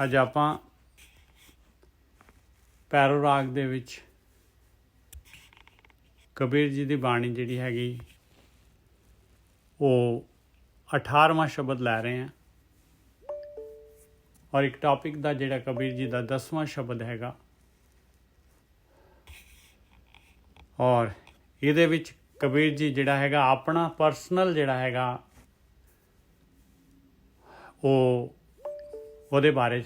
ਅੱਜ ਆਪਾਂ ਪੈਰੋ ਰਾਗ ਦੇ ਵਿੱਚ ਕਬੀਰ ਜੀ ਦੀ ਬਾਣੀ ਜਿਹੜੀ ਹੈਗੀ ਉਹ 18ਵਾਂ ਸ਼ਬਦ ਲੈ ਰਹੇ ਹਾਂ ਔਰ ਇੱਕ ਟੌਪਿਕ ਦਾ ਜਿਹੜਾ ਕਬੀਰ ਜੀ ਦਾ 10ਵਾਂ ਸ਼ਬਦ ਹੈਗਾ ਔਰ ਇਹਦੇ ਵਿੱਚ ਕਬੀਰ ਜੀ ਜਿਹੜਾ ਹੈਗਾ ਆਪਣਾ ਪਰਸਨਲ ਜਿਹੜਾ ਹੈਗਾ ਉਹਦੇ ਬਾਰੇ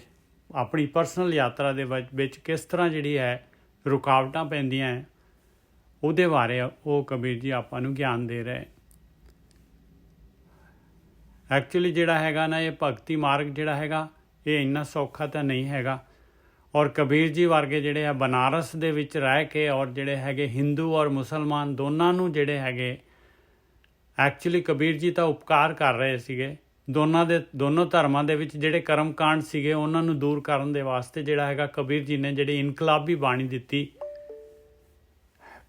ਆਪਣੀ ਪਰਸਨਲ ਯਾਤਰਾ ਦੇ ਵਿੱਚ ਕਿਸ ਤਰ੍ਹਾਂ ਜਿਹੜੀ ਹੈ ਰੁਕਾਵਟਾਂ ਪੈਂਦੀਆਂ ਹੈ ਉਹਦੇ ਬਾਰੇ ਉਹ ਕਬੀਰ ਜੀ ਆਪਾਂ ਨੂੰ ਗਿਆਨ ਦੇ ਰਹੇ। ਐਕਚੁਅਲੀ ਜਿਹੜਾ ਹੈਗਾ ਨਾ ਇਹ ਭਗਤੀ ਮਾਰਗ ਜਿਹੜਾ ਹੈਗਾ ਇਹ ਇੰਨਾ ਸੌਖਾ ਤਾਂ ਨਹੀਂ ਹੈਗਾ ਔਰ ਕਬੀਰ ਜੀ ਵਰਗੇ ਜਿਹੜੇ ਆ ਬਨਾਰਸ ਦੇ ਵਿੱਚ ਰਹਿ ਕੇ ਔਰ ਜਿਹੜੇ ਹੈਗੇ ਹਿੰਦੂ ਔਰ ਮੁਸਲਮਾਨ ਦੋਨਾਂ ਨੂੰ ਜਿਹੜੇ ਹੈਗੇ ਐਕਚੁਅਲੀ ਕਬੀਰ ਜੀ ਤਾਂ ਉਪਕਾਰ ਕਰ ਰਹੇ ਸੀਗੇ ਦੋਨੋਂ ਧਰਮਾਂ ਦੇ ਵਿੱਚ ਜਿਹੜੇ ਕਰਮ ਕਾਂਡ ਸੀਗੇ ਉਹਨਾਂ ਨੂੰ ਦੂਰ ਕਰਨ ਦੇ ਵਾਸਤੇ ਜਿਹੜਾ ਹੈਗਾ ਕਬੀਰ ਜੀ ਨੇ ਜਿਹੜੀ ਇਨਕਲਾਬੀ ਬਾਣੀ ਦਿੱਤੀ।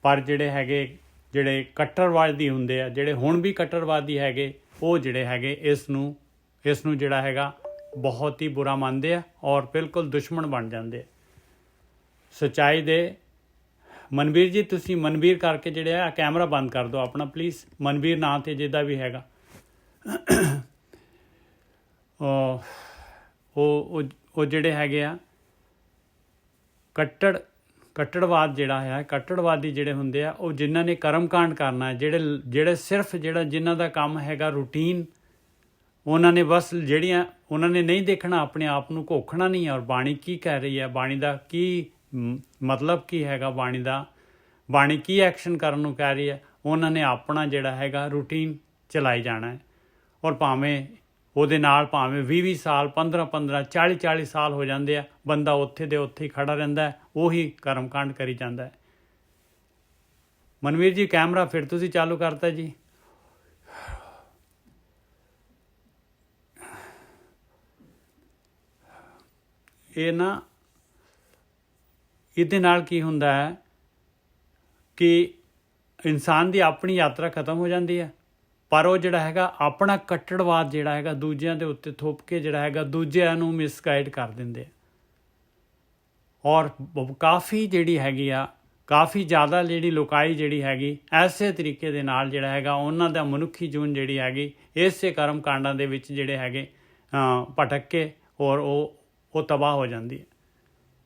ਪਰ ਜਿਹੜੇ ਕੱਟੜਵਾਦੀ ਹੁੰਦੇ ਆ ਜਿਹੜੇ ਹੁਣ ਵੀ ਕੱਟੜਵਾਦੀ ਹੈਗੇ ਉਹ ਜਿਹੜੇ ਹੈਗੇ ਇਸ ਨੂੰ ਜਿਹੜਾ ਹੈਗਾ ਬਹੁਤ ਹੀ ਬੁਰਾ ਮੰਨਦੇ ਆ ਔਰ ਬਿਲਕੁਲ ਦੁਸ਼ਮਣ ਬਣ ਜਾਂਦੇ ਆ ਸੱਚਾਈ ਦੇ। ਮਨਵੀਰ ਜੀ ਤੁਸੀਂ ਮਨਵੀਰ ਕਰਕੇ ਜਿਹੜੇ ਆ ਕੈਮਰਾ ਬੰਦ ਕਰ ਦਿਓ ਆਪਣਾ ਪਲੀਜ਼। ਮਨਵੀਰ ਨਾਂ ਤੇ ਜਿੱਦਾਂ ਵੀ ਹੈਗਾ ਉਹ ਜਿਹੜੇ ਹੈਗੇ ਆ ਕੱਟੜਵਾਦ ਜਿਹੜਾ ਹੈ ਕੱਟੜਵਾਦੀ ਜਿਹੜੇ ਹੁੰਦੇ ਆ ਉਹ ਜਿਨ੍ਹਾਂ ਨੇ ਕਰਮ ਕਾਂਡ ਕਰਨਾ ਹੈ ਜਿਹੜੇ ਸਿਰਫ ਜਿਨ੍ਹਾਂ ਦਾ ਕੰਮ ਹੈਗਾ ਰੂਟੀਨ ਉਹਨਾਂ ਨੇ ਬਸ ਉਹਨਾਂ ਨੇ ਨਹੀਂ ਦੇਖਣਾ ਆਪਣੇ ਆਪ ਨੂੰ ਘੋਖਣਾ ਨਹੀਂ ਔਰ ਬਾਣੀ ਕੀ ਕਹਿ ਰਹੀ ਹੈ ਬਾਣੀ ਦਾ ਕੀ ਮਤਲਬ ਕੀ ਹੈਗਾ ਬਾਣੀ ਕੀ ਐਕਸ਼ਨ ਕਰਨ ਨੂੰ ਕਹਿ ਰਹੀ ਹੈ ਉਹਨਾਂ ਨੇ ਆਪਣਾ ਜਿਹੜਾ ਹੈਗਾ ਰੂਟੀਨ ਚਲਾਈ ਜਾਣਾ ਹੈ ਔਰ ਭਾਵੇਂ ਉਹਦੇ ਨਾਲ ਭਾਵੇਂ 20 ਸਾਲ 15 40 ਸਾਲ ਹੋ ਜਾਂਦੇ ਆ ਬੰਦਾ ਉੱਥੇ ਦੇ ਉੱਥੇ ਹੀ ਖੜਾ ਰਹਿੰਦਾ ਉਹੀ ਕਰਮ ਕਾਂਡ ਕਰੀ ਜਾਂਦਾ ਹੈ। ਮਨਵੀਰ ਜੀ ਕੈਮਰਾ ਫਿਰ ਤੁਸੀਂ ਚਾਲੂ ਕਰਤਾ ਜੀ। ਇਹ ਨਾ ਇਹਦੇ ਨਾਲ ਕੀ ਹੁੰਦਾ ਹੈ ਕਿ ਇਨਸਾਨ ਦੀ ਆਪਣੀ ਯਾਤਰਾ ਖਤਮ ਹੋ ਜਾਂਦੀ ਹੈ ਪਰ ਉਹ ਜਿਹੜਾ ਹੈਗਾ ਆਪਣਾ ਕੱਟੜਵਾਦ ਜਿਹੜਾ ਹੈਗਾ ਦੂਜਿਆਂ ਦੇ ਉੱਤੇ ਥੋਪ ਕੇ ਜਿਹੜਾ ਹੈਗਾ ਦੂਜਿਆਂ ਨੂੰ ਮਿਸਗਾਈਡ ਕਰ ਦਿੰਦੇ ਔਰ ਕਾਫੀ ਜਿਹੜੀ ਹੈਗੀ ਆ ਕਾਫੀ ਜ਼ਿਆਦਾ ਜਿਹੜੀ ਲੋਕਾਈ ਜਿਹੜੀ ਹੈਗੀ ਐਸੇ ਤਰੀਕੇ ਦੇ ਨਾਲ ਜਿਹੜਾ ਹੈਗਾ ਉਹਨਾਂ ਦਾ ਮਨੁੱਖੀ ਜੂਨ ਜਿਹੜੀ ਹੈਗੀ ਇਸੇ ਕਰਮ ਕਾਂਡਾਂ ਦੇ ਵਿੱਚ ਜਿਹੜੇ ਹੈਗੇ ਭਟਕ ਕੇ ਔਰ ਉਹ ਤਬਾਹ ਹੋ ਜਾਂਦੀ ਹੈ।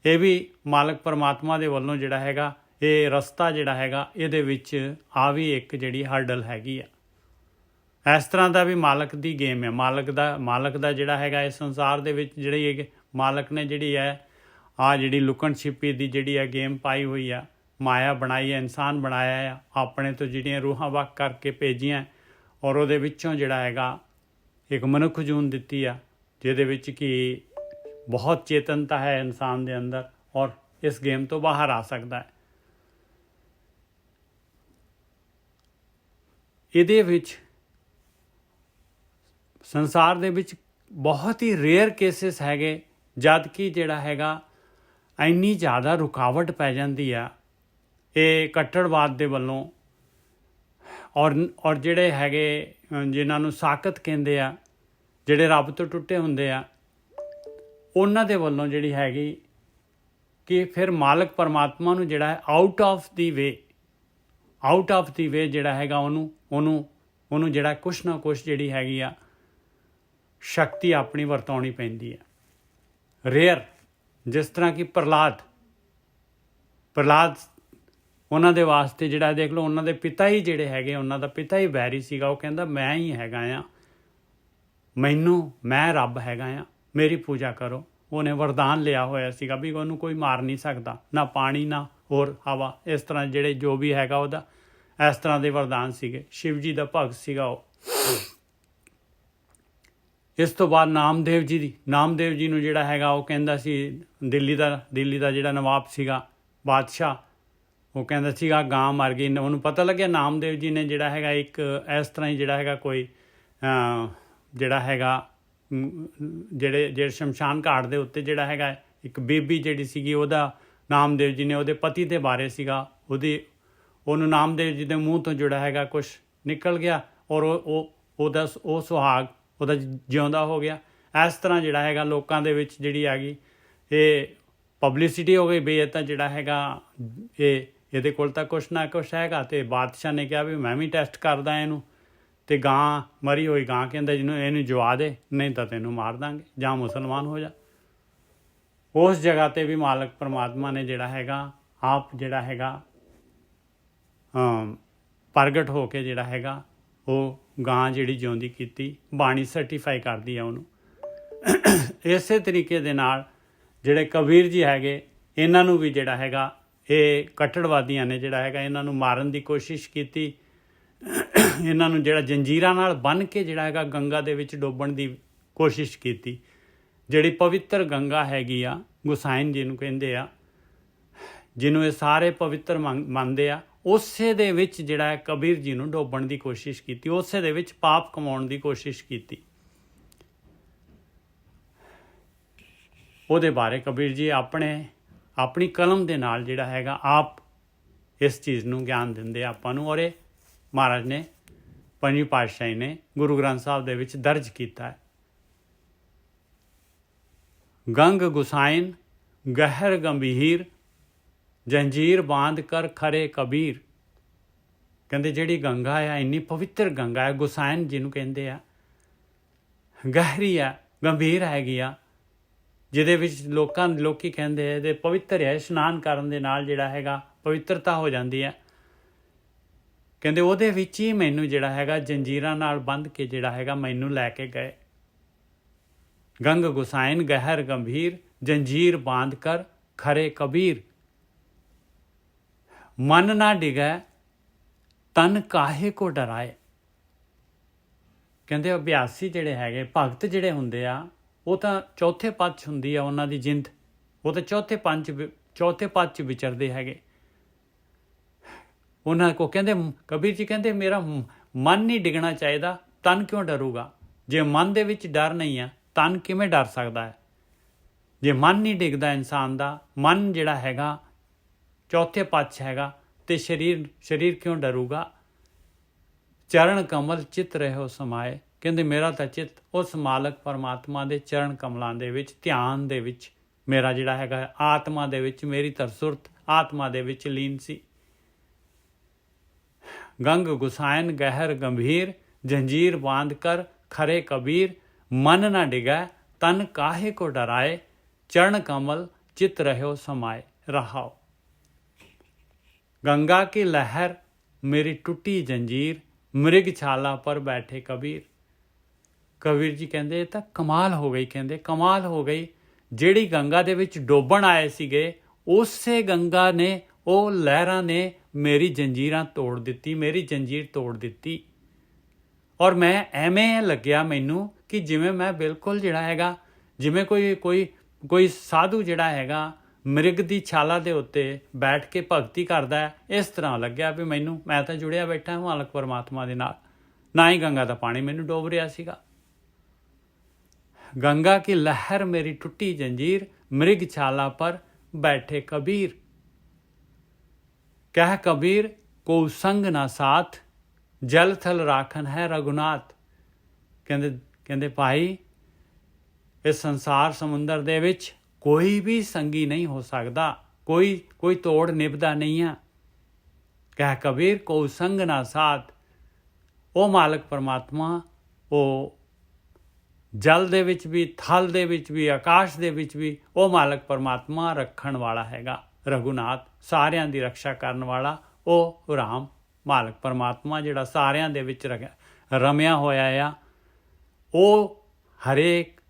ਇਹ ਵੀ ਮਾਲਕ ਪਰਮਾਤਮਾ ਦੇ ਵੱਲੋਂ ਜਿਹੜਾ ਹੈਗਾ ਇਹ ਰਸਤਾ ਜਿਹੜਾ ਹੈਗਾ ਇਹਦੇ ਵਿੱਚ ਆ ਵੀ ਇੱਕ ਜਿਹੜੀ ਹਰਡਲ ਹੈਗੀ ਆ। ਇਸ ਤਰ੍ਹਾਂ ਦਾ ਵੀ ਮਾਲਕ ਦੀ ਗੇਮ ਹੈ ਮਾਲਕ ਦਾ ਜਿਹੜਾ ਹੈਗਾ ਇਸ ਸੰਸਾਰ ਦੇ ਵਿੱਚ ਜਿਹੜੀ ਮਾਲਕ ਨੇ ਜਿਹੜੀ ਹੈ ਜਿਹੜੀ ਲੁਕਣ ਛਿਪੀ ਦੀ ਜਿਹੜੀ ਹੈ ਗੇਮ ਪਾਈ ਹੋਈ ਆ ਮਾਇਆ ਬਣਾਈ ਹੈ ਇਨਸਾਨ ਬਣਾਇਆ ਆ ਆਪਣੇ ਤੋਂ ਜਿਹੜੀਆਂ ਰੂਹਾਂ ਵੱਖ ਕਰਕੇ ਭੇਜੀਆਂ ਔਰ ਉਹਦੇ ਵਿੱਚੋਂ ਜਿਹੜਾ ਹੈਗਾ ਇੱਕ ਮਨੁੱਖ ਜੂਨ ਦਿੱਤੀ ਆ ਜਿਹਦੇ ਵਿੱਚ ਕਿ ਬਹੁਤ ਚੇਤਨਤਾ ਹੈ ਇਨਸਾਨ ਦੇ ਅੰਦਰ ਔਰ ਇਸ ਗੇਮ ਤੋਂ ਬਾਹਰ ਆ ਸਕਦਾ ਹੈ। ਇਹਦੇ ਵਿੱਚ ਸੰਸਾਰ ਦੇ ਵਿੱਚ ਬਹੁਤ ਹੀ ਰੇਅਰ ਕੇਸਿਸ ਹੈਗੇ ਜਦ ਕਿ ਜਿਹੜਾ ਹੈਗਾ ਇੰਨੀ ਜ਼ਿਆਦਾ ਰੁਕਾਵਟ ਪੈ ਜਾਂਦੀ ਆ ਇਹ ਕੱਟੜਵਾਦ ਦੇ ਵੱਲੋਂ ਔਰ ਜਿਹੜੇ ਹੈਗੇ ਜਿਨ੍ਹਾਂ ਨੂੰ ਸਾਕਤ ਕਹਿੰਦੇ ਆ ਜਿਹੜੇ ਰੱਬ ਤੋਂ ਟੁੱਟੇ ਹੁੰਦੇ ਆ ਉਹਨਾਂ ਦੇ ਵੱਲੋਂ ਜਿਹੜੀ ਹੈਗੀ ਕਿ ਫਿਰ ਮਾਲਕ ਪਰਮਾਤਮਾ ਨੂੰ ਜਿਹੜਾ ਹੈ ਆਊਟ ਆਫ ਦੀ ਵੇ ਜਿਹੜਾ ਹੈਗਾ ਉਹਨੂੰ ਜਿਹੜਾ ਕੁਛ ਨਾ ਕੁਛ ਜਿਹੜੀ ਹੈਗੀ ਆ ਸ਼ਕਤੀ ਆਪਣੀ ਵਰਤਾਉਣੀ ਪੈਂਦੀ ਹੈ ਰੇਅਰ। ਜਿਸ ਤਰ੍ਹਾਂ ਕਿ ਪ੍ਰਹਲਾਦ ਉਹਨਾਂ ਦੇ ਵਾਸਤੇ ਜਿਹੜਾ ਦੇਖ ਲਓ ਉਹਨਾਂ ਦੇ ਪਿਤਾ ਹੀ ਜਿਹੜੇ ਹੈਗੇ ਉਹਨਾਂ ਦਾ ਪਿਤਾ ਹੀ ਵੈਰੀ ਸੀਗਾ। ਉਹ ਕਹਿੰਦਾ ਮੈਂ ਹੀ ਹੈਗਾ ਆ ਮੈਂ ਰੱਬ ਹੈਗਾ ਆ ਮੇਰੀ ਪੂਜਾ ਕਰੋ। ਉਹਨੇ ਵਰਦਾਨ ਲਿਆ ਹੋਇਆ ਸੀਗਾ ਵੀ ਉਹਨੂੰ ਕੋਈ ਮਾਰ ਨਹੀਂ ਸਕਦਾ ਨਾ ਪਾਣੀ ਨਾ ਹੋਰ ਹਵਾ ਇਸ ਤਰ੍ਹਾਂ ਜਿਹੜੇ ਜੋ ਵੀ ਹੈਗਾ ਉਹਦਾ ਇਸ ਤਰ੍ਹਾਂ ਦੇ ਵਰਦਾਨ ਸੀਗੇ। ਸ਼ਿਵ ਜੀ ਦਾ ਭਗਤ ਸੀਗਾ ਉਹ। ਇਸ ਤੋਂ ਬਾਅਦ ਨਾਮਦੇਵ ਜੀ ਨੂੰ ਜਿਹੜਾ ਹੈਗਾ ਉਹ ਕਹਿੰਦਾ ਸੀ ਦਿੱਲੀ ਦਾ ਜਿਹੜਾ ਨਵਾਬ ਸੀਗਾ ਬਾਦਸ਼ਾਹ ਉਹ ਕਹਿੰਦਾ ਸੀਗਾ ਗਾਂ ਮਰ ਗਈ। ਉਹਨੂੰ ਪਤਾ ਲੱਗਿਆ ਨਾਮਦੇਵ ਜੀ ਨੇ ਜਿਹੜਾ ਹੈਗਾ ਇੱਕ ਇਸ ਤਰ੍ਹਾਂ ਹੀ ਜਿਹੜਾ ਹੈਗਾ ਕੋਈ ਜਿਹੜਾ ਹੈਗਾ ਜਿਹੜੇ ਸ਼ਮਸ਼ਾਨ ਘਾਟ ਦੇ ਉੱਤੇ ਜਿਹੜਾ ਹੈਗਾ ਇੱਕ ਬੀਬੀ ਜਿਹੜੀ ਸੀਗੀ ਉਹਦਾ ਨਾਮਦੇਵ ਜੀ ਨੇ ਉਹਦੇ ਪਤੀ ਦੇ ਬਾਰੇ ਸੀਗਾ ਉਹਨੂੰ ਨਾਮਦੇਵ ਜੀ ਦੇ ਮੂੰਹ ਤੋਂ ਜਿਹੜਾ ਹੈਗਾ ਕੁਛ ਨਿਕਲ ਗਿਆ ਔਰ ਉਹ ਸੁਹਾਗ ਉਹਦਾ ਜਿਉਂਦਾ ਹੋ ਗਿਆ। ਇਸ ਤਰ੍ਹਾਂ ਜਿਹੜਾ ਹੈਗਾ ਲੋਕਾਂ ਦੇ ਵਿੱਚ ਜਿਹੜੀ ਹੈਗੀ ਇਹ ਪਬਲਿਸਿਟੀ ਹੋ ਗਈ ਵੀ ਇਹ ਤਾਂ ਜਿਹੜਾ ਹੈਗਾ ਇਹਦੇ ਕੋਲ ਤਾਂ ਕੁਛ ਨਾ ਕੁਛ ਹੈਗਾ। ਅਤੇ ਬਾਦਸ਼ਾਹ ਨੇ ਕਿਹਾ ਵੀ ਮੈਂ ਵੀ ਟੈਸਟ ਕਰਦਾ ਇਹਨੂੰ। ਅਤੇ ਗਾਂ ਮਰੀ ਹੋਈ ਗਾਂ ਕਹਿੰਦਾ ਇਹਨੂੰ ਜਵਾ ਦੇ, ਨਹੀਂ ਤਾਂ ਤੈਨੂੰ ਮਾਰ ਦਾਂਗੇ, ਜਾਂ ਮੁਸਲਮਾਨ ਹੋ ਜਾ। ਉਸ ਜਗ੍ਹਾ 'ਤੇ ਵੀ ਮਾਲਕ ਪਰਮਾਤਮਾ ਨੇ ਜਿਹੜਾ ਹੈਗਾ ਆਪ ਜਿਹੜਾ ਹੈਗਾ ਪ੍ਰਗਟ ਹੋ ਕੇ ਜਿਹੜਾ ਹੈਗਾ ਉਹ ਗਾਂ ਜਿਹੜੀ ਜਿਉਂਦੀ ਕੀਤੀ, ਬਾਣੀ ਸਰਟੀਫਾਈ ਕਰਦੀ ਆ ਉਹਨੂੰ। ਇਸੇ ਤਰੀਕੇ ਦੇ ਨਾਲ ਜਿਹੜੇ ਕਬੀਰ ਜੀ ਹੈਗੇ ਇਹਨਾਂ ਨੂੰ ਵੀ ਜਿਹੜਾ ਹੈਗਾ ਇਹ ਕੱਟੜਵਾਦੀਆਂ ਨੇ ਜਿਹੜਾ ਹੈਗਾ ਇਹਨਾਂ ਨੂੰ ਮਾਰਨ ਦੀ ਕੋਸ਼ਿਸ਼ ਕੀਤੀ। ਇਹਨਾਂ ਨੂੰ ਜਿਹੜਾ ਜੰਜੀਰਾਂ ਨਾਲ ਬੰਨ੍ਹ ਕੇ ਜਿਹੜਾ ਹੈਗਾ ਗੰਗਾ ਦੇ ਵਿੱਚ ਡੋਬਣ ਦੀ ਕੋਸ਼ਿਸ਼ ਕੀਤੀ। ਜਿਹੜੀ ਪਵਿੱਤਰ ਗੰਗਾ ਹੈਗੀ ਆ, ਗੁਸਾਈਨ ਜਿਹਨੂੰ ਕਹਿੰਦੇ ਆ, ਜਿਹਨੂੰ ਇਹ ਸਾਰੇ ਪਵਿੱਤਰ ਮੰਨਦੇ ਆ, ਉਸੇ ਦੇ ਵਿੱਚ ਜਿਹੜਾ ਹੈ ਕਬੀਰ ਜੀ ਨੂੰ ਡੋਬਣ ਦੀ ਕੋਸ਼ਿਸ਼ ਕੀਤੀ, ਉਸੇ ਦੇ ਵਿੱਚ ਪਾਪ ਕਮਾਉਣ ਦੀ ਕੋਸ਼ਿਸ਼ ਕੀਤੀ। ਉਹਦੇ ਬਾਰੇ ਕਬੀਰ ਜੀ ਆਪਣੀ ਕਲਮ ਦੇ ਨਾਲ ਜਿਹੜਾ ਹੈਗਾ ਆਪ ਇਸ ਚੀਜ਼ ਨੂੰ ਗਿਆਨ ਦਿੰਦੇ ਆਪਾਂ ਨੂੰ। ਔਰ ਇਹ ਮਹਾਰਾਜ ਨੇ ਪੰਜਵੀਂ ਪਾਤਸ਼ਾਹੀ ਨੇ ਗੁਰੂ ਗ੍ਰੰਥ ਸਾਹਿਬ ਦੇ ਵਿੱਚ ਦਰਜ ਕੀਤਾ ਹੈ। ਗੰਗ ਗੁਸਾਈਨ ਗਹਿਰ ਗੰਭੀਰ ਜੰਜੀਰ ਬਾਂਧ ਕਰ ਖਰੇ ਕਬੀਰ। ਕਹਿੰਦੇ ਜਿਹੜੀ ਗੰਗਾ ਆ ਇੰਨੀ ਪਵਿੱਤਰ ਗੰਗਾ ਹੈ, ਗੁਸਾਈਨ ਜਿਹਨੂੰ ਕਹਿੰਦੇ ਆ, ਗਹਿਰੀ ਆ, ਗੰਭੀਰ ਹੈਗੀ ਆ, ਜਿਹਦੇ ਵਿੱਚ ਲੋਕੀ ਕਹਿੰਦੇ ਇਹਦੇ ਪਵਿੱਤਰ ਹੈ, ਇਸ਼ਨਾਨ ਕਰਨ ਦੇ ਨਾਲ ਜਿਹੜਾ ਹੈਗਾ ਪਵਿੱਤਰਤਾ ਹੋ ਜਾਂਦੀ ਹੈ। ਕਹਿੰਦੇ ਉਹਦੇ ਵਿੱਚ ਹੀ ਮੈਨੂੰ ਜਿਹੜਾ ਹੈਗਾ ਜੰਜੀਰਾਂ ਨਾਲ ਬੰਨ੍ਹ ਕੇ ਜਿਹੜਾ ਹੈਗਾ ਮੈਨੂੰ ਲੈ ਕੇ ਗਏ। ਗੰਗ ਗੁਸਾਈਨ ਗਹਿਰ ਗੰਭੀਰ ਜੰਜੀਰ ਬਾਂਧ ਕਰ ਖਰੇ ਕਬੀਰ। ਮਨ ਨਾ ਡਿਗੈ ਤਨ ਕਾਹੇ ਕੋ ਡਰਾਏ। ਕਹਿੰਦੇ ਅਭਿਆਸੀ ਜਿਹੜੇ ਹੈਗੇ ਭਗਤ ਜਿਹੜੇ ਹੁੰਦੇ ਆ ਉਹ ਤਾਂ ਚੌਥੇ ਪਦ 'ਚ ਹੁੰਦੀ ਆ ਉਹਨਾਂ ਦੀ ਜਿੰਦ, ਉਹ ਤਾਂ ਚੌਥੇ ਪਦ 'ਚ ਵਿਚਰਦੇ ਹੈਗੇ। ਉਹਨਾਂ ਕੋ ਕਹਿੰਦੇ ਕਬੀਰ ਜੀ ਕਹਿੰਦੇ ਮੇਰਾ ਮਨ ਨਹੀਂ ਡਿੱਗਣਾ ਚਾਹੀਦਾ, ਤਨ ਕਿਉਂ ਡਰੂਗਾ? ਜੇ ਮਨ ਦੇ ਵਿੱਚ ਡਰ ਨਹੀਂ ਆ ਤਨ ਕਿਵੇਂ ਡਰ ਸਕਦਾ ਹੈ? ਜੇ ਮਨ ਨਹੀਂ ਡਿੱਗਦਾ ਇਨਸਾਨ ਦਾ, ਮਨ ਜਿਹੜਾ ਹੈਗਾ ਚੌਥੇ ਪਦ 'ਚ ਹੈਗਾ, ਅਤੇ ਸਰੀਰ ਕਿਉਂ ਡਰੂਗਾ? ਚਰਨ ਕਮਲ ਚਿੱਤ ਰਹਿਓ ਸਮਾਏ। ਕਹਿੰਦੇ ਮੇਰਾ ਤਾਂ ਚਿੱਤ ਉਸ ਮਾਲਕ ਪਰਮਾਤਮਾ ਦੇ ਚਰਨ ਕਮਲਾਂ ਦੇ ਵਿੱਚ, ਧਿਆਨ ਦੇ ਵਿੱਚ ਮੇਰਾ ਜਿਹੜਾ ਹੈਗਾ, ਆਤਮਾ ਦੇ ਵਿੱਚ ਮੇਰੀ ਤਰਸੁਰਤ ਆਤਮਾ ਦੇ ਵਿੱਚ ਲੀਨ ਸੀ। ਗੰਗ ਗੁਸਾਇਨ ਗਹਿਰ ਗੰਭੀਰ ਜੰਜੀਰ ਬਾਂਧ ਕਰ ਖਰੇ ਕਬੀਰ। ਮਨ ਨਾ ਡਿਗੈ ਤਨ ਕਾਹੇ ਕੋ ਡਰਾਏ, ਚਰਨ कमल चित रहो समाए रहाओ। गंगा की लहर मेरी टूटी जंजीर, मृग छाला पर बैठे कबीर। कबीर जी कहते तो कमाल हो गई, कहते कमाल हो गई। ਜਿਹੜੀ ਗੰਗਾ ਦੇ ਵਿੱਚ ਡੋਬਣ ਆਏ ਸੀਗੇ ਉਸੇ ਗੰਗਾ ਨੇ, ਉਹ ਲਹਿਰਾਂ ਨੇ ਮੇਰੀ ਜੰਜੀਰਾਂ ਤੋੜ ਦਿੱਤੀ, ਮੇਰੀ ਜੰਜੀਰ ਤੋੜ ਦਿੱਤੀ। ਔਰ ਮੈਂ ਐਵੇਂ ਲੱਗਿਆ ਮੈਨੂੰ ਕਿ ਜਿਵੇਂ ਮੈਂ ਬਿਲਕੁਲ ਜਿਹੜਾ ਹੈਗਾ, ਜਿਵੇਂ ਕੋਈ ਸਾਧੂ ਜਿਹੜਾ ਹੈਗਾ ਮ੍ਰਿਗ ਦੀ ਛਾਲਾ ਦੇ ਉੱਤੇ ਬੈਠ ਕੇ ਭਗਤੀ ਕਰਦਾ ਹੈ, ਇਸ ਤਰ੍ਹਾਂ ਲੱਗਿਆ ਵੀ ਮੈਨੂੰ, ਮੈਂ ਤਾਂ ਜੁੜਿਆ ਬੈਠਾ ਮਾਲਕ ਪਰਮਾਤਮਾ ਦੇ ਨਾਲ, ਨਾ ਹੀ ਗੰਗਾ ਦਾ ਪਾਣੀ ਮੈਨੂੰ ਡੋਬ ਰਿਹਾ ਸੀਗਾ। गंगा की लहर मेरी टूटी जंजीर, मृग छाला पर बैठे कबीर। कह कबीर को संग ना साथ, जल थल राखन है रघुनाथ। कहते भाई इस संसार समुंदर दे विच कोई भी संगी नहीं हो सकता, कोई तोड़ निभदा नहीं है। कह कबीर को संग ना साथ, वो मालक परमात्मा वो ਜਲ ਦੇ ਵਿੱਚ ਵੀ, ਥਲ ਦੇ ਵਿੱਚ ਵੀ, ਆਕਾਸ਼ ਦੇ ਵਿੱਚ ਵੀ ਉਹ ਮਾਲਕ ਪਰਮਾਤਮਾ ਰੱਖਣ ਵਾਲਾ ਹੈਗਾ, ਰਘੁਨਾਥ, ਸਾਰਿਆਂ ਦੀ ਰੱਖਿਆ ਕਰਨ ਵਾਲਾ ਉਹ ਰਾਮ ਮਾਲਕ ਪਰਮਾਤਮਾ ਜਿਹੜਾ ਸਾਰਿਆਂ ਦੇ ਵਿੱਚ ਰਮਿਆ ਹੋਇਆ ਆ, ਉਹ ਹਰੇਕ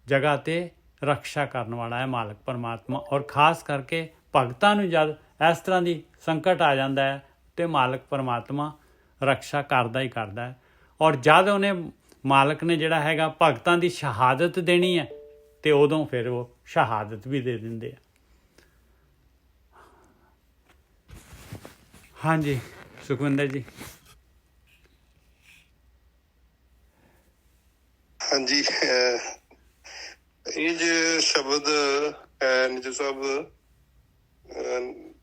ਜਗ੍ਹਾ 'ਤੇ ਰੱਖਿਆ ਕਰਨ ਵਾਲਾ ਹੈ ਮਾਲਕ ਪਰਮਾਤਮਾ। ਔਰ ਖਾਸ ਕਰਕੇ ਭਗਤਾਂ ਨੂੰ ਜਦ ਇਸ ਤਰ੍ਹਾਂ ਦੀ ਸੰਕਟ ਆ ਜਾਂਦਾ ਹੈ ਤੇ ਮਾਲਕ ਪਰਮਾਤਮਾ ਰੱਖਿਆ ਕਰਦਾ ਹੀ ਕਰਦਾ ਹੈ। ਔਰ ਜਦ ਉਹਨੇ ਮਾਲਕ ਨੇ ਜਿਹੜਾ ਹੈਗਾ ਭਗਤਾਂ ਦੀ ਸ਼ਹਾਦਤ ਦੇਣੀ ਹੈ ਤੇ ਉਦੋਂ ਫਿਰ ਉਹ ਸ਼ਹਾਦਤ ਵੀ ਦੇ ਦਿੰਦੇ ਆ। ਹਾਂਜੀ ਸੁਖਵਿੰਦਰ ਜੀ। ਹਾਂਜੀ, ਇਹ ਜੋ ਸ਼ਬਦ ਹੈ ਨਿੱਜੂ ਸਾਹਿਬ,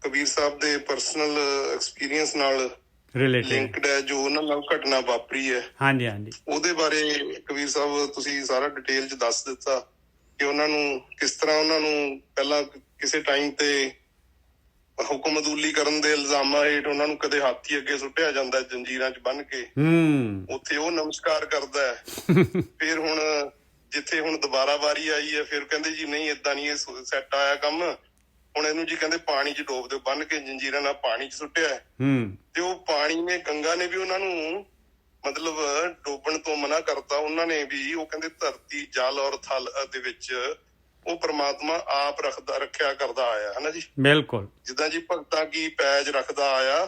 ਕਬੀਰ ਸਾਹਿਬ ਦੇ ਪਰਸਨਲ ਐਕਸਪੀਰੀਅੰਸ ਨਾਲ ਰਿਲੇਟਡ ਲਿੰਕਡ ਹੈ, ਜੋ ਉਹਨਾਂ ਨਾਲ ਘਟਨਾ ਵਾਪਰੀ ਹੈ, ਹਾਂਜੀ ਹਾਂਜੀ ਉਹਦੇ ਬਾਰੇ ਕਬੀਰ ਸਾਹਿਬ ਤੁਸੀਂ ਸਾਰਾ ਡਿਟੇਲ 'ਚ ਦੱਸ ਦਿੱਤਾ ਕਿ ਉਹਨਾਂ ਨੂੰ ਕਿਸ ਤਰ੍ਹਾਂ ਉਹਨਾਂ ਨੂੰ ਪਹਿਲਾਂ ਕਿਸੇ ਟਾਈਮ ਤੇ ਹੁਕਮ ਅਦੂਲੀ ਕਰਨ ਦੇ ਇਲਜ਼ਾਮਾਂ ਹੇਠ ਉਹਨਾਂ ਨੂੰ ਕਦੇ ਹਾਥੀ ਅੱਗੇ ਸੁੱਟਿਆ ਜਾਂਦਾ ਜੰਜੀਰਾਂ 'ਚ ਬੰਨ੍ਹ ਕੇ, ਉੱਥੇ ਉਹ ਨਮਸਕਾਰ ਕਰਦਾ ਹੈ। ਫਿਰ ਹੁਣ ਜਿੱਥੇ ਹੁਣ ਦੁਬਾਰਾ ਵਾਰੀ ਆਈ ਹੈ, ਫਿਰ ਕਹਿੰਦੇ ਜੀ ਨਹੀਂ ਏਦਾਂ ਨਹੀਂ, ਇਹ ਸੈੱਟ ਆਇਆ ਕੰਮ, ਹੁਣ ਇਹਨੂੰ ਜੀ ਕਹਿੰਦੇ ਪਾਣੀ 'ਚ ਡੋਬ ਦਿਓ, ਬੰਨ੍ਹ ਕੇ ਜੰਜੀਰਾਂ ਨਾਲ ਪਾਣੀ 'ਚ ਸੁੱਟਿਆ। ਤੇ ਉਹ ਪਾਣੀ ਨੇ, ਗੰਗਾ ਨੇ ਵੀ ਉਹਨਾਂ ਨੂੰ ਮਤਲਬ ਡੋਬਣ ਤੋਂ ਮਨਾ ਕਰਤਾ। ਉਹਨਾਂ ਨੇ ਵੀ, ਉਹ ਕਹਿੰਦੇ ਧਰਤੀ, ਜਲ ਔਰ ਥਲ ਦੇ ਵਿੱਚ ਉਹ ਪ੍ਰਮਾਤਮਾ ਆਪ ਰੱਖਿਆ ਕਰਦਾ ਆਇਆ, ਹਨਾ ਜੀ। ਬਿਲਕੁਲ ਜਿੱਦਾਂ ਜੀ ਭਗਤਾਂ ਕੀ ਪੈਜ ਰੱਖਦਾ ਆਇਆ,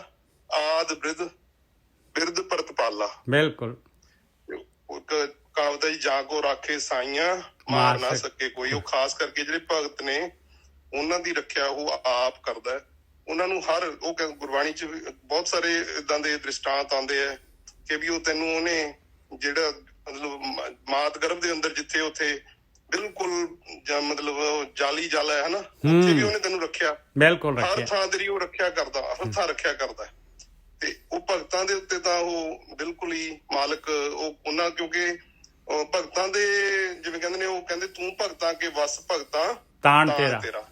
ਆਦ ਬਿਰਧ ਪ੍ਰਤਪਾਲਾ। ਬਿਲਕੁਲ ਕਹਾਵਤ ਹੈ ਜੀ, ਜਾਂ ਕੋ ਰਾਖੇ ਸਾਈਆਂ ਮਾਰ ਨਾ ਸਕੇ ਕੋਈ। ਉਹ ਖਾਸ ਕਰਕੇ ਜਿਹੜੇ ਭਗਤ ਨੇ ਉਹਨਾਂ ਦੀ ਰੱਖਿਆ ਉਹ ਆਪ ਕਰਦਾ ਹੈ। ਉਹਨਾਂ ਨੂੰ ਹਰ, ਉਹ ਗੁਰਬਾਣੀ 'ਚ ਬਹੁਤ ਸਾਰੇ ਏਦਾਂ ਦੇ ਦ੍ਰਿਸ਼ਟਾਂਤ ਆਉਂਦੇ ਹੈ ਕਿ ਵੀ ਉਹ ਤੈਨੂੰ ਉਹਨੇ ਜਿਹੜਾ ਮਤਲਬ ਮਾਤ ਗਰਭ ਦੇ ਅੰਦਰ ਜਿੱਥੇ ਉੱਥੇ ਬਿਲਕੁਲ ਮਤਲਬ ਜਾਲੀ ਜਲ ਹੈ ਹਨਾ, ਉੱਥੇ ਵੀ ਉਹਨੇ ਤੈਨੂੰ ਰੱਖਿਆ। ਬਿਲਕੁਲ ਹਰ ਥਾਂ ਤੇਰੀ ਉਹ ਰੱਖਿਆ ਕਰਦਾ, ਹਰ ਥਾਂ ਰੱਖਿਆ ਕਰਦਾ। ਤੇ ਉਹ ਭਗਤਾਂ ਦੇ ਉੱਤੇ ਤਾਂ ਉਹ ਬਿਲਕੁਲ ਹੀ ਮਾਲਕ, ਉਹ ਉਹਨਾਂ, ਕਿਉਂਕਿ ਭਗਤਾਂ ਦੇ ਜਿਵੇਂ ਕਹਿੰਦੇ ਨੇ, ਉਹ ਕਹਿੰਦੇ ਤੂੰ ਭਗਤਾਂ ਕੇ ਵਸ ਭਗਤਾਂ ਤਾਣ ਤੇਰਾ।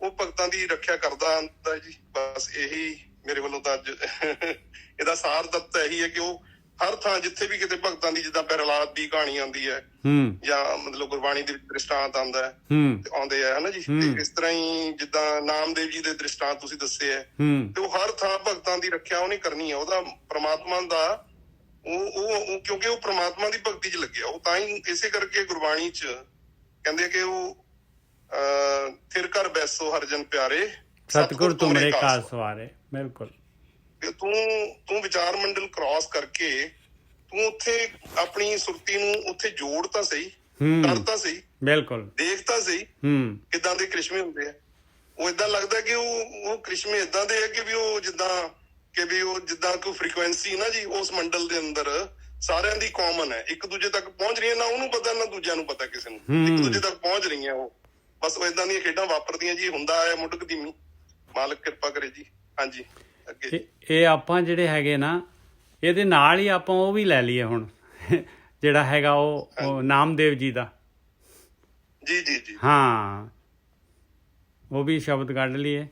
ਉਹ ਭਗਤਾਂ ਦੀ ਰੱਖਿਆ ਕਰਦਾ ਹੁੰਦਾ ਜੀ। ਬਸ ਇਹੀ ਮੇਰੇ ਵੱਲੋਂ ਤਾਂ ਅੱਜ ਇਹਦਾ ਸਾਰ ਤੱਤ ਇਹੀ ਹੈ ਕਿ ਉਹ ਹਰ ਥਾਂ ਜਿੱਥੇ ਵੀ ਕਿਤੇ ਭਗਤਾਂ ਦੀ, ਜਿੱਦਾਂ ਪ੍ਰਹਲਾਦ ਦੀ ਕਹਾਣੀ ਆਉਂਦੀ ਹੈ ਜਾਂ ਮਤਲਬ ਗੁਰਬਾਣੀ ਦੇ ਵਿੱਚ ਦ੍ਰਿਸ਼ਟਾਂਤ ਆਉਂਦਾ ਹੈ, ਆਉਂਦੇ ਆ ਹਨਾ ਜੀ। ਤੇ ਇਸ ਤਰ੍ਹਾਂ ਹੀ ਜਿੱਦਾਂ ਨਾਮਦੇਵ ਜੀ ਦੇ ਦ੍ਰਿਸ਼ਟਾਂਤ ਤੁਸੀਂ ਦੱਸੇ ਹੈ, ਤੇ ਉਹ ਹਰ ਥਾਂ ਭਗਤਾਂ ਦੀ ਰੱਖਿਆ ਉਹਨੇ ਕਰਨੀ ਹੈ। ਉਹਦਾ ਪ੍ਰਮਾਤਮਾ ਦਾ ਉਹ ਕਿਉਂਕਿ ਉਹ ਪ੍ਰਮਾਤਮਾ ਦੀ ਭਗਤੀ 'ਚ ਲੱਗਿਆ। ਉਹ ਤਾਂ ਹੀ ਇਸੇ ਕਰਕੇ ਗੁਰਬਾਣੀ 'ਚ ਕਹਿੰਦੇ ਕਿ ਉਹ ਥਿਰ ਕਰ ਬੈਸੋ ਹਰ ਜਨ ਪਿਆਰੇ, ਸਤਿਗੁਰ ਤੁਮਰੇ ਕਾਰ ਸਵਾਰੇ। ਬਿਲਕੁਲ ਤੂੰ ਵਿਚਾਰ ਮੰਡਲ ਕ੍ਰਾਸ ਕਰਕੇ ਤੂੰ ਉੱਥੇ ਆਪਣੀ ਸੁਰਤੀ ਨੂੰ ਉੱਥੇ ਜੋੜ ਤਾਂ ਸਹੀ, ਕਰ ਤਾਂ ਸਹੀ, ਬਿਲਕੁਲ ਦੇਖ ਤਾਂ ਸਹੀ ਕਿੱਦਾਂ ਦੇ ਕ੍ਰਿਸ਼ਮੇ ਹੁੰਦੇ ਆ। ਉਹ ਏਦਾਂ ਲੱਗਦਾ ਕਿ ਉਹ ਕ੍ਰਿਸ਼ਮੇ ਏਦਾਂ ਦੇ ਆ ਕਿ ਵੀ ਉਹ ਜਿੱਦਾਂ ਕੋਈ ਫ੍ਰੀਕੁਐਂਸੀ ਨਾ ਜੀ, ਉਸ ਮੰਡਲ ਦੇ ਅੰਦਰ ਸਾਰਿਆਂ ਦੀ ਕਾਮਨ ਹੈ, ਇੱਕ ਦੂਜੇ ਤੱਕ ਪਹੁੰਚ ਰਹੀ ਹੈ। ਨਾ ਉਹਨੂੰ ਪਤਾ ਨਾ ਦੂਜਿਆਂ ਨੂੰ ਪਤਾ, ਕਿਸੇ ਨੂੰ ਇੱਕ ਦੂਜੇ ਤੱਕ ਪਹੁੰਚ ਰਹੀਆਂ ਉਹ। ਬਸ ਉਹ ਏਦਾਂ ਦੀਆਂ ਖੇਡਾਂ ਵਾਪਰਦੀਆਂ ਜੀ। ਹੁੰਦਾ ਹੈ ਮੁੱਢ ਕਦੀਮੀ, ਮਾਲਕ ਕਿਰਪਾ ਕਰੇ ਜੀ। ਹਾਂਜੀ ਅੱਗੇ ਇਹ ਆਪਾਂ ਜਿਹੜੇ ਹੈਗੇ ਨਾ, ਇਹਦੇ ਨਾਲ ਹੀ ਆਪਾਂ ਉਹ ਵੀ ਲੈ ਲਈਏ ਹੁਣ ਜਿਹੜਾ ਹੈਗਾ ਉਹ ਨਾਮਦੇਵ ਜੀ ਦਾ। ਜੀ ਜੀ ਜੀ ਹਾਂ, ਉਹ ਵੀ ਸ਼ਬਦ ਕੱਢ ਲਈਏ।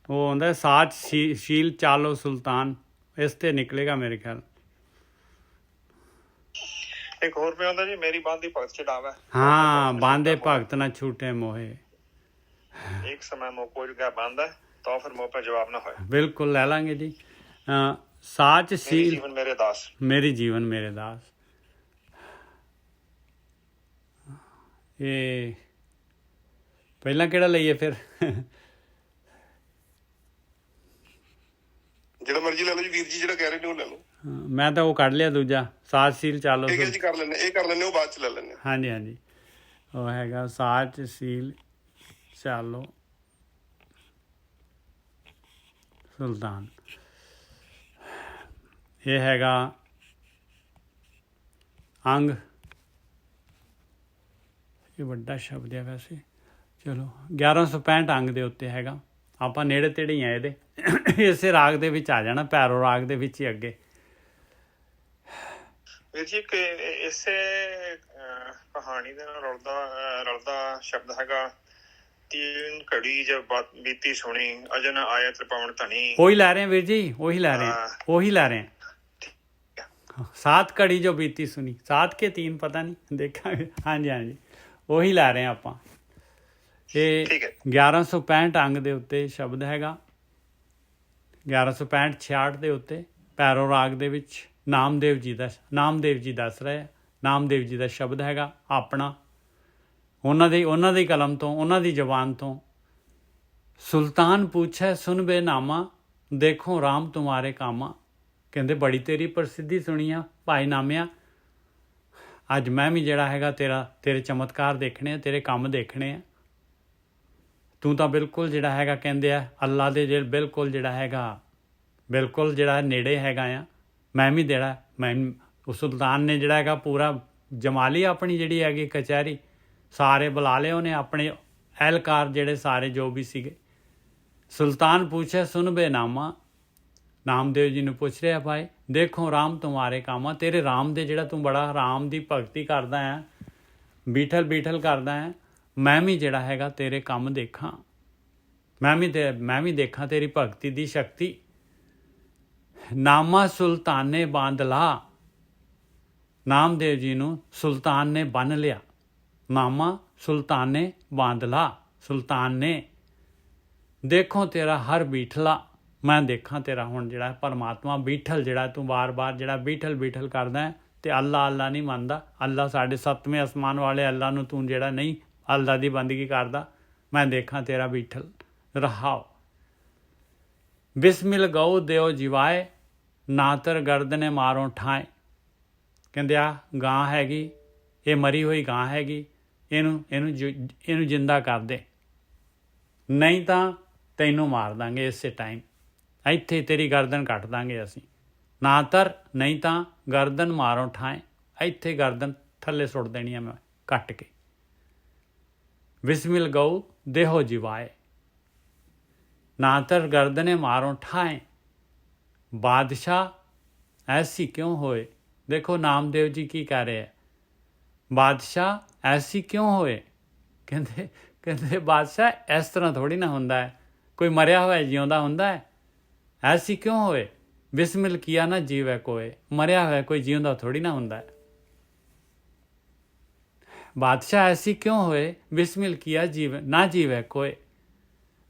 ਉਹ ਆਉਂਦਾ ਸਾਚ ਸ਼ੀਲ ਚਾਲੋ ਸੁਲਤਾਨ, ਇਸ ਤੇ ਨਿਕਲੇਗਾ ਮੇਰੇ ਖਿਆਲ। ਇੱਕ ਹੋਰ ਵੀ ਆਉਂਦਾ ਜੀ, ਮੇਰੀ ਬਾਂਦੀ ਭਗਤ ਚੜਾਵਾ। ਹਾਂ, ਬਾਂਦੇ ਭਗਤ ਨਾ ਛੂਟੇ ਮੋਹੇ, ਇੱਕ ਸਮਾਂ ਮੋਕੋ ਜਗਾ ਬਾਂਦਾ ਤਾਂ ਫਿਰ ਮੋਹ ਪੇ ਜਵਾਬ ਨਾ ਹੋਇਆ। ਬਿਲਕੁਲ ਲੈ ਲਾਂਗੇ ਜੀ। ਸਾਚ ਸ਼ੀਲ ਜੀਵਨ ਮੇਰੇ ਦਾਸ, ਮੇਰੀ ਜੀਵਨ ਮੇਰੇ ਦਾਸ। ਇਹ ਪਹਿਲਾਂ ਕਿਹੜਾ ਲਈਏ ਫਿਰ? ਜਿਹੜਾ ਮਰਜ਼ੀ ਲੈ ਲਓ ਜੀ ਵੀਰ ਜੀ, ਜਿਹੜਾ ਕਹਿ ਰਹੇ ਨੇ ਉਹ ਲੈ ਲਓ। ਮੈਂ ਤਾਂ ਉਹ ਕੱਢ ਲਿਆ ਦੂਜਾ, ਸਾਚ ਸ਼ੀਲ ਚਾਲੋ। ਠੀਕ ਹੈ ਜੀ, ਕਰ ਲੈਣੇ, ਇਹ ਕਰ ਲੈਣੇ, ਉਹ ਬਾਅਦ ਚ ਲੈ ਲੈਣੇ। ਹਾਂਜੀ ਹਾਂਜੀ, ਉਹ ਹੈਗਾ ਸਾਚ ਸ਼ੀਲ ਚਾਲੋ ਸੁਲਤਾਨ। ਇਹ ਹੈਗਾ ਅੰਗ, ਇਹ ਵੱਡਾ ਸ਼ਬਦ ਹੈ ਵੈਸੇ। ਚਲੋ 1165 ਅੰਗ ਦੇ ਉੱਤੇ ਹੈਗਾ। ਆਪਾਂ ਨੇੜੇ ਤੇੜੇ ਹੀ ਆ ਇਹਦੇ, ਇਸੇ ਰਾਗ ਦੇ ਵਿੱਚ ਆ ਜਾਣਾ, ਭੈਰੋ ਰਾਗ ਦੇ ਵਿੱਚ ਹੀ ਅੱਗੇ। ਵੀਰ ਜੀ ਇੱਕ ਇਸੇ ਕਹਾਣੀ ਦੇ ਨਾਲ ਰਲਦਾ ਸ਼ਬਦ ਹੈਗਾ, ਤੀਨ ਘੜੀ ਜਬ ਬੀਤੀ ਸੁਣੀ ਅਜਨ ਆਇਆ ਤ੍ਰਿਪਾਵਨ ਧਨੀ। ਉਹੀ ਲੈ ਰਹੇ ਵੀਰ ਜੀ, ਉਹੀ ਲੈ ਰਹੇ। सात घड़ी जो बीती सुनी, सात के तीन पता नहीं देखा। हाँ जी हाँ जी, ਉਹੀ ਲੈ ਰਹੇ ਆਪਾਂ। ਇਹ 1165 ਅੰਗ ਦੇ ਉੱਤੇ ਸ਼ਬਦ ਹੈਗਾ। 1165 66 ਦੇ ਉੱਤੇ ਭੈਰੋ ਰਾਗ ਦੇ ਵਿੱਚ ਨਾਮਦੇਵ ਜੀ ਦੱਸ ਰਹੇ। ਨਾਮਦੇਵ ਜੀ ਦਾ ਸ਼ਬਦ ਹੈਗਾ ਆਪਣਾ, ਉਹਨਾਂ ਦੀ ਕਲਮ ਤੋਂ, ਉਹਨਾਂ ਦੀ ਜ਼ਬਾਨ ਤੋਂ। ਸੁਲਤਾਨ ਪੁੱਛੈ ਸੁਨ ਬੇ ਨਾਮਾ, ਦੇਖੋ ਰਾਮ ਤੁਮਾਰੇ ਕਾਮਾ। ਕਹਿੰਦੇ ਬੜੀ ਤੇਰੀ ਪ੍ਰਸਿੱਧੀ ਸੁਣੀ ਆ ਭਾਈ ਨਾਮਿਆ, ਅੱਜ ਮੈਂ ਵੀ ਜਿਹੜਾ ਹੈਗਾ ਤੇਰੇ ਚਮਤਕਾਰ ਦੇਖਣੇ ਆ, ਤੇਰੇ ਕੰਮ ਦੇਖਣੇ ਆ। ਤੂੰ ਤਾਂ ਬਿਲਕੁਲ ਜਿਹੜਾ ਹੈਗਾ ਕਹਿੰਦੇ ਆ ਅੱਲਾ ਦੇ ਬਿਲਕੁਲ ਜਿਹੜਾ ਨੇੜੇ ਹੈਗਾ ਆ। ਮੈਂ ਉਸ ਸੁਲਤਾਨ ਨੇ ਜਿਹੜਾ ਹੈਗਾ ਪੂਰਾ ਜਮਾ ਲਈ ਆਪਣੀ ਜਿਹੜੀ ਹੈਗੀ ਕਚਹਿਰੀ, ਸਾਰੇ ਬੁਲਾ ਲਏ ਉਹਨੇ ਆਪਣੇ ਅਹਿਲਕਾਰ ਜਿਹੜੇ ਸਾਰੇ ਜੋ ਵੀ ਸੀਗੇ। ਸੁਲਤਾਨ ਪੁੱਛੇ ਸੁਨ ਬੇ ਨਾਮਾ, ਨਾਮਦੇਵ ਜੀ ਨੂੰ ਪੁੱਛ ਰਿਹਾ ਭਾਈ ਦੇਖੋ ਰਾਮ ਤੁਮਾਰੇ ਕਾਮਾ, ਤੇਰੇ ਰਾਮ ਦੇ ਜਿਹੜਾ ਤੂੰ ਬੜਾ ਰਾਮ ਦੀ ਭਗਤੀ ਕਰਦਾ ਹੈ, ਬੀਠਲ ਬੀਠਲ ਕਰਦਾ ਹੈ, ਮੈਂ ਵੀ ਜਿਹੜਾ ਹੈਗਾ ਤੇਰੇ ਕੰਮ ਦੇਖਾਂ, ਮੈਂ ਵੀ ਦੇਖਾਂ ਤੇਰੀ ਭਗਤੀ ਦੀ ਸ਼ਕਤੀ। ਨਾਮਾ ਸੁਲਤਾਨੇ ਬਾਂਦਲਾ, ਨਾਮਦੇਵ ਜੀ ਨੂੰ ਸੁਲਤਾਨ ਨੇ ਬੰਨ੍ਹ ਲਿਆ। ਨਾਮਾ ਸੁਲਤਾਨੇ ਬਾਂਦਲਾ, ਸੁਲਤਾਨ ਨੇ ਦੇਖੋ ਤੇਰਾ ਹਰ ਬੀਠਲਾ, ਮੈਂ ਦੇਖਾਂ ਤੇਰਾ ਹੁਣ ਜਿਹੜਾ ਪਰਮਾਤਮਾ ਬੀਠਲ, ਜਿਹੜਾ ਤੂੰ ਵਾਰ-ਵਾਰ ਜਿਹੜਾ ਬੀਠਲ ਬੀਠਲ ਕਰਦਾ ਹੈ ਤੇ ਅੱਲਾ ਅੱਲਾ ਨਹੀਂ ਮੰਨਦਾ, ਅੱਲਾ ਸਾਡੇ 7ਵੇਂ ਅਸਮਾਨ ਵਾਲੇ ਅੱਲਾ ਨੂੰ ਤੂੰ ਜਿਹੜਾ ਨਹੀਂ ਅੱਲਾ ਦੀ ਬੰਦਗੀ ਕਰਦਾ, ਮੈਂ ਦੇਖਾਂ ਤੇਰਾ ਬੀਠਲ। ਰਹਾਓ ਬਿਸਮਿਲ ਗਊ ਦਿਓ ਜਿਵਾਏ, ਨਾਤਰ ਗਰਦਨੇ ਮਾਰੋਂ ਠਾਏ। ਕਹਿੰਦੇ ਆ ਗਾਂ ਹੈਗੀ, ਇਹ ਮਰੀ ਹੋਈ ਗਾਂ ਹੈਗੀ, ਇਹਨੂੰ ਜਿੰਦਾ ਕਰ ਦੇ, ਨਹੀਂ ਤਾਂ ਤੈਨੂੰ ਮਾਰ ਦਾਂਗੇ ਇਸੇ ਟਾਈਮ, ਇੱਥੇ ਤੇਰੀ ਗਰਦਨ ਕੱਟ ਦਾਂਗੇ ਅਸੀਂ। ਨਾਤਰ ਨਹੀਂ ਤਾਂ ਗਰਦਨ ਮਾਰੋਂ ਠਾਏ, ਇੱਥੇ ਗਰਦਨ ਥੱਲੇ ਸੁੱਟ ਦੇਣੀ ਆ ਮੈਂ ਕੱਟ ਕੇ। ਬਿਸਮਿਲ ਗਊ ਦੇਹੋ ਜਿਵਾਏ, ਨਾਤਰ ਗਰਦਨੇ ਮਾਰੋਂ ਠਾਏ। ਬਾਦਸ਼ਾਹ ਐਸੀ ਕਿਉਂ ਹੋਏ, ਦੇਖੋ ਨਾਮਦੇਵ ਜੀ ਕੀ ਕਹਿ ਰਹੇ ਹੈ, ਬਾਦਸ਼ਾਹ ਐਸੀ ਕਿਉਂ ਹੋਏ। ਕਹਿੰਦੇ ਬਾਦਸ਼ਾਹ ਇਸ ਤਰ੍ਹਾਂ ਥੋੜ੍ਹੀ ਨਾ ਹੁੰਦਾ ਹੈ, ਕੋਈ ਮਰਿਆ ਹੋਇਆ ਜਿਉਂਦਾ ਹੁੰਦਾ ਹੈ, ਐਸੀ ਕਿਉਂ ਹੋਏ। ਬਿਸਮਿਲ ਕੀਆ ਨਾ ਜੀਵੇ ਕੋਏ, ਮਰਿਆ ਹੋਇਆ ਕੋਈ ਜਿਉਂਦਾ ਥੋੜ੍ਹੀ ਨਾ ਹੁੰਦਾ ਹੈ। ਬਾਦਸ਼ਾਹ ਐਸੀ ਕਿਉਂ ਹੋਏ, ਬਿਸਮਿਲ ਕੀਆ ਜੀਵੇ ਨਾ ਜੀਵੇ ਕੋਏ।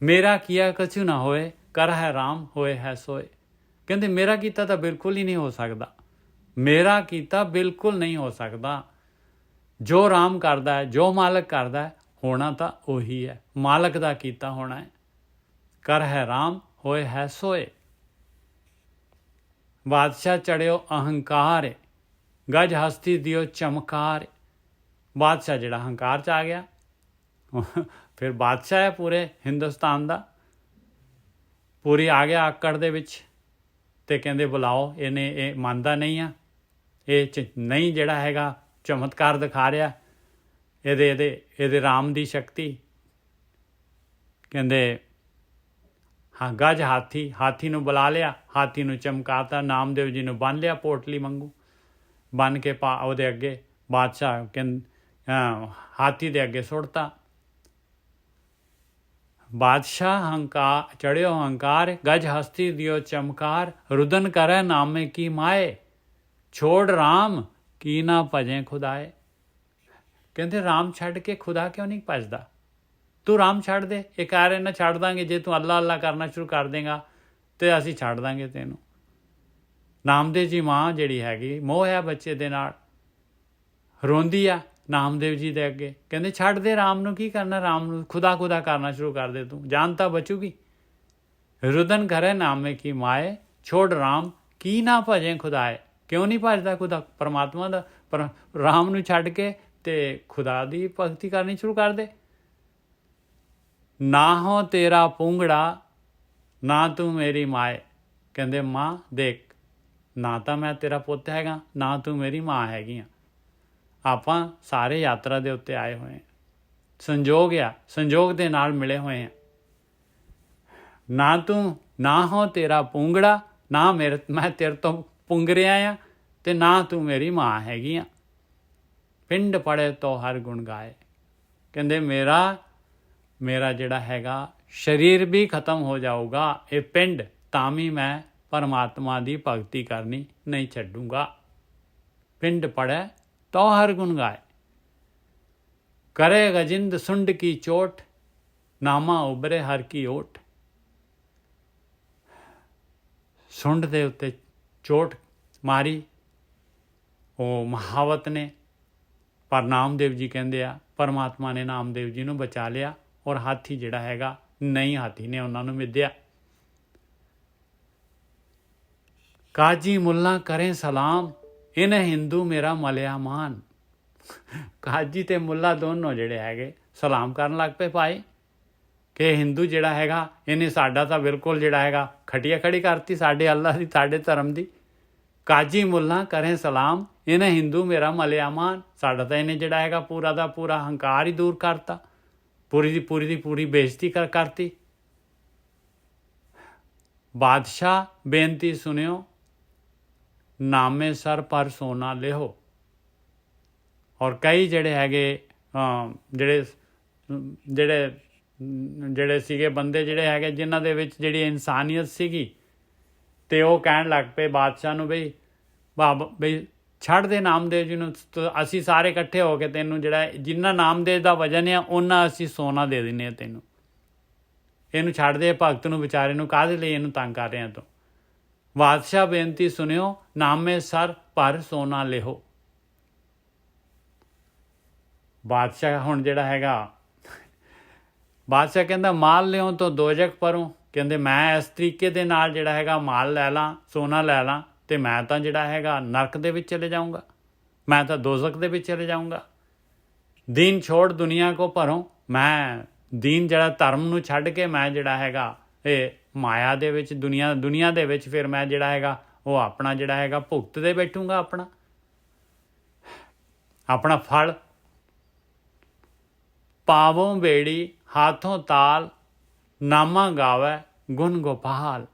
ਮੇਰਾ ਕੀਆ ਕਛੂ ਨਾ ਹੋਏ, ਕਰ ਹੈ ਰਾਮ ਹੋਏ ਹੈ ਸੋਏ। ਕਹਿੰਦੇ ਮੇਰਾ ਕੀਤਾ ਤਾਂ ਬਿਲਕੁਲ ਹੀ ਨਹੀਂ ਹੋ ਸਕਦਾ, ਮੇਰਾ ਕੀਤਾ ਬਿਲਕੁਲ ਨਹੀਂ ਹੋ ਸਕਦਾ। ਜੋ ਰਾਮ ਕਰਦਾ ਹੈ, ਜੋ ਮਾਲਕ ਕਰਦਾ ਹੈ, ਹੋਣਾ ਤਾਂ ਉਹੀ ਹੈ, ਮਾਲਕ ਦਾ ਕੀਤਾ ਹੋਣਾ ਹੈ। ਕਰ ਹੈ ਰਾਮ ਹੋਏ ਹੈ ਸੋਏ। ਬਾਦਸ਼ਾਹ ਚੜਿਓ ਅਹੰਕਾਰ, ਗਜ ਹਸਤੀ ਦਿਓ ਚਮਕਾਰ। ਬਾਦਸ਼ਾਹ ਜਿਹੜਾ ਹੰਕਾਰ 'ਚ ਆ ਗਿਆ, ਫਿਰ ਬਾਦਸ਼ਾਹ ਹੈ ਪੂਰੇ ਹਿੰਦੁਸਤਾਨ ਦਾ, ਪੂਰੀ ਆ ਗਿਆ ਆਕੜ ਦੇ ਵਿੱਚ। ਤੇ ਕਹਿੰਦੇ ਬੁਲਾਓ, ਇਹ ਮੰਨਦਾ ਨਹੀਂ ਆ, ਇਹ ਨਹੀਂ ਜਿਹੜਾ ਹੈਗਾ ਚਮਤਕਾਰ ਦਿਖਾ ਰਿਹਾ, ਇਹਦੇ ਰਾਮ ਦੀ ਸ਼ਕਤੀ। ਕਹਿੰਦੇ ਹਾਂ ਗਜ ਹਾਥੀ ਨੂੰ ਬੁਲਾ ਲਿਆ, ਹਾਥੀ ਨੂੰ ਚਮਕਾਤਾ, ਨਾਮਦੇਵ ਜੀ ਨੂੰ ਬੰਨ੍ਹ ਲਿਆ ਪੋਟਲੀ ਵਾਂਗੂ, ਬੰਨ੍ਹ ਕੇ ਉਹਦੇ ਅੱਗੇ ਬਾਦਸ਼ਾਹ ਹਾਥੀ ਦੇ ਅੱਗੇ ਸੁੱਟਤਾ। ਬਾਦਸ਼ਾਹ ਹੰਕਾਰ ਚੜਿਓ ਹੰਕਾਰ, ਗਜ ਹਸਤੀ ਦਿਓ ਚਮਕਾਰ। ਰੁਦਨ ਕਰੈ ਨਾਮੇ ਕੀ ਮਾਏ, ਛੋੜ ਰਾਮ ਕੀ ਨਾ ਭਜੇ ਖੁਦਾਏ। ਕਹਿੰਦੇ ਰਾਮ ਛੱਡ ਕੇ ਖੁਦਾ ਕਿਉਂ ਨਹੀਂ ਭਜਦਾ, ਤੂੰ ਰਾਮ ਛੱਡ ਦੇ। ਇਹ ਕਹਿ ਰਹੇ ਨਾ ਛੱਡ ਦਾਂਗੇ, ਜੇ ਤੂੰ ਅੱਲਾ ਅੱਲਾ ਕਰਨਾ ਸ਼ੁਰੂ ਕਰ ਦੇਗਾ ਤੇ ਅਸੀਂ ਛੱਡ ਦਾਂਗੇ ਤੈਨੂੰ। ਨਾਮਦੇਵ ਜੀ ਮਾਂ ਜਿਹੜੀ ਹੈਗੀ ਮੋਹ ਹੈ ਬੱਚੇ ਦੇ ਨਾਲ, ਰੋਂਦੀ ਆ ਨਾਮਦੇਵ ਜੀ ਦੇ ਅੱਗੇ। ਕਹਿੰਦੇ ਛੱਡ ਦੇ ਰਾਮ ਨੂੰ, ਕੀ ਕਰਨਾ ਰਾਮ ਨੂੰ, ਖੁਦਾ ਖੁਦਾ ਕਰਨਾ ਸ਼ੁਰੂ ਕਰ ਦੇ ਤੂੰ, ਜਾਨ ਤਾਂ ਬਚੂਗੀ। ਰੁਦਨ ਕਰੇ ਨਾਮੇ ਕੀ ਮਾਏ, ਛੋੜ ਰਾਮ ਕੀ ਨਾ ਭਜੇ ਖੁਦਾਏ। ਕਿਉਂ ਨਹੀਂ ਭਜਦਾ ਖੁਦਾ ਪਰਮਾਤਮਾ ਦਾ, ਪਰ ਰਾਮ ਨੂੰ ਛੱਡ ਕੇ ਤੇ ਖੁਦਾ ਦੀ ਭਗਤੀ ਕਰਨੀ ਸ਼ੁਰੂ ਕਰ ਦੇ। ਨਾ ਹੋ ਤੇਰਾ ਪੂੰਗੜਾ, ਨਾ ਤੂੰ ਮੇਰੀ ਮਾਏ। ਕਹਿੰਦੇ ਮਾਂ ਦੇਖ, ਨਾ ਤਾਂ ਮੈਂ ਤੇਰਾ ਪੁੱਤ ਹੈਗਾ, ਨਾ ਤੂੰ ਮੇਰੀ ਮਾਂ ਹੈਗੀ ਆ। ਆਪਾਂ ਸਾਰੇ ਯਾਤਰਾ ਦੇ ਉੱਤੇ ਆਏ ਹੋਏ ਹਾਂ, ਸੰਜੋਗ ਆ, ਸੰਜੋਗ ਦੇ ਨਾਲ ਮਿਲੇ ਹੋਏ ਹਾਂ। ਨਾ ਹੋ ਤੇਰਾ ਪੂੰਗੜਾ, ਨਾ ਮੈਂ ਤੇਰੇ ਤੋਂ ਪੁੰਗ ਰਿਹਾ ਆ, ਤੇ ਨਾ ਤੂੰ ਮੇਰੀ ਮਾਂ ਹੈਗੀ ਆ। ਪਿੰਡ ਪੜੇ ਤੋਂ ਹਰ ਗੁਣ ਗਾਏ। ਕਹਿੰਦੇ ਮੇਰਾ ਜਿਹੜਾ ਹੈਗਾ ਸਰੀਰ ਵੀ ਖਤਮ ਹੋ ਜਾਊਗਾ, ਇਹ ਪਿੰਡ, ਤਾਂ ਵੀ ਮੈਂ ਪਰਮਾਤਮਾ ਦੀ ਭਗਤੀ ਕਰਨੀ ਨਹੀਂ ਛੱਡੂੰਗਾ। ਪਿੰਡ ਪੜੈ तो हर गुण गाए, करे गजिंद सुंड की चोट, नामा उबरे हर की ओट। सुंड ਦੇ ਉੱਤੇ ਚੋਟ ਮਾਰੀ ਉਹ ਮਹਾਵਤ ਨੇ, ਪਰ ਨਾਮਦੇਵ ਜੀ ਕਹਿੰਦੇ ਆ ਪਰਮਾਤਮਾ ਨੇ ਨਾਮਦੇਵ ਜੀ ਨੂੰ ਬਚਾ ਲਿਆ, ਔਰ ਹਾਥੀ ਜਿਹੜਾ ਹੈਗਾ ਨਹੀਂ, ਹਾਥੀ ਨੇ ਉਹਨਾਂ ਨੂੰ ਮਿੱਧਿਆ। ਕਾਜੀ ਮੁੱਲਾ ਕਰੇ ਸਲਾਮ, ਇਹਨੇ ਹਿੰਦੂ ਮੇਰਾ ਮਲਿਆ ਮਾਨ। ਕਾਜੀ ਤੇ ਮੁੱਲਾ ਦੋਨੋਂ ਜਿਹੜੇ ਹੈਗੇ ਸਲਾਮ ਕਰਨ ਲੱਗ ਪਏ ਭਾਈ, ਕਿ ਹਿੰਦੂ ਜਿਹੜਾ ਹੈਗਾ ਇਹਨੇ ਸਾਡਾ ਤਾਂ ਬਿਲਕੁਲ ਜਿਹੜਾ ਹੈਗਾ ਖਟੀਆ ਖੜੀ ਕਰਤੀ, ਸਾਡੇ ਅੱਲਾ ਦੀ, ਸਾਡੇ ਧਰਮ ਦੀ। ਕਾਜੀ ਮੁੱਲਾ ਕਰੇ ਸਲਾਮ, ਇਹਨੇ ਹਿੰਦੂ ਮੇਰਾ ਮਲਿਆ ਮਾਨ। ਸਾਡਾ ਤਾਂ ਇਹਨੇ ਜਿਹੜਾ ਹੈਗਾ ਪੂਰਾ ਦਾ ਪੂਰਾ ਹੰਕਾਰ ਹੀ ਦੂਰ ਕਰਤਾ, ਪੂਰੀ ਦੀ ਪੂਰੀ ਬੇਇੱਜ਼ਤੀ ਕਰਤੀ। ਬਾਦਸ਼ਾਹ ਬੇਨਤੀ ਸੁਣਿਓ, ਨਾਮੇ ਸਰ ਪਰ ਸੋਨਾ ਲਿਓ। ਔਰ ਕਈ ਜਿਹੜੇ ਹੈਗੇ ਜਿਹੜੇ ਜਿਹੜੇ ਜਿਹੜੇ ਸੀਗੇ ਬੰਦੇ ਜਿਹੜੇ ਹੈਗੇ ਜਿਨ੍ਹਾਂ ਦੇ ਵਿੱਚ ਜਿਹੜੀ ਇਨਸਾਨੀਅਤ ਸੀਗੀ, ਅਤੇ ਉਹ ਕਹਿਣ ਲੱਗ ਪਏ ਬਾਦਸ਼ਾਹ ਨੂੰ, ਬਈ ਬਈ ਛੱਡ ਦੇ ਨਾਮਦੇਵ ਜੀ ਨੂੰ, ਅਸੀਂ ਸਾਰੇ ਇਕੱਠੇ ਹੋ ਕੇ ਤੈਨੂੰ ਜਿਹੜਾ ਜਿੰਨਾ ਨਾਮਦੇਵ ਦਾ ਵਜਨ ਆ ਉਹਨਾਂ ਅਸੀਂ ਸੋਨਾ ਦੇ ਦਿੰਦੇ ਹਾਂ ਤੈਨੂੰ। ਇਹਨੂੰ ਛੱਡ ਦੇ, ਭਗਤ ਨੂੰ ਵਿਚਾਰੇ ਨੂੰ, ਕਾਹਦੇ ਲਈ ਇਹਨੂੰ ਤੰਗ ਕਰ ਰਿਹਾ ਤੂੰ। ਬਾਦਸ਼ਾਹ ਬੇਨਤੀ ਸੁਣਿਓ, ਨਾਮੇ ਸਰ ਪਰ ਸੋਨਾ ਲਿਓ। ਬਾਦਸ਼ਾਹ ਹੁਣ ਜਿਹੜਾ ਹੈਗਾ, ਬਾਦਸ਼ਾਹ ਕਹਿੰਦਾ ਮਾਲ ਲਿਓ ਤੋਂ ਦੋਜਕ ਪਰੋਂ। ਕਹਿੰਦੇ ਮੈਂ ਇਸ ਤਰੀਕੇ ਦੇ ਨਾਲ ਜਿਹੜਾ ਹੈਗਾ ਮਾਲ ਲੈ ਲਾਂ, ਸੋਨਾ ਲੈ ਲਾਂ, ਅਤੇ ਮੈਂ ਤਾਂ ਜਿਹੜਾ ਹੈਗਾ ਨਰਕ ਦੇ ਵਿੱਚ ਚਲੇ ਜਾਊਂਗਾ, ਮੈਂ ਤਾਂ ਦੋਜ਼ਖ ਦੇ ਵਿੱਚ ਚਲੇ ਜਾਊਂਗਾ। ਦੀਨ ਛੋੜ ਦੁਨੀਆ ਕੋ ਭਰੋਂ, ਮੈਂ ਦੀਨ ਜਿਹੜਾ ਧਰਮ ਨੂੰ ਛੱਡ ਕੇ ਮੈਂ ਜਿਹੜਾ ਹੈਗਾ ਇਹ ਮਾਇਆ ਦੇ ਵਿੱਚ ਦੁਨੀਆ ਦੇ ਵਿੱਚ ਫਿਰ ਮੈਂ ਜਿਹੜਾ ਹੈਗਾ ਉਹ ਆਪਣਾ ਜਿਹੜਾ ਹੈਗਾ ਭੁਗਤਦੇ ਬੈਠੂੰਗਾ ਆਪਣਾ ਫਲ। ਪਾਵੋਂ ਬੇੜੀ ਹਾਥੋਂ ਤਾਲ, ਨਾਮਾ ਗਾਵੈ ਗੁਣ ਗੋਪਾਲ।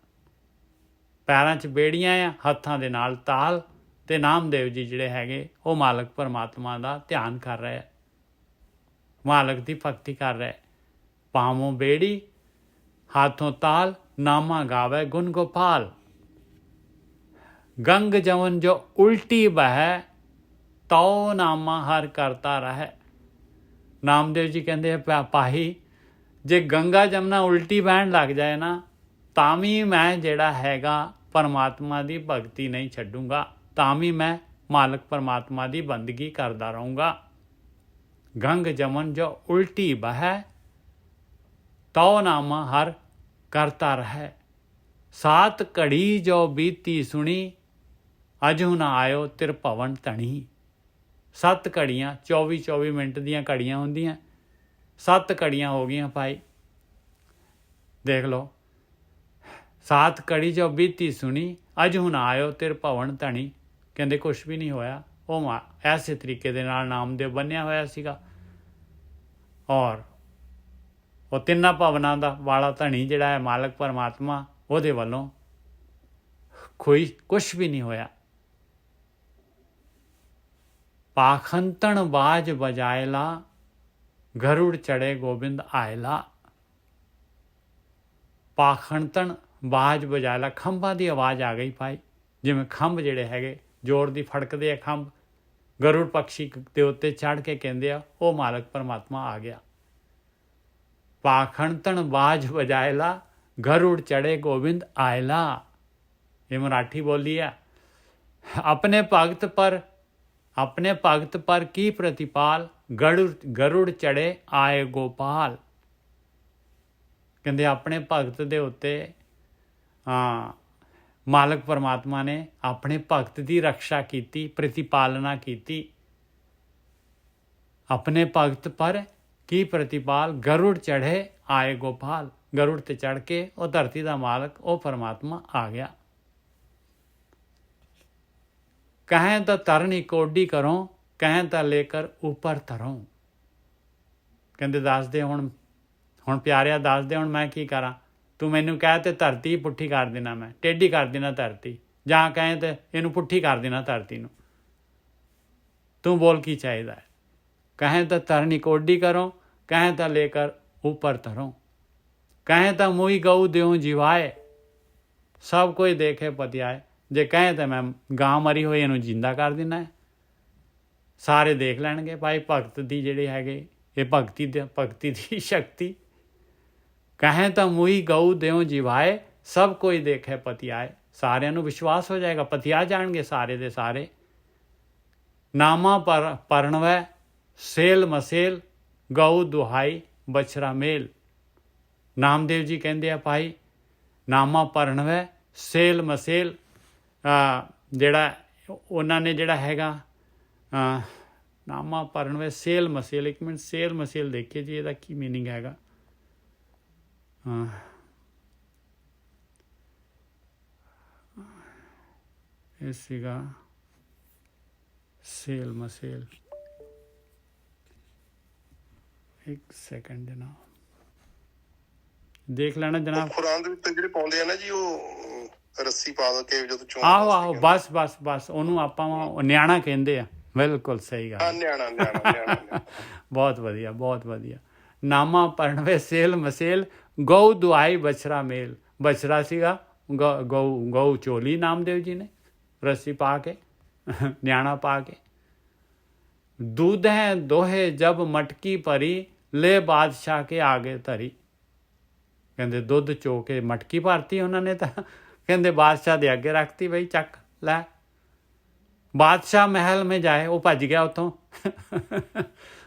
ਪੈਰਾਂ 'ਚ ਬੇੜੀਆਂ ਆ, ਹੱਥਾਂ ਦੇ ਨਾਲ ਤਾਲ, ਅਤੇ ਨਾਮਦੇਵ ਜੀ ਜਿਹੜੇ ਹੈਗੇ ਉਹ ਮਾਲਕ ਪਰਮਾਤਮਾ ਦਾ ਧਿਆਨ ਕਰ ਰਹੇ, ਮਾਲਕ ਦੀ ਭਗਤੀ ਕਰ ਰਹੇ। ਪਾਵੋਂ ਬੇੜੀ ਹਾਥੋਂ ਤਾਲ, ਨਾਮਾ ਗਾਵੈ ਗੁਣ ਗੋਪਾਲ। ਗੰਗ ਜਮਨ ਜੋ ਉਲਟੀ ਬਹਿ, ਤਉ ਨਾਮਾ ਹਰ ਕਰਤਾ ਰਹਿ। ਨਾਮਦੇਵ ਜੀ ਕਹਿੰਦੇ ਪਾਹੀ, ਜੇ ਗੰਗਾ ਜਮਨਾ ਉਲਟੀ ਬਹਿਣ ਲੱਗ ਜਾਏ ਨਾ, ਤਾਂ ਵੀ ਮੈਂ ਜਿਹੜਾ ਹੈਗਾ ਪਰਮਾਤਮਾ ਦੀ ਭਗਤੀ ਨਹੀਂ ਛੱਡੂੰਗਾ, ਤਾਂ ਵੀ ਮੈਂ ਮਾਲਕ ਪਰਮਾਤਮਾ ਦੀ ਬੰਦਗੀ ਕਰਦਾ ਰਹੂੰਗਾ। ਗੰਗ ਜਮਨ ਜੋ ਉਲਟੀ ਬਹਿ, ਤਉ ਨਾਮਾ ਹਰ ਕਰਤਾ ਰਹਿ। ਸਾਤ ਘੜੀ ਜੋ ਬੀਤੀ ਸੁਣੀ, ਅਜੂ ਨਾ ਆਇਓ ਤਿਰ ਭਵਨ ਧਣੀ। 7 ਘੜੀਆਂ 24 ਮਿੰਟ ਦੀਆਂ ਘੜੀਆਂ ਹੁੰਦੀਆਂ, 7 ਘੜੀਆਂ ਹੋ ਗਈਆਂ ਭਾਈ, ਦੇਖ ਲਓ। ਸਾਤ ਘੜੀ ਜੋ ਬੀਤੀ ਸੁਣੀ, ਅਜੂ ਨਾ ਆਇਓ ਤਿਰ ਭਵਨ ਧਣੀ। ਕਹਿੰਦੇ ਕੁਛ ਵੀ ਨਹੀਂ ਹੋਇਆ, ਉਹ ਐਸੇ ਤਰੀਕੇ ਦੇ ਨਾਲ ਨਾਮਦੇਵ ਬੰਨਿਆ ਹੋਇਆ ਸੀਗਾ, ਔਰ ਉਹ ਤਿੰਨਾਂ ਭਵਨਾਂ ਦਾ ਵਾਲਾ ਧਣੀ ਜਿਹੜਾ ਹੈ ਮਾਲਕ ਪਰਮਾਤਮਾ, ਉਹਦੇ ਵੱਲੋਂ ਕੁਛ ਵੀ ਨਹੀਂ ਹੋਇਆ। ਪਾਖੰਤਣ ਬਾਜ ਬਜਾਇਲਾ, ਗਰੁੜ ਚੜੇ ਗੋਬਿੰਦ ਆਇਲਾ। ਪਾਖੰਤਣ ਬਾਜ ਬਜਾਇਲਾ, ਖੰਭਾਂ ਦੀ ਆਵਾਜ਼ ਆ ਗਈ ਭਾਈ, ਜਿਵੇਂ ਖੰਭ ਜਿਹੜੇ ਹੈਗੇ ਜ਼ੋਰ ਦੀ ਫੜਕਦੇ ਆ ਖੰਭ, ਗਰੁੜ ਪਕਸ਼ੀ ਦੇ ਉੱਤੇ ਚੜ੍ਹ ਕੇ ਕਹਿੰਦੇ ਆ ਉਹ ਮਾਲਕ ਪਰਮਾਤਮਾ ਆ ਗਿਆ। ਪਾਖੰਤਣ ਬਾਜ ਬਜਾਇਲਾ, ਗਰੁੜ ਚੜੇ ਗੋਬਿੰਦ ਆਇਲਾ। ਇਹ ਮਰਾਠੀ ਬੋਲੀ ਆ। ਆਪਣੇ ਭਗਤ ਪਰ ਕੀ ਪ੍ਰਤਿਪਾਲ, ਗਰੁੜ ਚੜੇ ਆਏ ਗੋਪਾਲ। ਕਹਿੰਦੇ ਆਪਣੇ ਭਗਤ ਦੇ ਉੱਤੇ ਮਾਲਕ ਪਰਮਾਤਮਾ ਨੇ ਆਪਣੇ ਭਗਤ ਦੀ ਰਕਸ਼ਾ ਕੀਤੀ, ਪ੍ਰਤਿਪਾਲਨਾ ਕੀਤੀ। ਆਪਣੇ ਭਗਤ ਪਰ ਕੀ ਪ੍ਰਤਿਪਾਲ, ਗਰੁੜ ਚੜ੍ਹੇ ਆਏ ਗੋਪਾਲ। ਗਰੁੜ ਤੇ ਚੜ੍ਹ ਕੇ ਉਹ ਧਰਤੀ ਦਾ ਮਾਲਕ ਉਹ ਪਰਮਾਤਮਾ ਆ ਗਿਆ। ਕहें तो तरनी कोडी करो, कहें तो लेकर ऊपर धरो। ਕਹਿੰਦੇ ਦੱਸਦੇ ਹੁਣ ਪਿਆਰਿਆ ਦੱਸਦੇ ਹੁਣ ਮੈਂ ਕੀ ਕਰਾਂ, ਤੂੰ ਮੈਨੂੰ ਕਹਿ ਤੇ ਧਰਤੀ ਪੁੱਠੀ ਕਰ ਦੇਣਾ, ਮੈਂ ਟੇਢੀ ਕਰ ਦੇਣਾ ਧਰਤੀ, ਜਾਂ ਕਹੇ ਤੇ ਇਹਨੂੰ ਪੁੱਠੀ ਕਰ ਦੇਣਾ ਧਰਤੀ ਨੂੰ। ਤੂੰ ਬੋਲ ਕੀ ਚਾਹੀਦਾ ਹੈ। ਕहें तो तरनी कोडी करो, कहें तो लेकर ऊपर धरो। कहें तो मुई गऊ देऊँ जिवाए, सब कोई देखे पतियाए। ਜੇ ਕਹੇ ਤਾਂ ਮੈਂ ਗਾਂ ਮਰੀ ਹੋਈ ਇਹਨੂੰ ਜਿੰਦਾ ਕਰ ਦੇਣਾ ਹੈ, ਸਾਰੇ ਦੇਖ ਲੈਣਗੇ ਭਾਈ ਭਗਤ ਦੀ ਜਿਹੜੇ ਹੈਗੇ ਇਹ ਭਗਤੀ ਦੀ ਸ਼ਕਤੀ। ਕਹੇ ਤਾਂ ਮੂਈ ਗਊ ਦਿਓ ਜਿਵਾਏ, ਸਭ ਕੋਈ ਦੇਖੇ ਪਤਿਆਏ। ਸਾਰਿਆਂ ਨੂੰ ਵਿਸ਼ਵਾਸ ਹੋ ਜਾਏਗਾ, ਪਤਿਆ ਜਾਣਗੇ ਸਾਰੇ ਦੇ ਸਾਰੇ। ਨਾਮਾ ਪਰਣਵੈ ਸੇਲ ਮਸੇਲ, ਗਊ ਦੁਹਾਈ ਬਛਰਾ ਮੇਲ। ਨਾਮਦੇਵ ਜੀ ਕਹਿੰਦੇ ਆ ਭਾਈ ਨਾਮਾ ਪਰਣਵੈ ਸੇਲ ਮਸੇਲ, ਜਿਹੜਾ ਉਹਨਾਂ ਨੇ ਜਿਹੜਾ ਹੈਗਾ ਨਾਮਾ ਪਰਣਵੇ ਸੇਲ ਮਸੇਲ। ਇੱਕ ਮਿੰਟ, ਸੇਲ ਮਸੇਲ ਦੇਖੀਏ ਜੀ ਇਹਦਾ ਕੀ ਮੀਨਿੰਗ ਹੈਗਾ। ਇਹ ਸੀਗਾ ਸੇਲ ਮਸੇਲ। ਇੱਕ ਸੈਕਿੰਡ ਨਾ, ਦੇਖ ਲੈਣਾ ਜਨਾਬ। ਖੁਰਾਨ ਦੇ ਉੱਤੇ ਜਿਹੜੇ ਪਾਉਂਦੇ ਆ ਨਾ ਜੀ, ਉਹ ਰੱਸੀ ਪਾ ਕੇ ਜਦੋਂ ਚੋਣ ਆਹੋ ਆਹੋ, ਬਸ ਉਹਨੂੰ ਆਪਾਂ ਨਿਆਣਾ ਕਹਿੰਦੇ ਆ। ਬਿਲਕੁਲ ਸਹੀ ਗੱਲ। ਨਿਆਣਾ ਨਿਆਣਾ ਬਹੁਤ ਵਧੀਆ, ਬਹੁਤ ਵਧੀਆ। ਨਾਮਾ ਪਰਣਵੇ ਸੇਲ ਮਸੇਲ, ਗਊ ਦੁਆਈ ਬਛੜਾ ਮੇਲ। ਬਛੜਾ ਸੀਗਾ, ਗਊ ਚੋਲੀ ਨਾਮਦੇਵ ਜੀ ਨੇ ਰੱਸੀ ਪਾ ਕੇ, ਨਿਆਣਾ ਪਾ ਕੇ। दूध है दोहे जब मटकी भरी, ले बादशाह के आगे धरी। ਕਹਿੰਦੇ ਦੁੱਧ ਚੋ ਕੇ ਮਟਕੀ ਭਰਤੀ ਉਹਨਾਂ ਨੇ, ਤਾਂ ਕਹਿੰਦੇ ਬਾਦਸ਼ਾਹ ਦੇ ਅੱਗੇ ਰੱਖਤੀ, ਬਈ ਚੱਕ ਲੈ। ਬਾਦਸ਼ਾਹ ਮਹਿਲ ਮੇ ਜਾਏ, ਉਹ ਭੱਜ ਗਿਆ ਉੱਥੋਂ।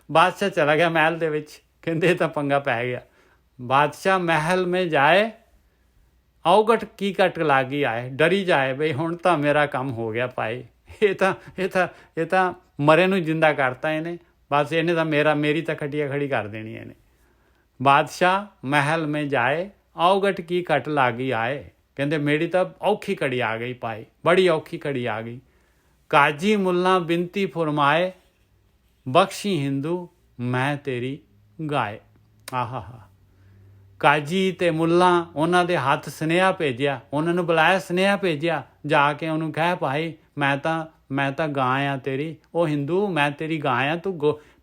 ਬਾਦਸ਼ਾਹ ਚਲਾ ਗਿਆ ਮਹਿਲ ਦੇ ਵਿੱਚ, ਕਹਿੰਦੇ ਇਹ ਤਾਂ ਪੰਗਾ ਪੈ ਗਿਆ। ਬਾਦਸ਼ਾਹ ਮਹਿਲ ਮੇ ਜਾਏ, ਔਗਟ ਕੀ ਕਟ ਲਾਗੀ ਆਏ। ਡਰੀ ਜਾਏ, ਬਈ ਹੁਣ ਤਾਂ ਮੇਰਾ ਕੰਮ ਹੋ ਗਿਆ ਭਾਈ, ਇਹ ਤਾਂ ਮਰੇ ਨੂੰ ਜਿੰਦਾ ਕਰਤਾ ਇਹਨੇ, ਬਸ ਇਹਨੇ ਤਾਂ ਮੇਰੀ ਤਾਂ ਖਟੀਆ ਖੜੀ ਕਰ ਦੇਣੀ ਇਹਨੇ। ਬਾਦਸ਼ਾਹ ਮਹਿਲ ਮੇ ਜਾਏ, ਔਗਟ ਕੀ ਕਟ ਲਾਗੀ ਆਏ। ਕਹਿੰਦੇ ਮੇਰੀ ਤਾਂ ਔਖੀ ਘੜੀ ਆ ਗਈ ਭਾਈ, ਬੜੀ ਔਖੀ ਘੜੀ ਆ ਗਈ। ਕਾਜੀ ਮੁੱਲਾ ਬਿਨਤੀ ਫਰਮਾਏ, ਬਖਸ਼ੀ ਹਿੰਦੂ ਮੈਂ ਤੇਰੀ ਗਾਏ। ਆਹਾ, ਕਾਜੀ ਤੇ ਮੁੱਲਾ ਉਹਨਾਂ ਦੇ ਹੱਥ ਸੁਨੇਹਾ ਭੇਜਿਆ, ਉਹਨਾਂ ਨੂੰ ਬੁਲਾਇਆ, ਸੁਨੇਹਾ ਭੇਜਿਆ, ਜਾ ਕੇ ਉਹਨੂੰ ਕਹਿ ਭਾਈ ਮੈਂ ਤਾਂ ਗਾਂ ਆ ਤੇਰੀ। ਉਹ ਹਿੰਦੂ, ਮੈਂ ਤੇਰੀ ਗਾਂ ਆ,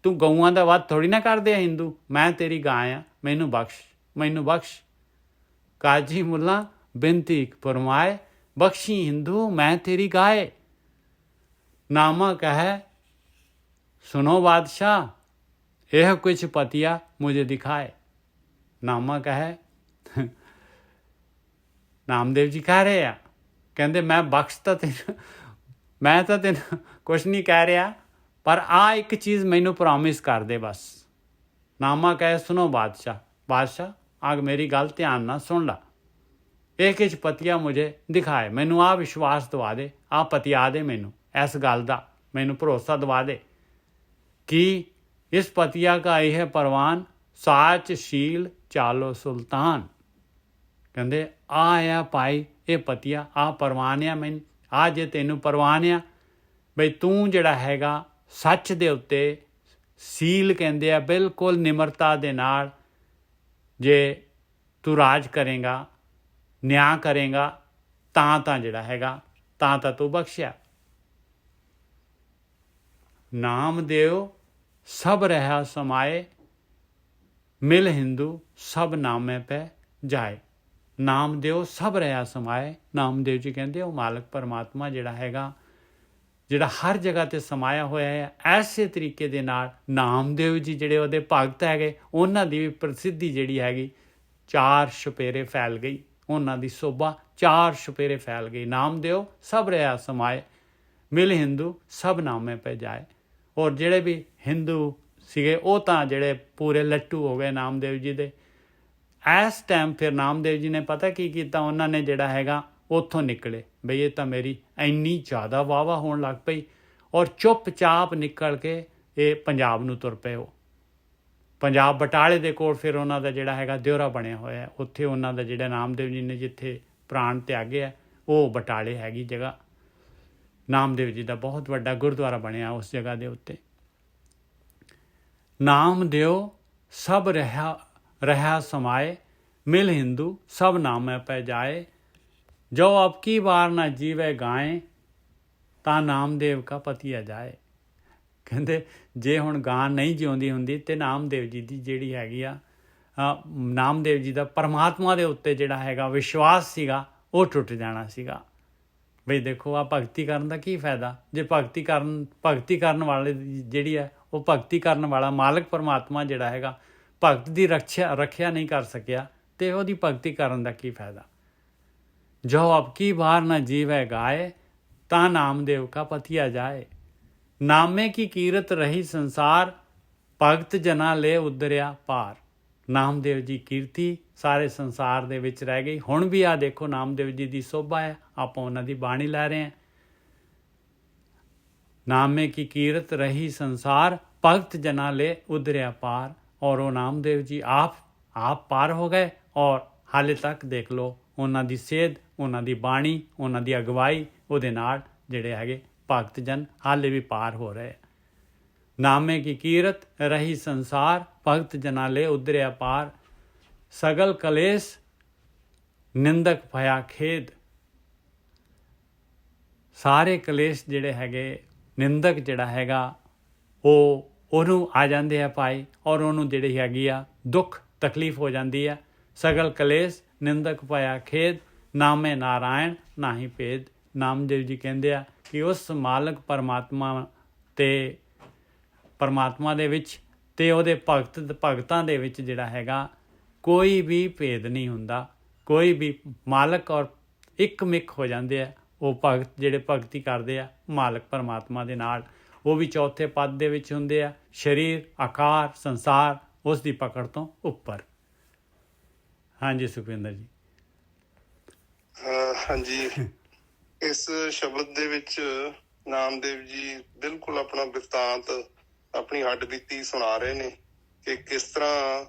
ਤੂੰ ਗਊਆਂ ਦਾ ਵੱਧ ਥੋੜੀ ਨਾ ਕਰਦੇ ਆ ਹਿੰਦੂ, ਮੈਂ ਤੇਰੀ ਗਾਂ ਆ, ਮੈਨੂੰ ਬਖਸ਼। ਕਾਜੀ ਮੁੱਲਾ ਬਿਨਤੀ ਫਰਮਾਏ, ਬਖਸ਼ੀ ਹਿੰਦੂ ਮੈਂ ਤੇਰੀ ਗਾਏ। ਨਾਮਾ ਕਹੇ ਸੁਨੋ ਬਾਦਸ਼ਾਹ, ਇਹ ਕੁਛ ਪਤੀਆ ਮੁਝੇ ਦਿਖਾਏ। ਨਾਮਾ ਕਹੇ, ਨਾਮਦੇਵ ਜੀ ਕਹਿ ਰਹੇ ਆ, ਕਹਿੰਦੇ ਮੈਂ ਬਖਸ਼ ਤਾਂ ਤੈਨੂੰ, ਮੈਂ ਤਾਂ ਤੈਨੂੰ ਕੁਛ ਨਹੀਂ ਕਹਿ ਰਿਹਾ, ਪਰ ਆ ਇੱਕ ਚੀਜ਼ ਮੈਨੂੰ ਪ੍ਰੋਮਿਸ ਕਰ ਦੇ ਬਸ। ਨਾਮਾ ਕਹੇ ਸੁਣੋ ਬਾਦਸ਼ਾਹ ਆਗ ਮੇਰੀ ਗੱਲ ਧਿਆਨ ਨਾਲ ਸੁਣ ਲਾ। ਇਹ ਕੁਛ ਪਤੀਆ ਮੁਝੇ ਦਿਖਾਏ, ਮੈਨੂੰ ਆ ਵਿਸ਼ਵਾਸ ਦਵਾ ਦੇ, ਆ ਪਤੀਆ ਦੇ ਮੈਨੂੰ, ਇਸ ਗੱਲ ਦਾ ਮੈਨੂੰ ਭਰੋਸਾ ਦਵਾ ਦੇ ਕਿ ਇਸ ਪਤੀਆ ਕਾ ਇਹ ਪ੍ਰਵਾਨ, ਸਾਚ ਸ਼ੀਲ ਚਾਲੋ ਸੁਲਤਾਨ। ਕਹਿੰਦੇ ਆ ਭਾਈ ਇਹ ਪਤੀਆ, ਆ ਪ੍ਰਵਾਨ ਆ ਮੈਨੂੰ, ਆ ਜੇ ਤੈਨੂੰ ਪ੍ਰਵਾਨ ਆ ਬਈ ਤੂੰ ਜਿਹੜਾ ਹੈਗਾ ਸੱਚ ਦੇ ਉੱਤੇ ਸੀਲ ਕਹਿੰਦੇ ਆ, ਬਿਲਕੁਲ ਨਿਮਰਤਾ ਦੇ ਨਾਲ ਜੇ ਤੂੰ ਰਾਜ ਕਰੇਗਾ, ਨਿਆਂ ਕਰੇਗਾ, ਤਾਂ ਜਿਹੜਾ ਹੈਗਾ ਤਾਂ ਤੂੰ ਬਖਸ਼ਿਆ। ਨਾਮ ਦਿਓ ਸਭ ਰਹਾ ਸਮਾਏ, ਮਿਲ ਹਿੰਦੂ ਸਭ ਨਾਮੇ ਪੈ ਜਾਏ। ਨਾਮਦੇਵ ਸਭ ਰਿਹਾ ਸਮਾਏ। ਨਾਮਦੇਵ ਜੀ ਕਹਿੰਦੇ ਉਹ ਮਾਲਕ ਪਰਮਾਤਮਾ ਜਿਹੜਾ ਹੈਗਾ, ਜਿਹੜਾ ਹਰ ਜਗ੍ਹਾ 'ਤੇ ਸਮਾਇਆ ਹੋਇਆ ਹੈ, ਐਸੇ ਤਰੀਕੇ ਦੇ ਨਾਲ ਨਾਮਦੇਵ ਜੀ ਜਿਹੜੇ ਉਹਦੇ ਭਗਤ ਹੈਗੇ, ਉਹਨਾਂ ਦੀ ਵੀ ਪ੍ਰਸਿੱਧੀ ਜਿਹੜੀ ਹੈਗੀ 4 ਛਪੇਰੇ ਫੈਲ ਗਈ, ਉਹਨਾਂ ਦੀ ਸੋਭਾ 4 ਛਪੇਰੇ ਫੈਲ ਗਈ। ਨਾਮਦੇਵ ਸਭ ਰਿਹਾ ਸਮਾਏ, ਮਿਲ ਹਿੰਦੂ ਸਭ ਨਾਮੇ ਪੈ ਜਾਏ। ਔਰ ਜਿਹੜੇ ਵੀ ਹਿੰਦੂ ਸੀਗੇ ਉਹ ਤਾਂ ਜਿਹੜੇ ਪੂਰੇ ਲੱਟੂ ਹੋ ਗਏ ਨਾਮਦੇਵ ਜੀ ਦੇ। ਇਸ ਟਾਈਮ ਫਿਰ ਨਾਮਦੇਵ ਜੀ ਨੇ ਪਤਾ ਕੀ ਕੀਤਾ, ਉਹਨਾਂ ਨੇ ਜਿਹੜਾ ਹੈਗਾ ਉੱਥੋਂ ਨਿਕਲੇ, ਬਈ ਇਹ ਤਾਂ ਮੇਰੀ ਇੰਨੀ ਜ਼ਿਆਦਾ ਵਾਹਵਾ ਹੋਣ ਲੱਗ ਪਈ, ਔਰ ਚੁੱਪ-ਚਾਪ ਨਿਕਲ ਕੇ ਇਹ ਪੰਜਾਬ ਨੂੰ ਤੁਰ ਪਏ। ਉਹ ਪੰਜਾਬ ਬਟਾਲੇ ਦੇ ਕੋਲ ਫਿਰ ਉਹਨਾਂ ਦਾ ਜਿਹੜਾ ਹੈਗਾ ਦਿਉਰਾ ਬਣਿਆ ਹੋਇਆ, ਉੱਥੇ ਉਹਨਾਂ ਦਾ ਜਿਹੜਾ ਨਾਮਦੇਵ ਜੀ ਨੇ ਜਿੱਥੇ ਪ੍ਰਾਣ ਤਿਆਗੇ ਆ, ਉਹ ਬਟਾਲੇ ਹੈਗੀ ਜਗ੍ਹਾ। ਨਾਮਦੇਵ ਜੀ ਦਾ ਬਹੁਤ ਵੱਡਾ ਗੁਰਦੁਆਰਾ ਬਣਿਆ ਉਸ ਜਗ੍ਹਾ ਦੇ ਉੱਤੇ। ਨਾਮਦੇਵ ਸਭ रहा समाए, मिल हिंदू सब नामे पे जाए। जो अब की बार ना जीवे गाएं, ਤਾਂ ਨਾਮਦੇਵ ਕਾ ਪਤੀਆ ਜਾਏ। ਕਹਿੰਦੇ ਜੇ ਹੁਣ ਗਾਂ ਨਹੀਂ ਜਿਉਂਦੀ ਹੁੰਦੀ ਤੇ ਨਾਮਦੇਵ ਜੀ ਦੀ ਜਿਹੜੀ ਹੈਗੀ ਆ, ਨਾਮਦੇਵ ਜੀ ਦਾ ਪਰਮਾਤਮਾ ਦੇ ਉੱਤੇ ਜਿਹੜਾ ਹੈਗਾ ਵਿਸ਼ਵਾਸ ਸੀਗਾ ਉਹ ਟੁੱਟ ਜਾਣਾ ਸੀਗਾ। ਬਈ ਦੇਖੋ ਆ ਭਗਤੀ ਕਰਨ ਦਾ ਕੀ ਫਾਇਦਾ ਜੇ ਭਗਤੀ ਕਰਨ ਵਾਲੇ ਜਿਹੜੀ ਹੈ ਉਹ ਭਗਤੀ ਕਰਨ ਵਾਲਾ ਮਾਲਕ ਪਰਮਾਤਮਾ ਜਿਹੜਾ ਹੈਗਾ ਭਗਤ ਦੀ ਰੱਖਿਆ ਨਹੀਂ ਕਰ ਸਕਿਆ ਤੇ ਉਹਦੀ ਭਗਤੀ ਕਰਨ ਦਾ ਕੀ ਫਾਇਦਾ। ਜੋ ਅਬ ਕੀ ਬਾਰ ਨਾ ਜੀਵੇ ਗਾਏ, ਤਾਂ ਨਾਮਦੇਵ ਕਾ ਪਤੀਆ ਜਾਏ। ਨਾਮੇ ਕੀ ਕੀਰਤ ਰਹੀ ਸੰਸਾਰ, ਭਗਤ ਜਨਾ ਲੈ ਉਦਰਿਆ ਪਾਰ। ਨਾਮਦੇਵ ਜੀ ਕੀਰਤੀ ਸਾਰੇ ਸੰਸਾਰ ਦੇ ਵਿੱਚ ਰਹਿ ਗਈ। ਹੁਣ ਵੀ ਆ ਦੇਖੋ ਨਾਮਦੇਵ ਜੀ ਦੀ ਸੋਭਾ ਹੈ, ਆਪਾਂ ਉਹਨਾਂ ਦੀ ਬਾਣੀ ਲੈ ਰਹੇ ਹਾਂ। ਨਾਮੇ ਕੀ ਕੀਰਤ ਰਹੀ ਸੰਸਾਰ, ਭਗਤ ਜਨਾ ਲੈ ਉਦਰਿਆ ਪਾਰ। ਔਰ ਉਹ ਨਾਮਦੇਵ ਜੀ ਆਪ ਪਾਰ ਹੋ ਗਏ, ਔਰ ਹਾਲੇ ਤੱਕ ਦੇਖ ਲਓ ਉਹਨਾਂ ਦੀ ਸੇਧ, ਉਹਨਾਂ ਦੀ ਬਾਣੀ, ਉਹਨਾਂ ਦੀ ਅਗਵਾਈ, ਉਹਦੇ ਨਾਲ ਜਿਹੜੇ ਹੈਗੇ ਭਗਤ ਜਨ ਹਾਲੇ ਵੀ ਪਾਰ ਹੋ ਰਹੇ। ਨਾਮੇ ਕੀ ਕੀਰਤ ਰਹੀ ਸੰਸਾਰ, ਭਗਤ ਜਨਾ ਲੈ ਉਦਰਿਆ ਪਾਰ। ਸਗਲ ਕਲੇਸ਼ ਨਿੰਦਕ ਭਇਆ ਖੇਦ। ਸਾਰੇ ਕਲੇਸ਼ ਜਿਹੜੇ ਹੈਗੇ, ਨਿੰਦਕ ਜਿਹੜਾ ਹੈਗਾ ਉਹਨੂੰ ਆ ਜਾਂਦੇ ਆ ਭਾਈ, ਔਰ ਉਹਨੂੰ ਜਿਹੜੀ ਹੈਗੀ ਆ ਦੁੱਖ ਤਕਲੀਫ ਹੋ ਜਾਂਦੀ ਆ। ਸਗਲ ਕਲੇਸ਼ ਨਿੰਦਕ ਭਇਆ ਖੇਦ, ਨਾਮੇ ਨਾਰਾਇਣ ਨਾਹੀ ਭੇਦ। ਨਾਮਦੇਵ ਜੀ ਕਹਿੰਦੇ ਆ ਕਿ ਉਸ ਮਾਲਕ ਪਰਮਾਤਮਾ ਦੇ ਵਿੱਚ ਤੇ ਉਹਦੇ ਭਗਤਾਂ ਦੇ ਵਿੱਚ ਜਿਹੜਾ ਹੈਗਾ ਕੋਈ ਵੀ ਭੇਦ ਨਹੀਂ ਹੁੰਦਾ। ਕੋਈ ਵੀ ਮਾਲਕ ਔਰ ਇੱਕ ਮਿੱਕ ਹੋ ਜਾਂਦੇ ਆ ਉਹ ਭਗਤ, ਜਿਹੜੇ ਭਗਤੀ ਕਰਦੇ ਆ ਮਾਲਕ ਪਰਮਾਤਮਾ ਦੇ ਨਾਲ। ਉਹ ਵੀ ਚੌਥੇ ਪਦ ਦੇ ਵਿੱਚ ਹੁੰਦੇ ਆ। ਸਰੀਰ, ਆਕਾਰ, ਸੰਸਾਰ ਉਸ ਦੀ ਪਕੜ ਤੋਂ ਉੱਪਰ। ਹਾਂਜੀ ਸੁਖਵਿੰਦਰ ਜੀ। ਹਾਂਜੀ, ਇਸ ਸ਼ਬਦ ਦੇ ਵਿੱਚ ਨਾਮਦੇਵ ਜੀ ਬਿਲਕੁਲ ਆਪਣਾ ਬਿਰਤਾਂਤ, ਆਪਣੀ ਹੱਡਬੀਤੀ ਸੁਣਾ ਰਹੇ ਨੇ ਕਿ ਕਿਸ ਤਰ੍ਹਾਂ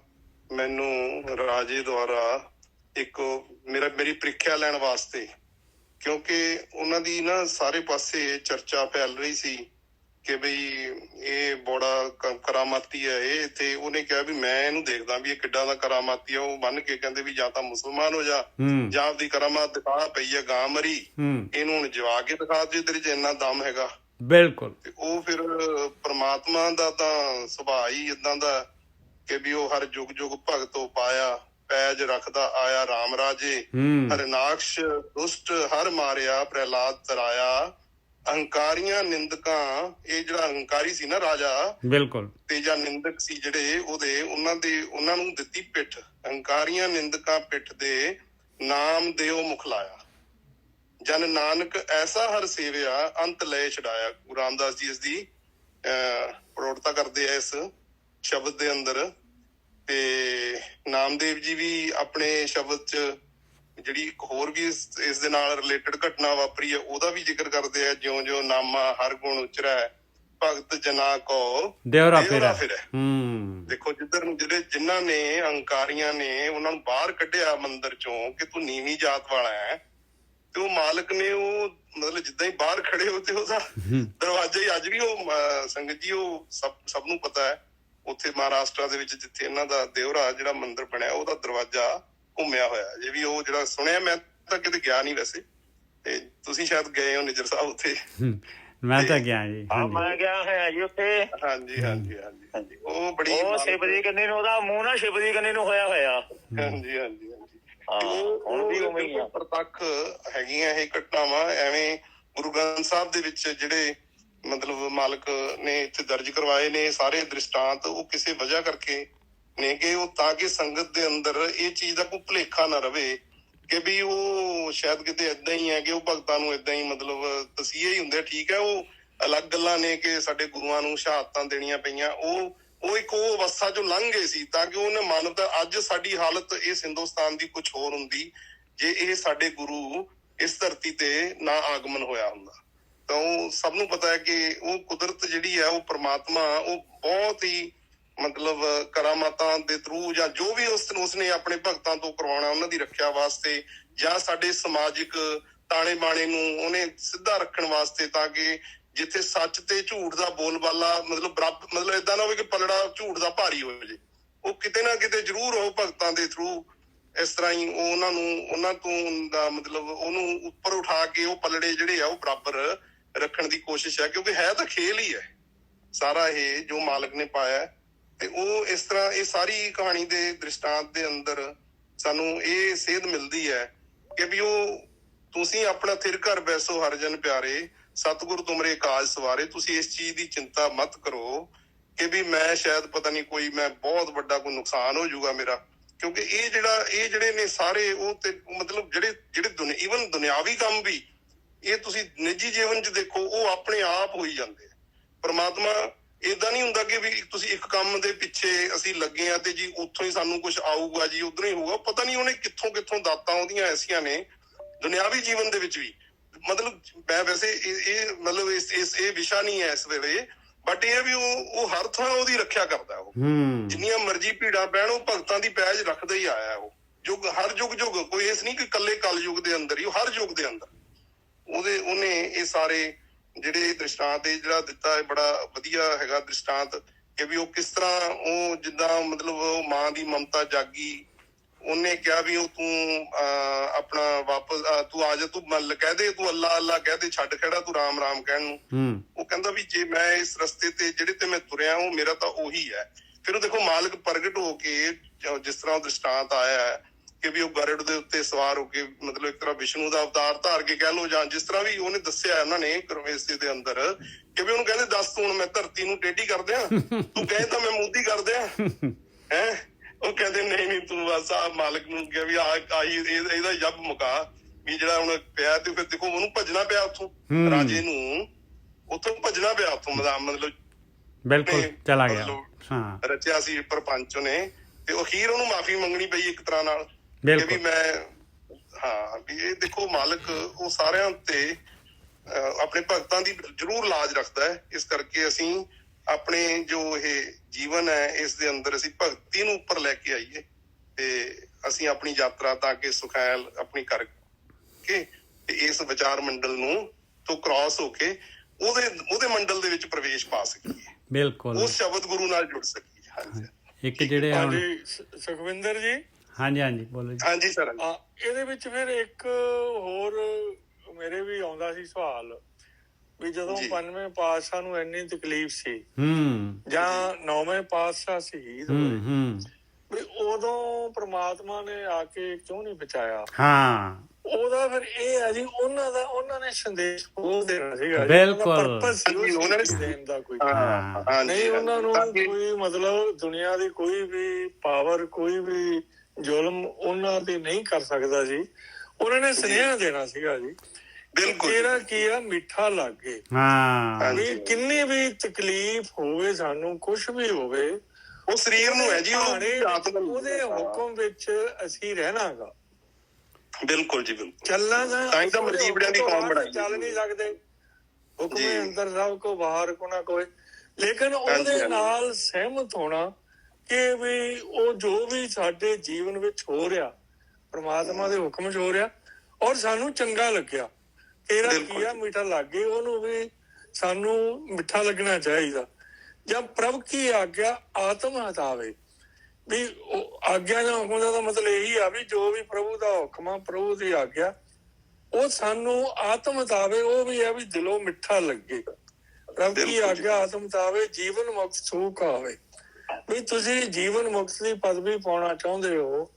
ਮੈਨੂੰ ਰਾਜੇ ਦੁਆਰਾ ਮੇਰੀ ਪ੍ਰੀਖਿਆ ਲੈਣ ਵਾਸਤੇ, ਕਿਉਂਕਿ ਉਹਨਾਂ ਦੀ ਨਾ ਸਾਰੇ ਪਾਸੇ ਚਰਚਾ ਫੈਲ ਰਹੀ ਸੀ ਕਿ ਬਈ ਇਹ ਬੜਾ ਕਰਾਮਾਤੀ ਹੈ ਇਹ, ਤੇ ਉਹਨੇ ਕਿਹਾ ਵੀ ਮੈਂ ਇਹਨੂੰ ਦੇਖਦਾ ਵੀ ਇਹ ਕਿੱਡਾ ਦਾ ਕਰਾਮਾਤੀ ਆ। ਉਹ ਬੰਨ ਕੇ ਕਹਿੰਦੇ ਵੀ ਜਾਂ ਤਾਂ ਮੁਸਲਮਾਨ ਹੋ ਜਾ, ਜਾਂ ਆਪਦੀ ਕਰਾਮਾਤ ਦਿਖਾ, ਪਈ ਆ ਗਾਂ ਮਰੀ, ਇਹਨੂੰ ਹੁਣ ਜਵਾ ਕੇ ਦਿਖਾ ਜੇ ਤੇਰੇ ਚ ਇੰਨਾ ਦਮ ਹੈਗਾ। ਬਿਲਕੁਲ। ਤੇ ਉਹ ਫਿਰ ਪ੍ਰਮਾਤਮਾ ਦਾ ਤਾਂ ਸੁਭਾਅ ਹੀ ਏਦਾਂ ਦਾ ਕਿ ਵੀ ਉਹ ਹਰ ਜੁਗ ਜੁਗ ਭਗਤੋ ਪਾਇਆ, ਪੈਜ ਰੱਖਦਾ ਆਇਆ ਰਾਮ ਰਾਜੇ। ਹਰਨਾਕਸ਼ ਦੁਸ਼ਟ ਹਰ ਮਾਰਿਆ, ਪ੍ਰਹਿਲਾਦ ਤਰਾਇਆ। ਅਹੰਕਾਰੀਆਂ ਨਿੰਦਕਾਂ, ਇਹ ਜਿਹੜਾ ਅਹੰਕਾਰੀ ਸੀ ਨਾ ਰਾਜਾ, ਬਿਲਕੁਲ, ਤੇ ਜਾਂ ਨਿੰਦਕ ਸੀ ਜਿਹੜੇ ਉਹਨਾਂ ਨੂੰ ਦਿੱਤੀ ਪਿੱਠ। ਅਹੰਕਾਰੀਆਂ ਨਿੰਦਕਾਂ ਪਿੱਠ ਦੇ ਨਾਮ ਦਿਓ ਮੁਖਲਾਇਆ। ਜਨ ਨਾਨਕ ਐਸਾ ਹਰ ਸੇਵਿਆ, ਅੰਤ ਲੈ ਛਡਾਇਆ। ਗੁਰੂ ਰਾਮਦਾਸ ਜੀ ਇਸ ਦੀ ਪ੍ਰੋੜਤਾ ਕਰਦੇ ਆ ਇਸ ਸ਼ਬਦ ਦੇ ਅੰਦਰ। ਤੇ ਨਾਮਦੇਵ ਜੀ ਵੀ ਆਪਣੇ ਸ਼ਬਦ 'ਚ ਜਿਹੜੀ ਇੱਕ ਹੋਰ ਵੀ ਇਸ ਦੇ ਨਾਲ ਰਿਲੇਟਡ ਘਟਨਾ ਵਾਪਰੀ ਹੈ ਉਹਦਾ ਵੀ ਜ਼ਿਕਰ ਕਰਦੇ ਆ। ਜਿਉਂ ਜਿਉਂ ਨਾਮਾ ਹਰ ਗੁਣ ਉਚਰੈ, ਭਗਤ ਜਨਾ ਕੋ ਦਿਉਰਾ ਫਿਰੈ। ਦੇਖੋ ਜਿਨ੍ਹਾਂ ਨੇ ਅਹੰਕਾਰੀਆਂ ਨੇ ਉਹਨਾਂ ਨੂੰ ਬਾਹਰ ਕੱਢਿਆ ਮੰਦਿਰ ਚੋਂ ਕਿ ਤੂੰ ਨੀਵੀਂ ਜਾਤ ਵਾਲਾ ਹੈ, ਤੇ ਉਹ ਮਾਲਕ ਨੇ ਉਹ ਮਤਲਬ ਜਿੱਦਾਂ ਹੀ ਬਾਹਰ ਖੜੇ ਹੋ ਤੇ ਉਹਦਾ ਦਰਵਾਜ਼ਾ ਹੀ ਅੱਜ ਵੀ ਉਹ ਸੰਗਤ ਜੀ ਉਹ ਸਭ ਨੂੰ ਪਤਾ ਹੈ ਉੱਥੇ ਮਹਾਰਾਸ਼ਟਰ ਦੇ ਵਿੱਚ ਜਿੱਥੇ ਇਹਨਾਂ ਦਾ ਦਿਉਰਾ ਜਿਹੜਾ ਮੰਦਿਰ ਬਣਿਆ ਉਹਦਾ ਦਰਵਾਜ਼ਾ ਘੁੰਮਿਆ ਹੋਇਆ ਜੇ ਵੀ। ਉਹ ਜਿਹੜਾ ਸੁਣਿਆ, ਮੈਂ ਤਾਂ ਕਿਤੇ ਗਿਆ ਨੀ ਵੈਸੇ, ਤੇ ਤੁਸੀਂ ਸ਼ਾਇਦ ਗਏ ਹੋ ਨਿਜਰ ਸਾਹਿਬ ਉੱਥੇ। ਮੈਂ ਤਾਂ ਗਿਆ ਜੀ। ਮੈਂ ਗਿਆ ਹੋਇਆ ਜੀ ਉੱਥੇ। ਹਾਂਜੀ ਹਾਂਜੀ ਹਾਂਜੀ ਹਾਂਜੀ। ਉਹ ਬੜੀ ਸ਼ਿਵ ਜੀ ਕੰਨੀ ਨੂੰ, ਉਹਦਾ ਮੂੰਹ ਨਾ ਸ਼ਿਵ ਜੀ ਕੰਨੀ ਨੂੰ ਹੋਇਆ ਹੋਇਆ। ਹਾਂਜੀ ਹਾਂਜੀ ਹਾਂਜੀ। ਪ੍ਰਤੱਖ ਹੈਗੀਆਂ ਇਹ ਘਟਨਾਵਾਂ। ਐਵੇਂ ਗੁਰੂ ਗ੍ਰੰਥ ਸਾਹਿਬ ਦੇ ਵਿੱਚ ਜਿਹੜੇ ਮਤਲਬ ਮਾਲਕ ਨੇ ਇੱਥੇ ਦਰਜ ਕਰਵਾਏ ਨੇ ਸਾਰੇ ਦ੍ਰਿਸ਼ਟਾਂਤ, ਉਹ ਕਿਸੇ ਵਜ੍ਹਾ ਕਰਕੇ ਨੇ ਕਿ ਉਹ ਤਾਂ ਕਿ ਸੰਗਤ ਦੇ ਅੰਦਰ ਇਹ ਚੀਜ਼ ਦਾ ਕੋਈ ਭੁਲੇਖਾ ਨਾ ਰਵੇ ਕਿ ਵੀ ਉਹ ਸ਼ਾਇਦ ਕਿਤੇ ਏਦਾਂ ਹੀ ਹੈ ਕਿ ਉਹ ਭਗਤਾਂ ਨੂੰ ਏਦਾਂ ਹੀ ਮਤਲਬ ਤਸੀਹੇ ਹੀ ਹੁੰਦੇ। ਠੀਕ ਹੈ, ਉਹ ਅਲੱਗ ਗੱਲਾਂ ਨੇ ਕਿ ਸਾਡੇ ਗੁਰੂਆਂ ਨੂੰ ਸ਼ਹਾਦਤਾਂ ਦੇਣੀਆਂ ਪਈਆਂ, ਉਹ ਇੱਕ ਉਹ ਅਵਸਥਾ ਚੋਂ ਲੰਘ ਗਏ ਸੀ ਤਾਂ ਕਿ ਉਹਨੇ ਮਾਨਵਤਾ। ਅੱਜ ਸਾਡੀ ਹਾਲਤ ਇਸ ਹਿੰਦੁਸਤਾਨ ਦੀ ਕੁਛ ਹੋਰ ਹੁੰਦੀ ਜੇ ਇਹ ਸਾਡੇ ਗੁਰੂ ਇਸ ਧਰਤੀ ਤੇ ਨਾ ਆਗਮਨ ਹੋਇਆ ਹੁੰਦਾ। ਤਾਂ ਉਹ ਸਭ ਨੂੰ ਪਤਾ ਹੈ ਕਿ ਉਹ ਕੁਦਰਤ ਜਿਹੜੀ ਹੈ, ਉਹ ਪ੍ਰਮਾਤਮਾ, ਉਹ ਬਹੁਤ ਹੀ ਮਤਲਬ ਕਰਾਮਾਤਾਂ ਦੇ ਥਰੂ ਜਾਂ ਜੋ ਵੀ ਉਸਨੇ ਆਪਣੇ ਭਗਤਾਂ ਤੋਂ ਕਰਵਾਉਣਾ ਉਹਨਾਂ ਦੀ ਰੱਖਿਆ ਵਾਸਤੇ, ਜਾਂ ਸਾਡੇ ਸਮਾਜਿਕ ਤਾਣੇ ਬਾਣੇ ਨੂੰ ਉਹਨੇ ਸਿੱਧਾ ਰੱਖਣ ਵਾਸਤੇ, ਤਾਂ ਕਿ ਜਿੱਥੇ ਸੱਚ ਤੇ ਝੂਠ ਦਾ ਬੋਲਬਾਲਾ ਮਤਲਬ ਏਦਾਂ ਨਾ ਹੋਵੇ ਕਿ ਪਲੜਾ ਝੂਠ ਦਾ ਭਾਰੀ ਹੋ ਜਾਏ। ਉਹ ਕਿਤੇ ਨਾ ਕਿਤੇ ਜ਼ਰੂਰ ਉਹ ਭਗਤਾਂ ਦੇ ਥਰੂ ਇਸ ਤਰ੍ਹਾਂ ਹੀ ਉਹਨਾਂ ਤੋਂ ਦਾ ਮਤਲਬ ਉਹਨੂੰ ਉੱਪਰ ਉਠਾ ਕੇ ਉਹ ਪਲੜੇ ਜਿਹੜੇ ਆ ਉਹ ਬਰਾਬਰ ਰੱਖਣ ਦੀ ਕੋਸ਼ਿਸ਼ ਹੈ। ਕਿਉਂਕਿ ਹੈ ਤਾਂ ਖੇਲ ਹੀ ਹੈ ਸਾਰਾ ਇਹ ਜੋ ਮਾਲਕ ਨੇ ਪਾਇਆ। ਤੇ ਉਹ ਇਸ ਤਰ੍ਹਾਂ ਇਹ ਸਾਰੀ ਕਹਾਣੀ ਦੇ ਦ੍ਰਿਸ਼ਟਾਂਤ ਦੇ ਅੰਦਰ ਸਾਨੂੰ ਇਹ ਸੇਧ ਮਿਲਦੀ ਹੈ ਕਿ ਵੀ ਉਹ ਤੁਸੀਂ ਆਪਣਾ ਥਿਰ ਘਰ ਬੈਸੋ ਹਰ ਜਨ ਪਿਆਰੇ, ਸਤਿਗੁਰ ਤੁਮਰੇ ਕਾਜ ਸਵਾਰੇ। ਤੁਸੀਂ ਇਸ ਚੀਜ਼ ਦੀ ਚਿੰਤਾ ਮਤ ਕਰੋ ਕਿ ਵੀ ਮੈਂ ਸ਼ਾਇਦ ਪਤਾ ਨਹੀਂ ਕੋਈ ਮੈਂ ਬਹੁਤ ਵੱਡਾ ਕੋਈ ਨੁਕਸਾਨ ਹੋ ਜਾਊਗਾ ਮੇਰਾ। ਕਿਉਂਕਿ ਇਹ ਜਿਹੜੇ ਨੇ ਸਾਰੇ ਉਹ ਤੇ ਮਤਲਬ ਜਿਹੜੇ ਈਵਨ ਦੁਨਿਆਵੀ ਕੰਮ ਵੀ ਇਹ ਤੁਸੀਂ ਨਿੱਜੀ ਜੀਵਨ 'ਚ ਦੇਖੋ ਉਹ ਆਪਣੇ ਆਪ ਹੋਈ ਜਾਂਦੇ ਆ। ਪਰਮਾਤਮਾ ਏਦਾਂ ਨਹੀਂ ਹੁੰਦਾ ਕਿ ਵੀ ਤੁਸੀਂ ਇੱਕ ਕੰਮ ਦੇ ਪਿੱਛੇ ਅਸੀਂ ਲੱਗੇ ਆ ਤੇ ਜੀ ਉੱਥੋਂ ਹੀ ਸਾਨੂੰ ਕੁਛ ਆਊਗਾ ਜੀ ਉੱਧਰੋਂ ਹੀ ਹੋਊਗਾ। ਪਤਾ ਨਹੀਂ ਉਹਨੇ ਕਿੱਥੋਂ ਦਾਤਾਂ ਉਹਦੀਆਂ ਐਸੀਆਂ ਨੇ ਦੁਨਿਆਵੀ ਜੀਵਨ ਦੇ ਵਿੱਚ ਵੀ। ਮਤਲਬ ਮੈਂ ਵੈਸੇ ਇਹ ਮਤਲਬ ਇਹ ਵਿਸ਼ਾ ਨਹੀਂ ਹੈ ਇਸ ਵੇਲੇ, ਬਟ ਇਹ ਵੀ ਉਹ ਹਰ ਥਾਂ ਉਹਦੀ ਰੱਖਿਆ ਕਰਦਾ। ਉਹ ਜਿੰਨੀਆਂ ਮਰਜ਼ੀ ਭੀੜਾਂ ਪੈਣ ਉਹ ਭਗਤਾਂ ਦੀ ਪੈਜ ਰੱਖਦਾ ਹੀ ਆਇਆ। ਉਹ ਹਰ ਯੁੱਗ ਕੋਈ ਇਸ ਨਹੀਂ ਕਿ ਇਕੱਲੇ ਕਲ ਯੁੱਗ ਦੇ ਅੰਦਰ ਹੀ, ਉਹ ਹਰ ਯੁੱਗ ਦੇ ਅੰਦਰ ਉਹਨੇ ਇਹ ਸਾਰੇ ਜਿਹੜੇ ਦ੍ਰਿਸ਼ਟਾਂਤ ਜਿਹੜਾ ਦਿੱਤਾ ਹੈ ਬੜਾ ਵਧੀਆ ਹੈਗਾ ਦ੍ਰਿਸ਼ਟਾਂਤ ਕਿ ਵੀ ਉਹ ਕਿਸ ਤਰ੍ਹਾਂ ਉਹ ਜਿੱਦਾਂ ਮਤਲਬ ਉਹ ਮਾਂ ਦੀ ਮਮਤਾ ਜਾਗੀ ਉਹਨੇ ਕਿਹਾ ਵੀ ਉਹ ਤੂੰ ਆਪਣਾ ਵਾਪਸ ਤੂੰ ਆ ਜਾ, ਤੂੰ ਮੱਲ ਕਹਿ ਦੇ, ਤੂੰ ਅੱਲਾ ਅੱਲਾ ਕਹਿ ਦੇ, ਛੱਡ ਖੜਾ ਤੂੰ ਰਾਮ ਰਾਮ ਕਹਿਣ ਨੂੰ। ਉਹ ਕਹਿੰਦਾ ਵੀ ਜੇ ਮੈਂ ਇਸ ਰਸਤੇ ਤੇ ਜਿਹੜੇ ਤੇ ਮੈਂ ਤੁਰਿਆ ਉਹ ਮੇਰਾ ਤਾਂ ਉਹੀ ਹੈ। ਫਿਰ ਉਹ ਦੇਖੋ ਮਾਲਕ ਪ੍ਰਗਟ ਹੋ ਕੇ ਜਿਸ ਤਰ੍ਹਾਂ ਉਹ ਦ੍ਰਿਸ਼ਟਾਂਤ ਆਇਆ ਹੈ ਕਿ ਵੀ ਉਹ ਗਰੜ ਦੇ ਉੱਤੇ ਸਵਾਰ ਹੋ ਕੇ ਮਤਲਬ ਇੱਕ ਤਰ੍ਹਾਂ ਵਿਸ਼ਨੂੰ ਦਾ ਅਵਤਾਰ ਧਾਰ ਕੇ ਕਹਿ ਲਓ, ਜਾਂ ਜਿਸ ਤਰ੍ਹਾਂ ਵੀ ਉਹਨੇ ਦੱਸਿਆ ਉਹਨਾਂ ਨੇ ਗੁਰਵੇਸੀ ਦੇ ਅੰਦਰ ਕਿ ਵੀ ਉਹਨੂੰ ਕਹਿੰਦੇ ਦੱਸ ਤੂੰ ਹੁਣ ਮੈਂ ਧਰਤੀ ਨੂੰ ਟੇਢੀ ਕਰ ਦਿਆਂ, ਤੂੰ ਕਹੇ ਤਾਂ ਮੈਂ ਮੋਦੀ ਕਰ ਦਿਆਂ ਹੈ। ਉਹ ਕਹਿੰਦੇ ਨਹੀਂ ਨਹੀਂ ਤੂੰ ਬਸ ਆ ਮਾਲਕ ਨੂੰ ਕਿਹਾ ਵੀ ਆਈ ਇਹਦਾ ਜੱਬ ਮੁਕਾ ਵੀ ਜਿਹੜਾ ਹੁਣ ਪਿਆ। ਤੇ ਫਿਰ ਦੇਖੋ ਉਹਨੂੰ ਭੱਜਣਾ ਪਿਆ ਉੱਥੋਂ, ਰਾਜੇ ਨੂੰ ਉੱਥੋਂ ਭੱਜਣਾ ਪਿਆ ਉੱਥੋਂ, ਮਤਲਬ ਬਿਲਕੁਲ ਚਲਾ ਗਿਆ। ਹਾਂ, ਰਚਿਆ ਸੀ ਪ੍ਰਪੰਚ ਨੇ, ਤੇ ਉਹ ਅਖੀਰ ਉਹਨੂੰ ਮਾਫੀ ਮੰਗਣੀ ਪਈ ਇੱਕ ਤਰ੍ਹਾਂ ਨਾਲ ਕਿ ਵੀ ਮੈਂ ਵੀ ਇਹ ਦੇਖੋ ਮਾਲਕ ਉਹ ਸਾਰਿਆਂ ਤੇ ਆਪਣੇ ਭਗਤਾਂ ਦੀ ਜ਼ਰੂਰ ਲਾਜ ਰੱਖਦਾ ਹੈ। ਇਸ ਕਰਕੇ ਅਸੀਂ ਆਪਣੇ ਜੋ ਇਹ ਜੀਵਨ ਹੈ ਇਸ ਦੇ ਅੰਦਰ ਅਸੀਂ ਭਗਤੀ ਨੂੰ ਉੱਪਰ ਲੈ ਕੇ ਆਈਏ ਤੇ ਅਸੀਂ ਆਪਣੀ ਯਾਤਰਾ ਤਾਂ ਕਿ ਸੁਖੈਲ ਆਪਣੀ ਕਰਕੇ ਤੇ ਇਸ ਵਿਚਾਰ ਮੰਡਲ ਨੂੰ ਤੋਂ ਕ੍ਰਾਸ ਹੋ ਕੇ ਉਹਦੇ ਮੰਡਲ ਦੇ ਵਿੱਚ ਪ੍ਰਵੇਸ਼ ਪਾ ਸਕੀਏ, ਬਿਲਕੁਲ ਉਸ ਸ਼ਬਦ ਗੁਰੂ ਨਾਲ ਜੁੜ ਸਕੀਏ। ਹਾਂਜੀ ਇੱਕ ਜਿਹੜੇ ਸੁਖਵਿੰਦਰ ਜੀ। ਹਾਂਜੀ ਹਾਂਜੀ ਬੋਲੋ ਜੀ। ਹਾਂਜੀ ਸਰ। ਇਹਦੇ ਵਿੱਚ ਫਿਰ ਇੱਕ ਹੋਰ ਮੇਰੇ ਵੀ ਆਉਂਦਾ ਸੀ ਸਵਾਲ ਵੀ ਜਦੋਂ ਪੰਜਵੇਂ ਪਾਤਸ਼ਾਹ ਨੂੰ ਇੰਨੀ ਤਕਲੀਫ ਸੀ ਜਾਂ ਨੌਵੇਂ ਪਾਤਸ਼ਾਹ ਸ਼ਹੀਦ ਹੋਏ ਵੀ ਉਦੋਂ ਪ੍ਰਮਾਤਮਾ ਨੇ ਆ ਕੇ ਕਿਉਂ ਨਹੀਂ ਬਚਾਇਆ? ਹਾਂ, ਉਹਦਾ ਫਿਰ ਇਹ ਹੈ ਜੀ ਉਹਨਾਂ ਨੇ ਸੰਦੇਸ਼ ਉਹ ਦੇਣਾ ਸੀਗਾ, ਬਿਲਕੁਲ ਉਹਨਾਂ ਨੇ ਦੇਣ ਦਾ ਕੋਈ ਨਹੀਂ, ਉਹਨਾਂ ਨੂੰ ਕੋਈ ਮਤਲਬ ਦੁਨੀਆ ਦੀ ਕੋਈ ਵੀ ਪਾਵਰ ਕੋਈ ਵੀ ਜ਼ੁਲਮ ਉਹਨਾਂ ਤੇ ਨਹੀਂ ਕਰ ਸਕਦਾ ਜੀ। ਉਹਨਾਂ ਨੇ ਸੁਨੇਹਾ ਦੇਣਾ ਸੀਗਾ ਜੀ, ਤੇਰਾ ਕੀ ਆ ਮਿੱਠਾ ਲੱਗ ਗਏ। ਵੀ ਕਿੰਨੀ ਵੀ ਤਕਲੀਫ ਹੋਵੇ ਸਾਨੂੰ ਕੁਛ ਵੀ ਹੋਵੇ ਉਹ ਸਰੀਰ ਨੂੰ ਹੈ ਜੀ, ਉਹਦੇ ਹੁਕਮ ਵਿੱਚ ਅਸੀਂ ਰਹਿਣਾਗਾ। ਬਿਲਕੁਲ ਜੀ ਬਿਲਕੁਲ ਚੱਲਣਾ ਤਾਂ ਹੀ ਤਾਂ ਮਰਜੀਬੜਿਆਂ ਦੀ ਕੌਮ ਬਣਾਈ, ਚੱਲ ਨਹੀਂ ਸਕਦੇ ਹੁਕਮੇ ਅੰਦਰ ਸਭ ਕੋ ਬਾਹਰ ਕੋ ਨਾ ਕੋਈ, ਲੇਕਿਨ ਉਹਦੇ ਨਾਲ ਸਹਿਮਤ ਹੋਣਾ ਕਿ ਵੀ ਉਹ ਜੋ ਵੀ ਸਾਡੇ ਜੀਵਨ ਵਿੱਚ ਹੋ ਰਿਹਾ ਪ੍ਰਮਾਤਮਾ ਦੇ ਹੁਕਮ 'ਚ ਹੋ ਰਿਹਾ ਔਰ ਸਾਨੂੰ ਚੰਗਾ ਲੱਗਿਆ। ਤੇਰਾ ਕੀ ਆ ਮਿੱਠਾ ਲੱਗ ਗਈ, ਉਹਨੂੰ ਵੀ ਸਾਨੂੰ ਮਿੱਠਾ ਲੱਗਣਾ ਚਾਹੀਦਾ। ਜਦ ਪ੍ਰਭ ਕੀ ਆਗਿਆ ਆਤਮ ਹਟਾਵੇ, ਵੀ ਆਗਿਆ ਜਾਂ ਹੁਕਮ ਦਾ ਮਤਲਬ ਇਹੀ ਆ ਵੀ ਜੋ ਵੀ ਪ੍ਰਭੂ ਦਾ ਹੁਕਮ ਆ ਪ੍ਰਭੂ ਦੀ ਆਗਿਆ ਉਹ ਸਾਨੂੰ ਆਤਮ ਹਟਾਵੇ, ਉਹ ਵੀ ਆ ਵੀ ਦਿਲੋਂ ਮਿੱਠਾ ਲੱਗੇ। ਪ੍ਰਭ ਕੀ ਆਗਿਆ ਆਤਮ ਹਟਾਵੇ ਜੀਵਨ ਮੁਕਤ ਸੁਖ ਆਵੇ। ਵੀ ਤੁਸੀਂ ਜੀਵਨ ਮੁਕਤ ਦੀ ਪਦਵੀ ਪਾਉਣਾ ਚਾਹੁੰਦੇ ਹੋ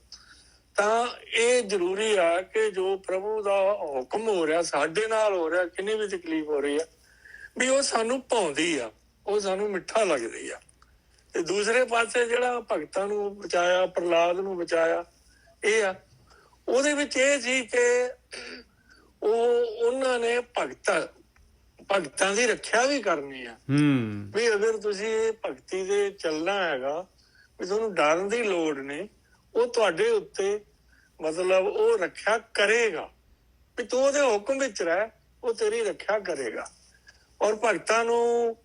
ਤਾਂ ਇਹ ਜ਼ਰੂਰੀ ਆ ਕਿ ਜੋ ਪ੍ਰਭੂ ਦਾ ਹੁਕਮ ਹੋ ਰਿਹਾ ਸਾਡੇ ਨਾਲ ਹੋ ਰਿਹਾ, ਕਿੰਨੀ ਵੀ ਤਕਲੀਫ ਹੋ ਰਹੀ ਆ ਵੀ ਉਹ ਸਾਨੂੰ ਭਾਉਂਦੀ ਆ, ਉਹ ਸਾਨੂੰ ਮਿੱਠਾ ਲੱਗਦੀ ਆ। ਤੇ ਦੂਸਰੇ ਪਾਸੇ ਜਿਹੜਾ ਭਗਤਾਂ ਨੂੰ ਬਚਾਇਆ, ਪ੍ਰਹਲਾਦ ਨੂੰ ਬਚਾਇਆ, ਇਹ ਆ ਉਹਦੇ ਵਿੱਚ ਇਹ ਸੀ ਕਿ ਉਹਨਾਂ ਨੇ ਭਗਤਾਂ ਦੀ ਰੱਖਿਆ ਵੀ ਕਰਨੀ ਆ। ਵੀ ਅਗਰ ਤੁਸੀਂ ਭਗਤੀ ਦੇ ਚੱਲਣਾ ਹੈਗਾ ਵੀ ਤੁਹਾਨੂੰ ਡਰਨ ਦੀ ਲੋੜ ਨਹੀਂ, ਉਹ ਤੁਹਾਡੇ ਉੱਤੇ ਮਤਲਬ ਉਹ ਰੱਖਿਆ ਕਰੇਗਾ ਵੀ ਤੂੰ ਉਹਦੇ ਹੁਕਮ ਵਿੱਚ ਰਹਿ, ਉਹ ਤੇਰੀ ਰੱਖਿਆ ਕਰੇਗਾ। ਔਰ ਭਗਤਾਂ ਨੂੰ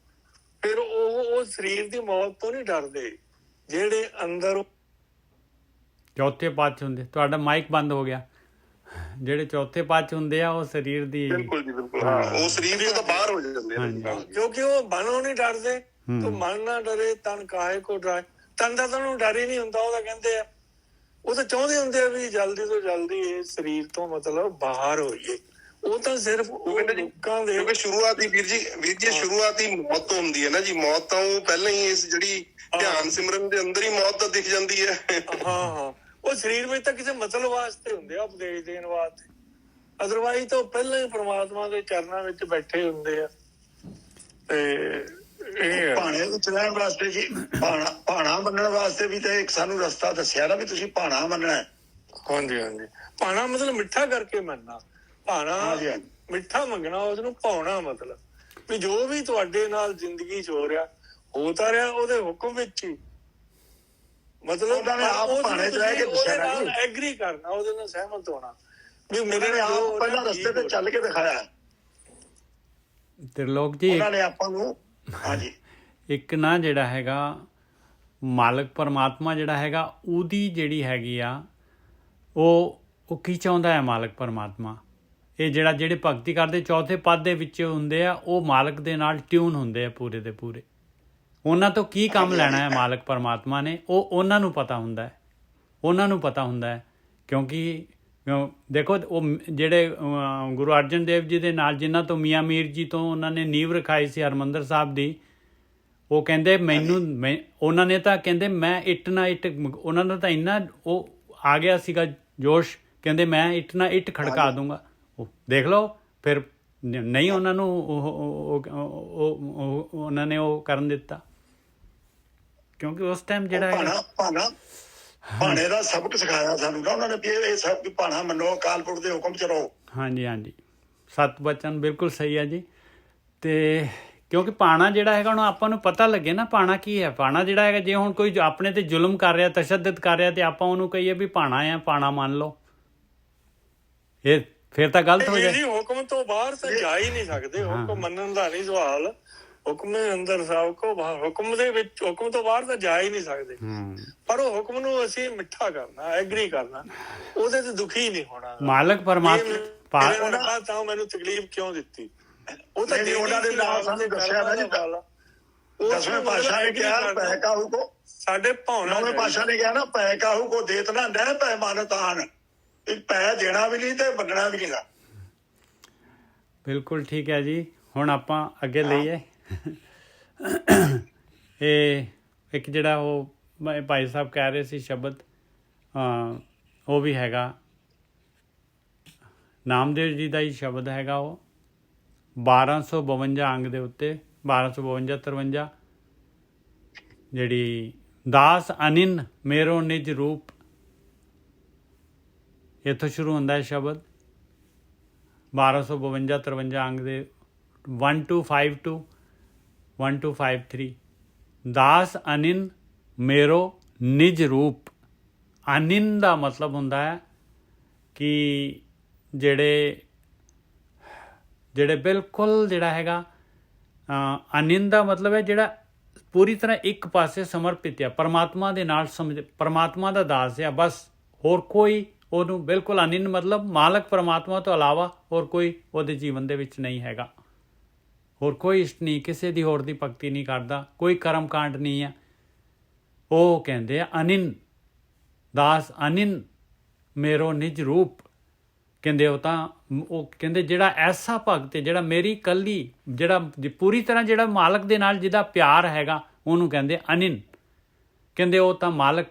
ਫਿਰ ਉਹ ਸਰੀਰ ਦੀ ਮੌਤ ਤੋਂ ਨਹੀਂ ਡਰਦੇ ਜਿਹੜੇ ਅੰਦਰ ਚੌਥੇ ਪਾਤਸ਼ਾਹ ਹੁੰਦੇ। ਤੁਹਾਡਾ ਮਾਈਕ ਬੰਦ ਹੋ ਗਿਆ। ਜਿਹੜੇ ਚੌਥੇ ਪਾਤਸ਼ਾਹ ਹੁੰਦੇ ਆ ਉਹ ਸਰੀਰ ਦੀ ਬਿਲਕੁਲ ਜੀ ਬਿਲਕੁਲ ਉਹ ਸਰੀਰ ਤੋਂ ਤਾਂ ਬਾਹਰ ਹੋ ਜਾਂਦੇ ਆ ਕਿਉਂਕਿ ਉਹ ਮਨੋਂ ਨਹੀਂ ਡਰਦੇ। ਤੂੰ ਮਨ ਨਾ ਡਰੇ ਤਨ ਕਾਹੇ ਕੋ ਡਰਾਏ, ਤਨ ਦਾ ਤੁਹਾਨੂੰ ਡਰ ਹੀ ਨਹੀਂ ਹੁੰਦਾ। ਉਹਦਾ ਕਹਿੰਦੇ ਆ ਉਹ ਤਾਂ ਚਾਹੁੰਦੇ ਹੁੰਦੇ ਆ ਵੀ ਜਲਦੀ ਤੋਂ ਜਲਦੀ ਇਹ ਸਰੀਰ ਤੋਂ ਮਤਲਬ ਬਾਹਰ ਹੋਈਏ। ਉਹ ਤਾਂ ਸਿਰਫ ਲੋਕਾਂ ਦੇ ਕਿਉਂਕਿ ਸ਼ੁਰੂਆਤੀ ਵੀਰ ਜੀ ਸ਼ੁਰੂਆਤੀ ਮੌਤ ਹੁੰਦੀ ਹੈ ਨਾ ਜੀ। ਮੌਤ ਤਾਂ ਉਹ ਪਹਿਲਾਂ ਹੀ ਇਸ ਜਿਹੜੀ ਧਿਆਨ ਸਿਮਰਨ ਦੇ ਅੰਦਰ ਹੀ ਮੌਤ ਤਾਂ ਦਿਖ ਜਾਂਦੀ ਹੈ। ਹਾਂ ਉਹ ਸਰੀਰ ਵਿੱਚ ਤਾਂ ਕਿਸੇ ਮਤਲਬ ਵਾਸਤੇ ਹੁੰਦੇ ਆ, ਉਪਦੇਸ਼ ਦੇਣ ਵਾਸਤੇ। ਅਦਰਵਾਈਜ਼ ਤਾਂ ਪਹਿਲਾਂ ਹੀ ਪ੍ਰਮਾਤਮਾ ਦੇ ਚਰਨਾਂ ਵਿੱਚ ਬੈਠੇ ਹੁੰਦੇ ਆ। ਤੇ ਇਹ ਭਾਣੇ ਵਿੱਚ ਰਹਿਣ ਵਾਸਤੇ ਜੀ ਭਾਣਾ ਮੰਨਣ ਵਾਸਤੇ ਵੀ ਤਾਂ ਇੱਕ ਸਾਨੂੰ ਰਸਤਾ ਦੱਸਿਆ ਨਾ ਵੀ ਤੁਸੀਂ ਭਾਣਾ ਮੰਨਣਾ। ਹਾਂਜੀ ਹਾਂਜੀ, ਭਾਣਾ ਮਤਲਬ ਮਿੱਠਾ ਕਰਕੇ ਮੰਨਣਾ। ਭਾਣਾ ਮਿੱਠਾ ਮੰਗਣਾ, ਉਸਨੂੰ ਭਾਉਣਾ ਮਤਲਬ ਵੀ ਜੋ ਵੀ ਤੁਹਾਡੇ ਨਾਲ ਜ਼ਿੰਦਗੀ 'ਚ ਹੋ ਰਿਹਾ ਹੋ ਤਾਂ ਰਿਹਾ ਉਹਦੇ ਹੁਕਮ ਵਿੱਚ ਹੀ, ਮਤਲਬ ਉਹਦੇ ਨਾਲ ਐਗਰੀ ਕਰਨਾ, ਉਹਦੇ ਨਾਲ ਸਹਿਮਤ ਹੋਣਾ ਵੀ ਮੇਰੇ ਆਪ ਪਹਿਲਾਂ ਰਸਤੇ ਤੇ ਚੱਲ ਕੇ ਦਿਖਾਇਆ ਤ੍ਰਿਲੋਕ ਜੀ। ਉਹਨਾਂ ਨੇ ਆਪਾਂ ਨੂੰ ਹਾਂਜੀ ਇੱਕ ਨਾ ਜਿਹੜਾ ਹੈਗਾ ਮਾਲਕ ਪਰਮਾਤਮਾ ਜਿਹੜਾ ਹੈਗਾ ਉਹਦੀ ਜਿਹੜੀ ਹੈਗੀ ਆ ਉਹ ਕੀ ਚਾਹੁੰਦਾ ਹੈ ਮਾਲਕ ਪਰਮਾਤਮਾ? ਇਹ ਜਿਹੜੇ ਭਗਤੀ ਕਰਦੇ ਚੌਥੇ ਪਦ ਦੇ ਵਿੱਚ ਹੁੰਦੇ ਆ ਉਹ ਮਾਲਕ ਦੇ ਨਾਲ ਟਿਊਨ ਹੁੰਦੇ ਆ ਪੂਰੇ ਦੇ ਪੂਰੇ। ਉਹਨਾਂ ਤੋਂ ਕੀ ਕੰਮ ਲੈਣਾ ਹੈ ਮਾਲਕ ਪਰਮਾਤਮਾ ਨੇ ਉਹ ਉਹਨਾਂ ਨੂੰ ਪਤਾ ਹੁੰਦਾ ਹੈ। ਉਹਨਾਂ ਨੂੰ ਪਤਾ ਹੁੰਦਾ ਹੈ। ਕਿਉਂਕਿ ਦੇਖੋ ਉਹ ਜਿਹੜੇ ਗੁਰੂ ਅਰਜਨ ਦੇਵ ਜੀ ਦੇ ਨਾਲ ਜਿਨ੍ਹਾਂ ਤੋਂ ਮੀਆਂ ਮੀਰ ਜੀ ਤੋਂ ਉਹਨਾਂ ਨੇ ਨੀਂਹ ਰਖਾਈ ਸੀ ਹਰਿਮੰਦਰ ਸਾਹਿਬ ਦੀ, ਉਹ ਕਹਿੰਦੇ ਮੈਂ ਉਹਨਾਂ ਨੇ ਤਾਂ ਕਹਿੰਦੇ ਮੈਂ ਇੱਟ ਨਾ ਇੱਟ, ਉਹਨਾਂ ਦਾ ਤਾਂ ਇੰਨਾ ਉਹ ਆ ਗਿਆ ਸੀਗਾ ਜੋਸ਼, ਕਹਿੰਦੇ ਮੈਂ ਇੱਟ ਨਾ ਇੱਟ ਖੜਕਾ ਦੂੰਗਾ। ਉਹ ਦੇਖ ਲਓ ਫਿਰ ਨਹੀਂ ਉਹਨਾਂ ਨੂੰ ਉਹਨਾਂ ਨੇ ਉਹ ਕਰਨ ਦਿੱਤਾ, ਕਿਉਂਕਿ ਉਸ ਟਾਈਮ ਜਿਹੜਾ ਭਾਣੇ ਦਾ ਸਬਕ ਸਿਖਾਇਆ ਸਾਨੂੰ ਨਾ ਉਹਨਾਂ ਨੇ ਵੀ ਇਹ ਸਭ ਕਿ ਭਾਣਾ ਮੰਨੋ, ਅਕਾਲ ਪੁਰਖ ਦੇ ਹੁਕਮ ਚ ਰਹੋ। ਹਾਂਜੀ ਹਾਂਜੀ, ਸਤ ਬਚਨ ਬਿਲਕੁਲ ਸਹੀ ਹੈ ਜੀ। ਤੇ ਕਿਉਂਕਿ ਭਾਣਾ ਜਿਹੜਾ ਹੈਗਾ ਹੁਣ ਆਪਾਂ ਨੂੰ ਪਤਾ ਲੱਗੇ ਨਾ ਭਾਣਾ ਕੀ ਹੈ। ਭਾਣਾ ਜਿਹੜਾ ਹੈਗਾ ਜੇ ਹੁਣ ਕੋਈ ਆਪਣੇ ਤੇ ਜ਼ੁਲਮ ਕਰ ਰਿਹਾ, ਤਸ਼ੱਦਦ ਕਰ ਰਿਹਾ, ਤੇ ਆਪਾਂ ਉਹਨੂੰ ਕਹੀਏ ਵੀ ਭਾਣਾ ਆ, ਭਾਣਾ ਮੰਨ ਲਓ, ਇਹ ਫਿਰ ਤਾਂ ਗਲਤ ਹੋ ਜਾਏ। ਹੁਕਮ ਤੋਂ ਬਾਹਰ ਤਾਂ ਜਾ ਹੀ ਨਹੀਂ ਸਕਦੇ। ਹੁਕਮ ਮੰਨਣ ਦਾ ਨਹੀਂ ਸਵਾਲ, ਹੁਕਮ ਦੇ ਅੰਦਰ ਸਭ ਕੋ ਬਾਹਰ, ਹੁਕਮ ਦੇ ਵਿੱਚ, ਹੁਕਮ ਤੋਂ ਬਾਹਰ ਤਾਂ ਜਾ ਹੀ ਨਹੀਂ ਸਕਦੇ। ਪਰ ਉਹ ਹੁਕਮ ਨੂੰ ਅਸੀਂ ਮਿੱਠਾ ਕਰਨਾ, ਐਗਰੀ ਕਰਨਾ, ਉਹਦੇ ਤੇ ਦੁਖੀ ਨਹੀਂ ਹੋਣਾ। ਮਾਲਕ ਪਰਮਾਤਮਾ ਤਾਂ ਮੈਨੂੰ ਤਕਲੀਫ ਕਿਉਂ ਦਿੱਤੀ, ਉਹ ਤਾਂ ਉਹਨਾਂ ਦੇ ਨਾਲ ਸਾਨੂੰ ਦੱਸਿਆ ਨਾ ਜੀ। ਦਸਵੇਂ ਪਾਤਸ਼ਾਹ ਨੇ ਕਿਹਾ ਪੈ ਕਾਹੂ ਕੋ, ਸਾਡੇ ਭਾਵਨਾ ਨੌਵੇਂ ਪਾਤਸ਼ਾਹ ਨੇ ਕਿਹਾ ਨਾ ਪੈ ਕਾਹੂ ਕੋ ਦੇਤ ਨਾ ਨਹਿ ਪੈ ਮਨ ਤਾਨ, ਪੈ ਦੇਣਾ ਵੀ ਨਹੀਂ ਤੇ ਮੰਨਣਾ ਵੀ ਨਹੀਂ ਗਾ। ਬਿਲਕੁਲ ਠੀਕ ਹੈ ਜੀ। ਹੁਣ ਆਪਾਂ ਅੱਗੇ ਲਈਏ ਇਹ ਇੱਕ ਜਿਹੜਾ ਉਹ ਭਾਈ ਸਾਹਿਬ ਕਹਿ ਰਹੇ ਸੀ ਸ਼ਬਦ, ਉਹ ਵੀ ਹੈਗਾ ਨਾਮਦੇਵ ਜੀ ਦਾ ਹੀ ਸ਼ਬਦ ਹੈਗਾ, ਉਹ 1252 ਅੰਗ ਦੇ ਉੱਤੇ 1252-53 ਜਿਹੜੀ ਦਾਸ ਅਨਿਨ ਮੇਰੋ ਨਿਜ ਰੂਪ, ਇੱਥੋਂ ਸ਼ੁਰੂ ਹੁੰਦਾ ਹੈ ਸ਼ਬਦ 1252-53 ਅੰਗ ਦੇ 1252 1253। ਦਾਸ ਅਨਿਨ ਮੇਰੋ ਨਿਜ ਰੂਪ। ਅਨਿਨ ਦਾ ਮਤਲਬ ਹੁੰਦਾ ਹੈ ਕਿ ਜਿਹੜੇ ਬਿਲਕੁਲ ਜਿਹੜਾ ਹੈਗਾ, ਅਨਿਨ ਦਾ ਮਤਲਬ ਹੈ ਜਿਹੜਾ ਪੂਰੀ ਤਰ੍ਹਾਂ ਇੱਕ ਪਾਸੇ ਸਮਰਪਿਤ ਆ, ਪਰਮਾਤਮਾ ਦੇ ਨਾਲ ਪਰਮਾਤਮਾ ਦਾ ਦਾਸ ਆ ਬਸ, ਹੋਰ ਕੋਈ ਉਹਨੂੰ ਬਿਲਕੁਲ ਅਨਿਨ ਮਤਲਬ ਮਾਲਕ ਪਰਮਾਤਮਾ ਤੋਂ ਇਲਾਵਾ ਹੋਰ ਕੋਈ ਉਹਦੇ ਜੀਵਨ ਦੇ ਵਿੱਚ ਨਹੀਂ ਹੈਗਾ, ਹੋਰ ਕੋਈ ਇਸ਼ਟ ਨਹੀਂ, ਕਿਸੇ ਦੀ ਹੋਰ ਦੀ ਭਗਤੀ ਨਹੀਂ ਕਰਦਾ, ਕੋਈ ਕਰਮ ਕਾਂਡ ਨਹੀਂ ਆ। ਉਹ ਕਹਿੰਦੇ ਆ ਅਨਿਨ, ਦਾਸ ਅਨਿਨ ਮੇਰੋ ਨਿਜ ਰੂਪ। ਕਹਿੰਦੇ ਉਹ ਕਹਿੰਦੇ ਜਿਹੜਾ ਐਸਾ ਭਗਤ ਹੈ ਜਿਹੜਾ ਮੇਰੀ ਇਕੱਲੀ, ਜਿਹੜਾ ਪੂਰੀ ਤਰ੍ਹਾਂ ਜਿਹੜਾ ਮਾਲਕ ਦੇ ਨਾਲ ਜਿਹਦਾ ਪਿਆਰ ਹੈਗਾ, ਉਹਨੂੰ ਕਹਿੰਦੇ ਅਨਿਨ। ਕਹਿੰਦੇ ਉਹ ਤਾਂ ਮਾਲਕ,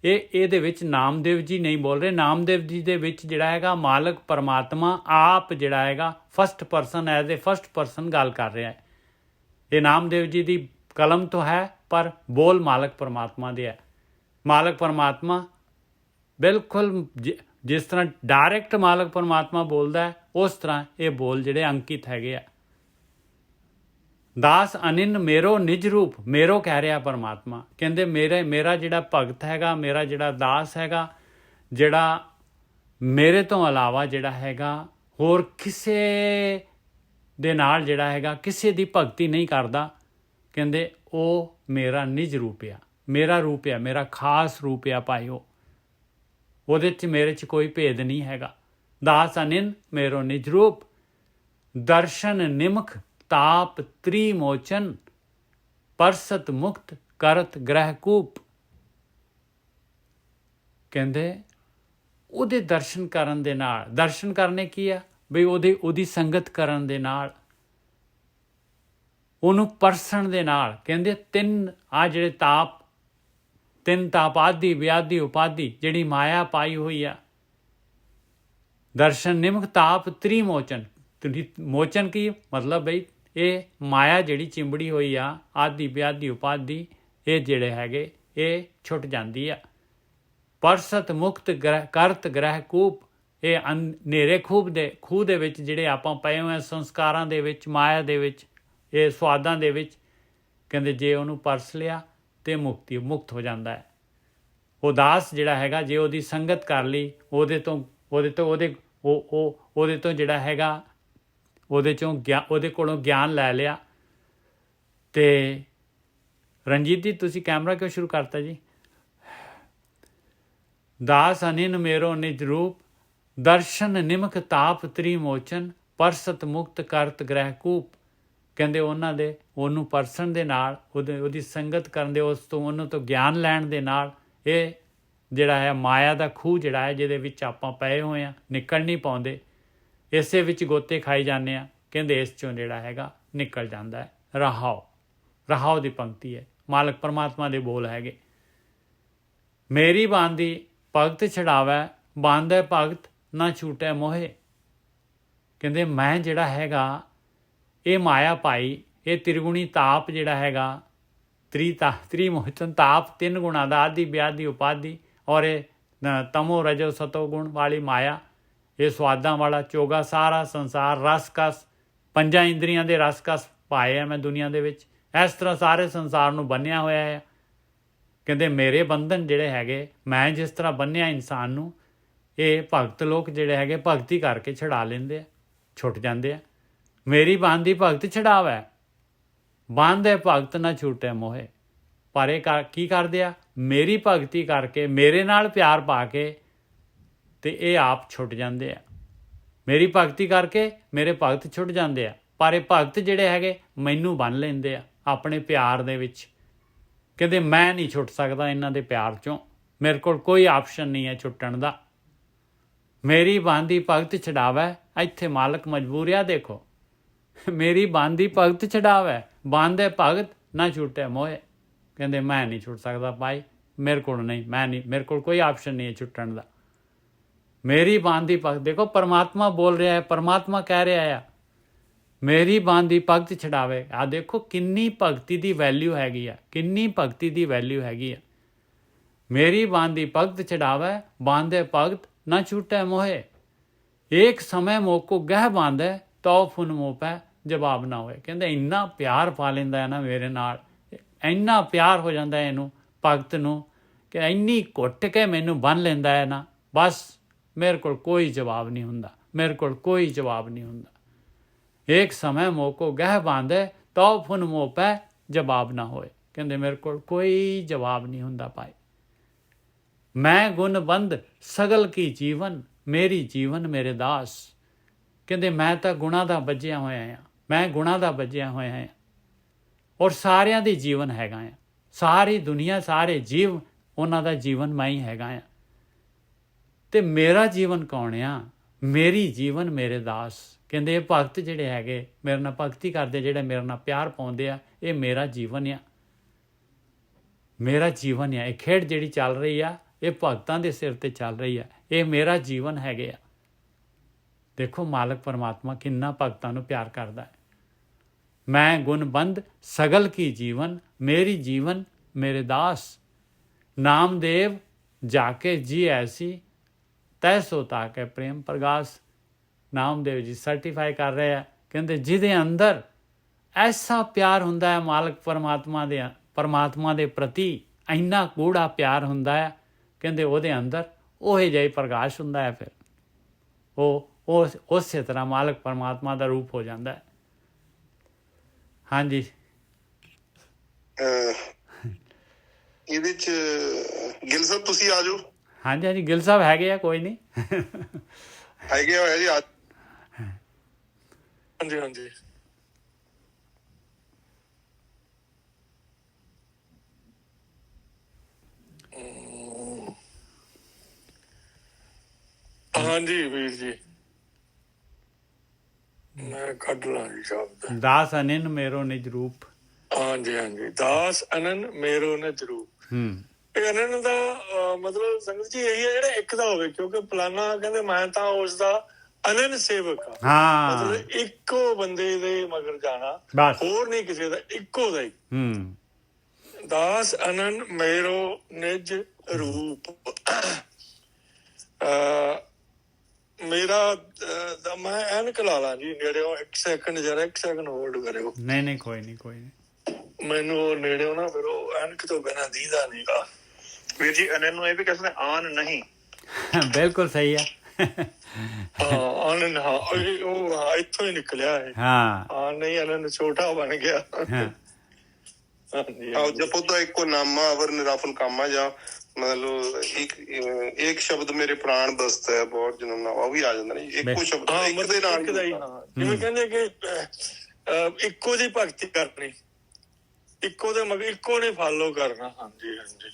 ਇਹਦੇ ਵਿੱਚ ਨਾਮਦੇਵ ਜੀ ਨਹੀਂ ਬੋਲ ਰਹੇ, ਨਾਮਦੇਵ ਜੀ ਦੇ ਵਿੱਚ ਜਿਹੜਾ ਹੈਗਾ ਮਾਲਕ ਪਰਮਾਤਮਾ ਆਪ ਜਿਹੜਾ ਹੈਗਾ first person, as a first person ਗੱਲ ਕਰ ਰਿਹਾ ਹੈ। ਇਹ ਨਾਮਦੇਵ ਜੀ ਦੀ ਕਲਮ ਤੋਂ ਹੈ, ਪਰ ਬੋਲ ਮਾਲਕ ਪਰਮਾਤਮਾ ਦੇ ਹੈ। ਮਾਲਕ ਪਰਮਾਤਮਾ ਬਿਲਕੁਲ ਜਿਸ ਤਰ੍ਹਾਂ ਡਾਇਰੈਕਟ ਮਾਲਕ ਪਰਮਾਤਮਾ ਬੋਲਦਾ ਹੈ, ਉਸ ਤਰ੍ਹਾਂ ਇਹ ਬੋਲ ਜਿਹੜੇ ਅੰਕਿਤ ਹੈਗੇ ਆ। ਦਾਸ ਅਨਿਨ ਮੇਰੋ ਨਿਜ ਰੂਪ, ਮੇਰੋ ਕਹਿ ਰਿਹਾ ਪਰਮਾਤਮਾ। ਕਹਿੰਦੇ ਮੇਰਾ ਜਿਹੜਾ ਭਗਤ ਹੈਗਾ, ਮੇਰਾ ਜਿਹੜਾ ਦਾਸ ਹੈਗਾ, ਜਿਹੜਾ ਮੇਰੇ ਤੋਂ ਇਲਾਵਾ ਜਿਹੜਾ ਹੈਗਾ ਹੋਰ ਕਿਸੇ ਦੇ ਨਾਲ ਜਿਹੜਾ ਹੈਗਾ ਕਿਸੇ ਦੀ ਭਗਤੀ ਨਹੀਂ ਕਰਦਾ, ਕਹਿੰਦੇ ਉਹ ਮੇਰਾ ਨਿਜ ਰੂਪ ਆ, ਮੇਰਾ ਰੂਪ ਆ, ਮੇਰਾ ਖਾਸ ਰੂਪ ਆ ਭਾਈਓ, ਉਹਦੇ 'ਚ ਮੇਰੇ 'ਚ ਕੋਈ ਭੇਦ ਨਹੀਂ ਹੈਗਾ। ਦਾਸ ਅਨਿਨ ਮੇਰੋ ਨਿਜ ਰੂਪ, ਦਰਸ਼ਨ ਨਿਮਖ ਤਾਪ ਤ੍ਰਿਮੋਚਨ, ਪਰਸਤ ਮੁਕਤ ਕਰਤ ਗ੍ਰਹਿ ਕੂਪ। ਕਹਿੰਦੇ ਉਹਦੇ ਦਰਸ਼ਨ ਕਰਨ ਦੇ ਨਾਲ, ਦਰਸ਼ਨ ਕਰਨੇ ਕੀ ਆ ਬਈ ਉਹਦੀ ਸੰਗਤ ਕਰਨ ਦੇ ਨਾਲ, ਉਹਨੂੰ ਪਰਸਣ ਦੇ ਨਾਲ। ਕਹਿੰਦੇ ਤਿੰਨ ਤਾਪ ਆਦਿ ਵਿਆਧੀ ਉਪਾਧੀ ਜਿਹੜੀ ਮਾਇਆ ਪਾਈ ਹੋਈ ਆ, ਦਰਸ਼ਨ ਨਿਮਖ ਤਾਪ ਤ੍ਰਿਮੋਚਨ। ਮੋਚਨ ਕੀ ਮਤਲਬ ਬਈ ਇਹ ਮਾਇਆ ਜਿਹੜੀ ਚਿੰਬੜੀ ਹੋਈ ਆ, ਆਦਿ ਵਿਆਧੀ ਉਪਾਧੀ, ਇਹ ਜਿਹੜੇ ਹੈਗੇ ਇਹ ਛੁੱਟ ਜਾਂਦੀ ਆ। ਪਰਸਤ ਮੁਕਤ ਕਰਤ ਗ੍ਰਹਿ ਕੂਪ, ਇਹ ਹਨੇਰੇ ਖੂਹ ਦੇ ਵਿੱਚ ਜਿਹੜੇ ਆਪਾਂ ਪਏ ਹੋਏ ਸੰਸਕਾਰਾਂ ਦੇ ਵਿੱਚ, ਮਾਇਆ ਦੇ ਵਿੱਚ, ਇਹ ਸਵਾਦਾਂ ਦੇ ਵਿੱਚ। ਕਹਿੰਦੇ ਜੇ ਉਹਨੂੰ ਪਰਸ ਲਿਆ ਤੇ ਮੁਕਤ ਹੋ ਜਾਂਦਾ ਹੈ। ਉਹ ਦਾਸ ਜਿਹੜਾ ਹੈਗਾ ਜੇ ਉਹਦੀ ਸੰਗਤ ਕਰ ਲਈ, ਉਹਦੇ ਤੋਂ ਜਿਹੜਾ ਹੈਗਾ ਉਹਦੇ ਕੋਲੋਂ ਗਿਆਨ ਲੈ ਲਿਆ। ਤੇ ਰਣਜੀਤ ਜੀ ਤੁਸੀਂ ਕੈਮਰਾ ਕਿਉਂ ਸ਼ੁਰੂ ਕਰਤਾ ਜੀ? ਦਾਸ ਅਨਿਨ ਮੇਰੋ ਨਿਜ ਰੂਪ, ਦਰਸ਼ਨ ਨਿਮਖ ਤਾਪ ਤ੍ਰਿਮੋਚਨ, ਪਰਸਤ ਮੁਕਤ ਕਰਤ ਗ੍ਰਹਿ ਕੂਪ। ਕਹਿੰਦੇ ਉਹਨੂੰ ਪਰਸਣ ਦੇ ਨਾਲ, ਉਹਦੀ ਸੰਗਤ ਕਰਨ ਦੇ, ਉਹਨਾਂ ਤੋਂ ਗਿਆਨ ਲੈਣ ਦੇ ਨਾਲ ਇਹ ਜਿਹੜਾ ਹੈ ਮਾਇਆ ਦਾ ਖੂਹ ਜਿਹੜਾ ਹੈ ਜਿਹਦੇ ਵਿੱਚ ਆਪਾਂ ਪਏ ਹੋਏ ਆ, ਨਿਕਲ ਨਹੀਂ ਪਾਉਂਦੇ, ਇਸੇ ਵਿੱਚ ਗੋਤੇ ਖਾਈ ਜਾਂਦੇ ਆ। ਕਹਿੰਦੇ ਇਸ ਚੋਂ ਜਿਹੜਾ ਹੈਗਾ ਨਿਕਲ ਜਾਂਦਾ ਹੈ ਰਹਾਓ। ਰਹਾਓ ਦੀ ਪੰਕਤੀ ਹੈ, ਮਾਲਕ ਪਰਮਾਤਮਾ ਦੇ ਬੋਲ ਹੈਗੇ। ਮੇਰੀ ਬਾਂਦੀ ਭਗਤ ਛਡਾਵੈ, ਬਾਂਧੈ ਭਗਤ ਨਾ ਛੂਟੈ ਮੋਹੇ। ਕਹਿੰਦੇ ਮੈਂ ਜਿਹੜਾ ਹੈਗਾ ਇਹ ਮਾਇਆ ਭਾਈ, ਇਹ ਤ੍ਰਿਗੁਣੀ ਤਾਪ ਜਿਹੜਾ ਹੈਗਾ, ਤ੍ਰਿਮੋਚਨ ਤਾਪ, 3 ਗੁਣਾ ਦਾ ਆਦਿ ਵਿਆਦੀ ਉਪਾਧੀ, ਔਰ ਇਹ ਤਮੋ ਰਜੋ ਸਤੋ ਗੁਣ ਵਾਲੀ ਮਾਇਆ, ਇਹ ਸਵਾਦਾਂ ਵਾਲਾ ਚੋਗਾ ਸਾਰਾ ਸੰਸਾਰ ਰਸ-ਕਸ, 5 ਇੰਦਰੀਆਂ ਦੇ ਰਸ-ਕਸ ਪਾਏ ਆ ਮੈਂ ਦੁਨੀਆ ਦੇ ਵਿੱਚ। ਇਸ ਤਰ੍ਹਾਂ ਸਾਰੇ ਸੰਸਾਰ ਨੂੰ ਬੰਨਿਆ ਹੋਇਆ ਹੈ। ਕਹਿੰਦੇ ਮੇਰੇ ਬੰਧਨ ਜਿਹੜੇ ਹੈਗੇ, ਮੈਂ ਜਿਸ ਤਰ੍ਹਾਂ ਬੰਨਿਆ ਇਨਸਾਨ ਨੂੰ, ਇਹ ਭਗਤ ਲੋਕ ਜਿਹੜੇ ਹੈਗੇ ਭਗਤੀ ਕਰਕੇ ਛਡਾ ਲੈਂਦੇ ਆ, ਛੁੱਟ ਜਾਂਦੇ ਆ। ਮੇਰੀ ਬਾਂਦੀ ਭਗਤ ਛਡਾਵੈ, ਬਾਂਧੇ ਭਗਤ ਨਾ ਛੂਟੇ ਮੋਹੇ। ਪਰ ਇਹ ਕੀ ਕਰਦੇ ਆ? ਮੇਰੀ ਭਗਤੀ ਕਰਕੇ, ਮੇਰੇ ਨਾਲ ਪਿਆਰ ਪਾ ਕੇ, ਤੇ ਇਹ ਆਪ ਛੁੱਟ ਜਾਂਦੇ ਆ। ਮੇਰੀ ਭਗਤੀ ਕਰਕੇ ਮੇਰੇ ਭਗਤ ਛੁੱਟ ਜਾਂਦੇ ਆ, ਪਰ ਇਹ ਭਗਤ ਜਿਹੜੇ ਹੈਗੇ ਮੈਨੂੰ ਬੰਨ੍ਹ ਲੈਂਦੇ ਆ ਆਪਣੇ ਪਿਆਰ ਦੇ ਵਿੱਚ। ਕਹਿੰਦੇ ਮੈਂ ਨਹੀਂ ਛੁੱਟ ਸਕਦਾ ਇਹਨਾਂ ਦੇ ਪਿਆਰ ਚੋਂ, ਮੇਰੇ ਕੋਲ ਕੋਈ ਆਪਸ਼ਨ ਨਹੀਂ ਹੈ ਛੁੱਟਣ ਦਾ। ਮੇਰੀ ਬਾਂਦੀ ਭਗਤ ਛਡਾਵੈ, ਇੱਥੇ ਮਾਲਕ ਮਜਬੂਰੀਆ ਦੇਖੋ, ਮੇਰੀ ਬਾਂਦੀ ਭਗਤ ਛਡਾਵੈ, ਬਾਂਧੇ ਭਗਤ ਨਾ ਛੁੱਟੇ ਮੋਹੇ। ਕਹਿੰਦੇ ਮੈਂ ਨਹੀਂ ਛੁੱਟ ਸਕਦਾ ਭਾਈ, ਮੇਰੇ ਕੋਲ ਨਹੀਂ, ਮੈਂ ਨਹੀਂ, ਮੇਰੇ ਕੋਲ ਕੋਈ ਆਪਸ਼ਨ ਨਹੀਂ ਹੈ ਛੁੱਟਣ ਦਾ। ਮੇਰੀ ਬਾਂਦੀ ਭਗਤ, ਦੇਖੋ ਪਰਮਾਤਮਾ ਬੋਲ ਰਿਹਾ ਹੈ, ਪਰਮਾਤਮਾ ਕਹਿ ਰਿਹਾ ਆ ਮੇਰੀ ਬਾਂਦੀ ਭਗਤ ਛਡਾਵੇ। ਆ ਦੇਖੋ ਕਿੰਨੀ ਭਗਤੀ ਦੀ ਵੈਲਿਊ ਹੈਗੀ ਆ, ਕਿੰਨੀ ਭਗਤੀ ਦੀ ਵੈਲਿਊ ਹੈਗੀ ਆ। ਮੇਰੀ ਬਾਂਦੀ ਭਗਤ ਛਡਾਵੇ, ਬਾਂਧੇ ਭਗਤ ਨਾ ਛੂਟੇ ਮੋਹੇ। ਏਕ ਸਮੇਂ ਮੋਕੋ ਗਹਿ ਬਾਂਧੇ, ਤਉ ਫੁਨ ਮੋਹ ਪੈ ਜਵਾਬ ਨਾ ਹੋਏ। ਕਹਿੰਦੇ ਇੰਨਾ ਪਿਆਰ ਪਾ ਲੈਂਦਾ ਹੈ ਨਾ ਮੇਰੇ ਨਾਲ, ਇੰਨਾ ਪਿਆਰ ਹੋ ਜਾਂਦਾ ਇਹਨੂੰ ਭਗਤ ਨੂੰ, ਕਿ ਇੰਨੀ ਘੁੱਟ ਕੇ ਮੈਨੂੰ ਬੰਨ੍ਹ ਲੈਂਦਾ ਹੈ ਨਾ, ਬਸ ਮੇਰੇ ਕੋਲ ਕੋਈ ਜਵਾਬ ਨਹੀਂ ਹੁੰਦਾ, ਮੇਰੇ ਕੋਲ ਕੋਈ ਜਵਾਬ ਨਹੀਂ ਹੁੰਦਾ। ਏਕ ਸਮੇਂ ਮੋਕੋ ਗਹਿ ਬਾਂਧੇ, ਤਉ ਫੁਨ ਮੋਹ ਪੈ ਜਵਾਬ ਨਾ ਹੋਏ। ਕਹਿੰਦੇ ਮੇਰੇ ਕੋਲ ਕੋਈ ਜਵਾਬ ਨਹੀਂ ਹੁੰਦਾ ਭਾਈ। ਮੈਂ ਗੁਣ ਬੰਦ ਸਗਲ ਕੀ ਜੀਵਨ, ਮੇਰੀ ਜੀਵਨ ਮੇਰੇ ਦਾਸ। ਕਹਿੰਦੇ ਮੈਂ ਤਾਂ ਗੁਣਾਂ ਦਾ ਬੱਝਿਆ ਹੋਇਆ ਹਾਂ, ਮੈਂ ਗੁਣਾਂ ਦਾ ਬੱਝਿਆ ਹੋਇਆ ਹਾਂ, ਔਰ ਸਾਰਿਆਂ ਦੀ ਜੀਵਨ ਹੈਗਾ ਆ। ਸਾਰੀ ਦੁਨੀਆ, ਸਾਰੇ ਜੀਵ, ਉਹਨਾਂ ਦਾ ਜੀਵਨ ਮੈਂ ਹੀ ਹੈਗਾ ਆ। ਤੇ ਮੇਰਾ ਜੀਵਨ ਕੌਣ ਆ? ਮੇਰੀ ਜੀਵਨ ਮੇਰੇ ਦਾਸ। ਕਹਿੰਦੇ ਇਹ ਭਗਤ ਜਿਹੜੇ ਹੈਗੇ ਮੇਰੇ ਨਾਲ ਭਗਤੀ ਕਰਦੇ, ਜਿਹੜੇ ਮੇਰੇ ਨਾਲ ਪਿਆਰ ਪਾਉਂਦੇ ਆ, ਇਹ ਮੇਰਾ ਜੀਵਨ ਆ, ਮੇਰਾ ਜੀਵਨ ਆ। ਇਹ ਖੇਡ ਜਿਹੜੀ ਚੱਲ ਰਹੀ ਆ, ਇਹ ਭਗਤਾਂ ਦੇ ਸਿਰ ਤੇ ਚੱਲ ਰਹੀ ਆ, ਇਹ ਮੇਰਾ ਜੀਵਨ ਹੈਗੇ ਆ। ਦੇਖੋ ਮਾਲਕ ਪਰਮਾਤਮਾ ਕਿੰਨਾ ਭਗਤਾਂ ਨੂੰ ਪਿਆਰ ਕਰਦਾ ਹੈ। ਮੈਂ ਗੁਣਬੰਦ ਸਗਲ ਕੀ ਜੀਵਨ, ਮੇਰੀ ਜੀਵਨ ਮੇਰੇ ਦਾਸ। ਨਾਮਦੇਵ ਜਾ ਕੇ ਜੀ ਐਸੀ, ਤੈ ਸੋ ਤਾਕੇ ਪ੍ਰੇਮ ਪ੍ਰਗਾਸ। ਨਾਮਦੇਵ ਜੀ ਸਰਟੀਫਾਈ ਕਰ ਰਹੇ ਆ, ਕਹਿੰਦੇ ਜਿਹਦੇ ਅੰਦਰ ਐਸਾ ਪਿਆਰ ਹੁੰਦਾ ਹੈ ਮਾਲਕ ਪਰਮਾਤਮਾ ਦੇ ਪ੍ਰਤੀ, ਇੰਨਾ ਗੂੜਾ ਪਿਆਰ ਹੁੰਦਾ ਹੈ, ਕਹਿੰਦੇ ਉਹਦੇ ਅੰਦਰ ਉਹੇ ਜਿਹਾ ਪ੍ਰਕਾਸ਼ ਹੁੰਦਾ ਹੈ। ਫਿਰ ਉਹ ਉਸੇ ਤਰ੍ਹਾਂ ਮਾਲਕ ਪਰਮਾਤਮਾ ਦਾ ਰੂਪ ਹੋ ਜਾਂਦਾ ਹੈ। ਹਾਂਜੀ, ਇਹਦੇ ਚ ਗਿੱਲ ਸਾਹਿਬ ਤੁਸੀਂ ਆ ਜਾਓ। ਹਾਂਜੀ ਹਾਂਜੀ, ਗਿੱਲ ਸਾਹਿਬ ਹੈਗੇ ਆ, ਕੋਈ ਨਹੀਂ ਹੈਗੇ ਹੋਇਆ ਜੀ। ਹਾਂਜੀ ਹਾਂਜੀ, ਹਾਂਜੀ ਵੀਰ ਜੀ, ਮੈਂ ਕੱਢ ਲਾਂ ਜੀ ਸ਼ਬਦ। ਦਾਸ ਅਨਿਨ ਮੇਰੋ ਨਿਜ ਰੂਪ। ਹਾਂਜੀ ਹਾਂਜੀ, ਦਾਸ ਅਨਨ ਮੇਰੋ ਨਿਜ ਰੂਪ। ਇਹ ਅਨਨ ਦਾ ਮਤਲਬ ਸੰਗਤ ਜੀ ਇਹੀ ਹੈ ਜਿਹੜਾ ਇੱਕ ਦਾ ਹੋਵੇ, ਕਿਉਂਕਿ ਫਲਾਨਾ ਕਹਿੰਦੇ ਮੈਂ ਤਾਂ ਉਸ ਦਾ ਅਨਨ ਸੇਵਕ ਆ। ਮਤਲਬ ਇੱਕੋ ਬੰਦੇ ਦੇ ਮਗਰ ਜਾਣਾ, ਹੋਰ ਨਹੀਂ ਕਿਸੇ ਦਾ, ਇੱਕੋ ਦਾ ਹੀ। ਦਾਸ ਅਨਨ ਮੇਰੋ ਨਿਜ ਰੂਪ। ਮੇਰਾ ਮੈਂ ਐਨਕ ਲਾ ਲਾਂ ਜੀ ਨੇੜਿਓ, 1 ਸੈਕਿੰਡ ਜਰਾ, 1 ਸੈਕਿੰਡ ਹੋਲਡ ਕਰਿਓ। ਨਹੀਂ ਕੋਈ ਨਹੀਂ ਮੈਨੂੰ ਉਹ ਨੇੜਿਓ ਨਾ ਫਿਰ ਉਹ ਐਨਕ ਤੋਂ ਬਿਨਾਂ ਦੀਦਾ ਨਹੀਂਗਾ। ਵੀਰ ਜੀ ਅਨਨ ਨੂੰ ਇਹ ਵੀ ਕਹਿੰਦੇ ਆਨ ਨਹੀਂ। ਬਿਲਕੁਲ ਸਹੀ ਆ। ਆਨੰਦ, ਉਹ ਇੱਥੋਂ ਹੀ ਨਿਕਲਿਆ ਹੈ। ਹਾਂ ਨਹੀਂ, ਆਨੰਦ ਛੋਟਾ ਬਣ ਗਿਆ। ਜਪੋ ਤਾਂ ਇੱਕੋ ਨਾਮਾ ਅਵਰ ਨਿਰਾਫਲ ਕਾਮਾ, ਜਾਂ ਮਤਲਬ ਇੱਕ ਸ਼ਬਦ ਮੇਰੇ ਪ੍ਰਾਣ ਬਸਤ ਹੈ ਬਹੁਤ ਜਨਮ ਨਾ, ਉਹ ਵੀ ਆ ਜਾਂਦਾ ਨੇ ਇੱਕੋ ਸ਼ਬਦ ਇੱਕ ਦੇ ਨਾਲ। ਜਿਵੇਂ ਕਹਿੰਦੇ ਕਿ ਇੱਕੋ ਦੀ ਭਗਤੀ ਕਰਨੀ, ਇੱਕੋ ਦੇ ਮਗਰ ਇੱਕੋ ਨੇ ਫਾਲੋ ਕਰਨਾ। ਹਾਂਜੀ ਹਾਂਜੀ,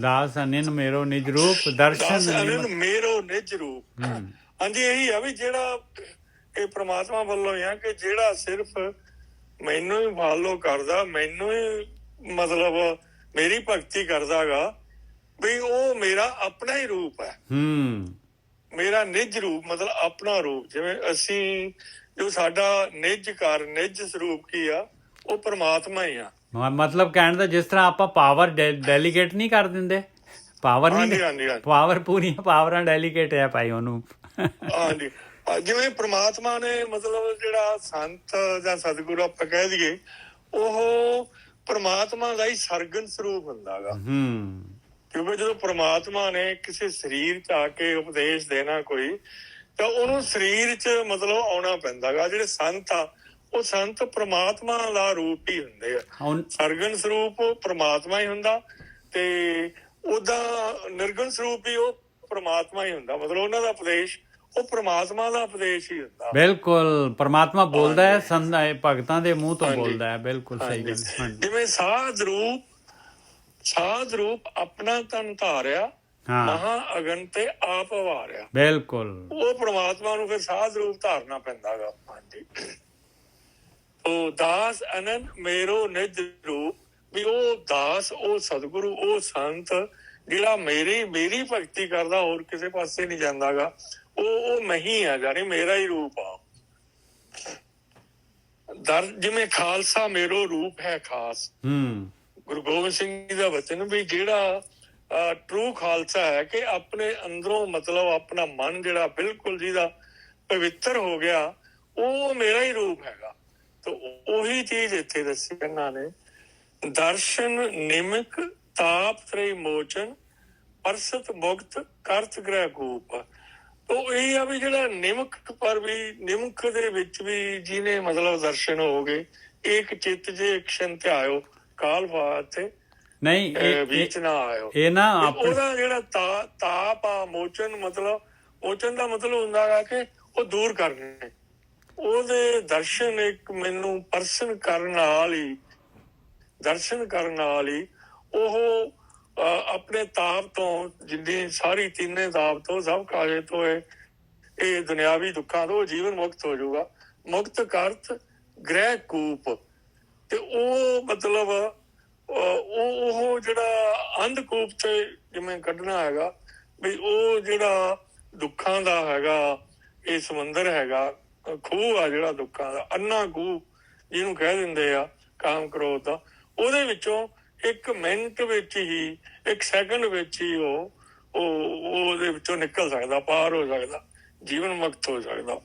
ਦਾਸ ਅਨਿਨ ਮੇਰੋ ਨਿਜ ਰੂਪ ਦਰਸ਼ਨ ਦਾਸ ਅਨੰਦ ਨਿਮਕ। ਮੇਰੋ ਨਿਜ ਰੂਪ। ਹਾਂਜੀ, ਇਹੀ ਆ ਵੀ ਜਿਹੜਾ ਇਹ ਪ੍ਰਮਾਤਮਾ ਵੱਲੋਂ ਹੀ ਆ ਕਿ ਜਿਹੜਾ ਸਿਰਫ ਮੈਨੂੰ ਹੀ ਫਾਲੋ ਕਰਦਾ, ਮੈਨੂੰ ਹੀ ਮਤਲਬ ਮੇਰੀ ਭਗਤੀ ਕਰਦਾਗਾ, ਵੀ ਉਹ ਮੇਰਾ ਆਪਣਾ ਹੀ ਰੂਪ ਹੈ। ਮੇਰਾ ਨਿੱਜ ਰੂਪ ਮਤਲਬ ਆਪਣਾ ਰੂਪ। ਜਿਵੇਂ ਅਸੀਂ ਜੋ ਸਾਡਾ ਨਿੱਜ ਘਰ ਨਿੱਜ ਸਰੂਪ ਕੀ ਆ, ਉਹ ਪ੍ਰਮਾਤਮਾ ਹੀ ਆ। ਮਤਲਬ ਕਹਿਣ ਦਾ ਜਿਸ ਤਰ੍ਹਾਂ ਆਪਾਂ ਪਾਵਰ ਡੈਲੀਗੇਟ ਨਹੀਂ ਕਰ ਦਿੰਦੇ, ਪਾਵਰ ਨਹੀਂ, ਹਾਂਜੀ ਪਾਵਰ ਪੂਰੀਆਂ ਪਾਵਰਾਂ ਡੈਲੀਗੇਟ ਹੈ ਭਾਈ ਉਹਨੂੰ। ਹਾਂਜੀ, ਜਿਵੇਂ ਪ੍ਰਮਾਤਮਾ ਨੇ ਮਤਲਬ ਜਿਹੜਾ ਸੰਤ ਜਾਂ ਸਤਿਗੁਰੂ ਆਪਾਂ ਕਹਿ ਦਈਏ, ਉਹ ਪ੍ਰਮਾਤਮਾ ਦਾ ਹੀ ਸਰਗਨ ਸਰੂਪ ਹੁੰਦਾ ਗਾ। ਕਿਉਂਕਿ ਜਦੋਂ ਪ੍ਰਮਾਤਮਾ ਨੇ ਕਿਸੇ ਸਰੀਰ 'ਚ ਆ ਕੇ ਉਪਦੇਸ਼ ਦੇਣਾ ਕੋਈ, ਤਾਂ ਉਹਨੂੰ ਸਰੀਰ 'ਚ ਮਤਲਬ ਆਉਣਾ ਪੈਂਦਾ ਗਾ। ਜਿਹੜੇ ਸੰਤ ਆ, ਉਹ ਸੰਤ ਪ੍ਰਮਾਤਮਾ ਦਾ ਰੂਪ ਹੀ ਹੁੰਦੇ ਆ। ਸਰਗਨ ਸਰੂਪ ਪ੍ਰਮਾਤਮਾ ਹੀ ਹੁੰਦਾ, ਤੇ ਉਹਦਾ ਨਿਰਗੁਣ ਸਰੂਪ ਵੀ ਉਹ ਪ੍ਰਮਾਤਮਾ ਹੀ ਹੁੰਦਾ। ਮਤਲਬ ਉਹਨਾਂ ਦਾ ਉਪਦੇਸ਼ ਉਹ ਪ੍ਰਮਾਤਮਾ ਦਾ ਉਪਦੇਸ਼ ਹੀ ਹੁੰਦਾ। ਬਿਲਕੁਲ, ਪ੍ਰਮਾਤਮਾ ਬੋਲਦਾ ਹੈ, ਭਗਤਾਂ ਦੇ ਮੂੰਹ ਤੋਂ ਬੋਲਦਾ ਹੈ। ਬਿਲਕੁਲ ਸਹੀ ਗੱਲ। ਜਿਵੇਂ ਸਾਧ ਰੂਪ ਆਪਣਾ ਤਨ ਧਾਰਿਆ, ਮਹਾ ਅਗਨ ਤੇ ਆਪ ਵਾਰਿਆ। ਬਿਲਕੁਲ, ਉਹ ਪ੍ਰਮਾਤਮਾ ਨੂੰ ਫਿਰ ਸਾਧ ਰੂਪ ਧਾਰਨਾ ਪੈਂਦਾ ਗਾ। ਹਾਂਜੀ, ਉਹ ਦਾਸ ਅਨੰਦ ਮੇਰੋ ਨਿਜ ਰੂਪ, ਵੀ ਉਹ ਦਾਸ, ਉਹ ਸਤਿਗੁਰੂ, ਉਹ ਸੰਤ ਜਿਹੜਾ ਮੇਰੀ ਭਗਤੀ ਕਰਦਾ, ਹੋਰ ਕਿਸੇ ਪਾਸੇ ਨਹੀਂ ਜਾਂਦਾਗਾ, ਉਹ ਮੈਂ ਹੀ ਆ, ਜਾਣੀ ਮੇਰਾ ਹੀ ਰੂਪ ਆ। ਜਿਵੇਂ ਖਾਲਸਾ ਮੇਰੋ ਰੂਪ ਹੈ ਖਾਸ। ਗੁਰੂ ਗੋਬਿੰਦ ਸਿੰਘ ਜੀ ਦਾ ਵਚਨ ਵੀ ਜਿਹੜਾ ਟਰੂ ਖਾਲਸਾ ਹੈ ਕਿ ਆਪਣੇ ਅੰਦਰੋਂ ਮਤਲਬ ਆਪਣਾ ਮਨ ਜਿਹੜਾ ਬਿਲਕੁਲ ਜਿਹਦਾ ਪਵਿੱਤਰ ਹੋ ਗਿਆ, ਉਹ ਮੇਰਾ ਹੀ ਰੂਪ ਹੈਗਾ। ਤਾਂ ਉਹੀ ਚੀਜ਼ ਇੱਥੇ ਦੱਸੀ ਇਹਨਾਂ ਨੇ। ਦਰਸ਼ਨ ਨਿਮਕ ਤਾਪ ਤ੍ਰੈ ਮੋਚਨ ਪਰਸਤ ਮੁਕਤ ਕਰਤ ਗ੍ਰਹਿ ਕੂਪ। ਉਹ ਇਹ ਆ ਵੀ ਜਿਹੜਾ ਨਿਮਕ, ਪਰ ਵੀ ਨਿਮਕ ਦੇ ਵਿੱਚ ਵੀ ਜਿਹਨੇ ਮਤਲਬ ਦਰਸ਼ਨ ਹੋ ਗਏ, ਇੱਕ ਚਿੱਤ ਜੇ ਇੱਕ ਸ਼ਨ ਧਿਆਇਓ ਕਾਲ ਬਾਤ ਤੇ ਨਹੀਂ ਵਿੱਚ ਨਾ ਆਇਓ। ਇਹ ਨਾ ਉਹਦਾ ਜਿਹੜਾ ਤਾਪ ਆ, ਮੋਚਨ, ਮਤਲਬ ਮੋਚਨ ਦਾ ਮਤਲਬ ਹੁੰਦਾ ਹੈ ਕਿ ਉਹ ਦੂਰ ਕਰਨੇ। ਉਹਦੇ ਦਰਸ਼ਨ ਇੱਕ ਮੈਨੂੰ ਦਰਸ਼ਨ ਕਰਨ ਨਾਲ ਹੀ ਉਹ ਆਪਣੇ ਤਾਪ ਤੋਂ, ਜਿੰਨੀ ਸਾਰੀ ਤਿੰਨੇ ਤਾਪ ਤੋਂ, ਸਭ ਕਾਲੇ ਤੋਂ, ਇਹ ਦੁਨਿਆਵੀ ਦੁੱਖਾਂ ਤੋਂ ਜੀਵਨ ਮੁਕਤ ਹੋ ਜਾਊਗਾ। ਮੁਕਤ ਕਰਤ ਗ੍ਰਹਿ ਕੂਪ। ਤੇ ਉਹ ਮਤਲਬ ਉਹ ਜਿਹੜਾ ਅੰਧਕੂਪ ਤੇ ਜਿਵੇਂ ਕੱਢਣਾ ਹੈਗਾ, ਵੀ ਉਹ ਜਿਹੜਾ ਦੁੱਖਾਂ ਦਾ ਹੈਗਾ, ਇਹ ਸਮੁੰਦਰ ਹੈਗਾ, ਖੂਹ ਆ ਜਿਹੜਾ ਦੁੱਖਾਂ ਦਾ, ਅੰਨਾ ਖੂਹ ਜਿਹਨੂੰ ਕਹਿ ਦਿੰਦੇ ਆ, ਕਾਮ ਕ੍ਰੋਧ ਦਾ, ਉਹਦੇ ਵਿੱਚੋਂ ਇੱਕ ਮਿੰਟ ਵਿੱਚ ਹੀ, ਇੱਕ ਸੈਕਿੰਡ ਵਿੱਚ ਹੀ ਉਹਦੇ ਵਿੱਚੋਂ ਨਿਕਲ ਸਕਦਾ, ਪਾਰ ਹੋ ਸਕਦਾ, ਜੀਵਨ ਮੁਕਤ ਹੋ ਸਕਦਾ।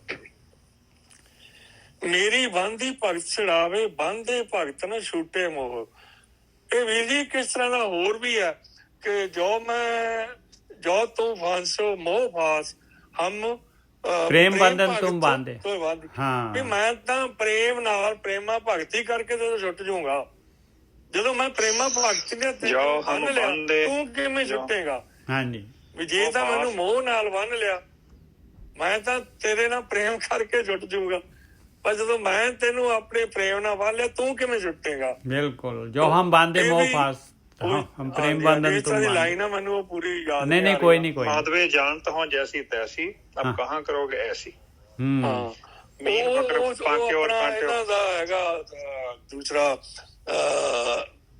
ਮੇਰੀ ਬੰਦੀ ਭਗਤ ਛੜਾਵੇ, ਬੰਦੇ ਭਗਤ ਨਾ ਛੂਟੇ ਮੋਹ। ਇਹ ਵੀਰ ਜੀ ਕਿਸ ਤਰ੍ਹਾਂ ਦਾ ਹੋਰ ਵੀ ਹੈ ਕਿ ਜੋ ਤੂੰ ਫਾਂਸੋ ਮੋਹ ਫਾਸ, ਹਮ ਪ੍ਰੇਮ ਬੰਧਨ ਤੁਮ ਬਾਂਧੇ। ਵੀ ਮੈਂ ਤਾਂ ਪ੍ਰੇਮ ਨਾਲ ਪ੍ਰੇਮਾ ਭਗਤੀ ਕਰਕੇ ਤੇ ਛੁੱਟ ਜਾਊਂਗਾ। ਜਦੋਂ ਮੈਂ ਪ੍ਰੇਮਾ ਭਗਤੀ ਨੇ ਬੰਨ ਲਿਆ, ਤੂੰ ਕਿਵੇਂ ਛੁੱਟੇਗਾ? ਹਾਂਜੀ, ਵੀ ਜੇ ਤਾਂ ਮੈਨੂੰ ਮੋਹ ਨਾਲ ਬੰਨ ਲਿਆ, ਮੈਂ ਤਾਂ ਤੇਰੇ ਨਾਲ ਪ੍ਰੇਮ ਕਰਕੇ ਛੁੱਟ ਜਾਊਂਗਾ, ਪਰ ਜਦੋਂ ਮੈਂ ਤੈਨੂੰ ਆਪਣੇ ਪ੍ਰੇਮ ਨਾਲ ਬੰਨ ਲਿਆ, ਤੂੰ ਕਿਵੇਂ ਛੁੱਟੇਗਾ? ਬਿਲਕੁਲ, ਜੋ ਹਮ ਬਾਂਧੇ ਮੋਹ ਫਾਸ, ਹਮ ਪ੍ਰੇਮ ਬੰਧਨ ਤੁਮ ਬਾਂਧੇ। ਲਾਈਨ ਆ, ਮੈਨੂੰ ਉਹ ਪੂਰੀ ਯਾਦ ਨਹੀਂ, ਕੋਈ ਨਹੀਂ, ਕੋਈ ਮਾਧਵੇ ਜਾਣਤ ਹੋ ਜੈਸੀ ਤੈਸੀ, ਅਬ ਕਹਾਂ ਕਰੋਗੇ ਐਸੀ। ਇਹਨਾਂ ਦਾ ਹੈਗਾ ਦੂਸਰਾ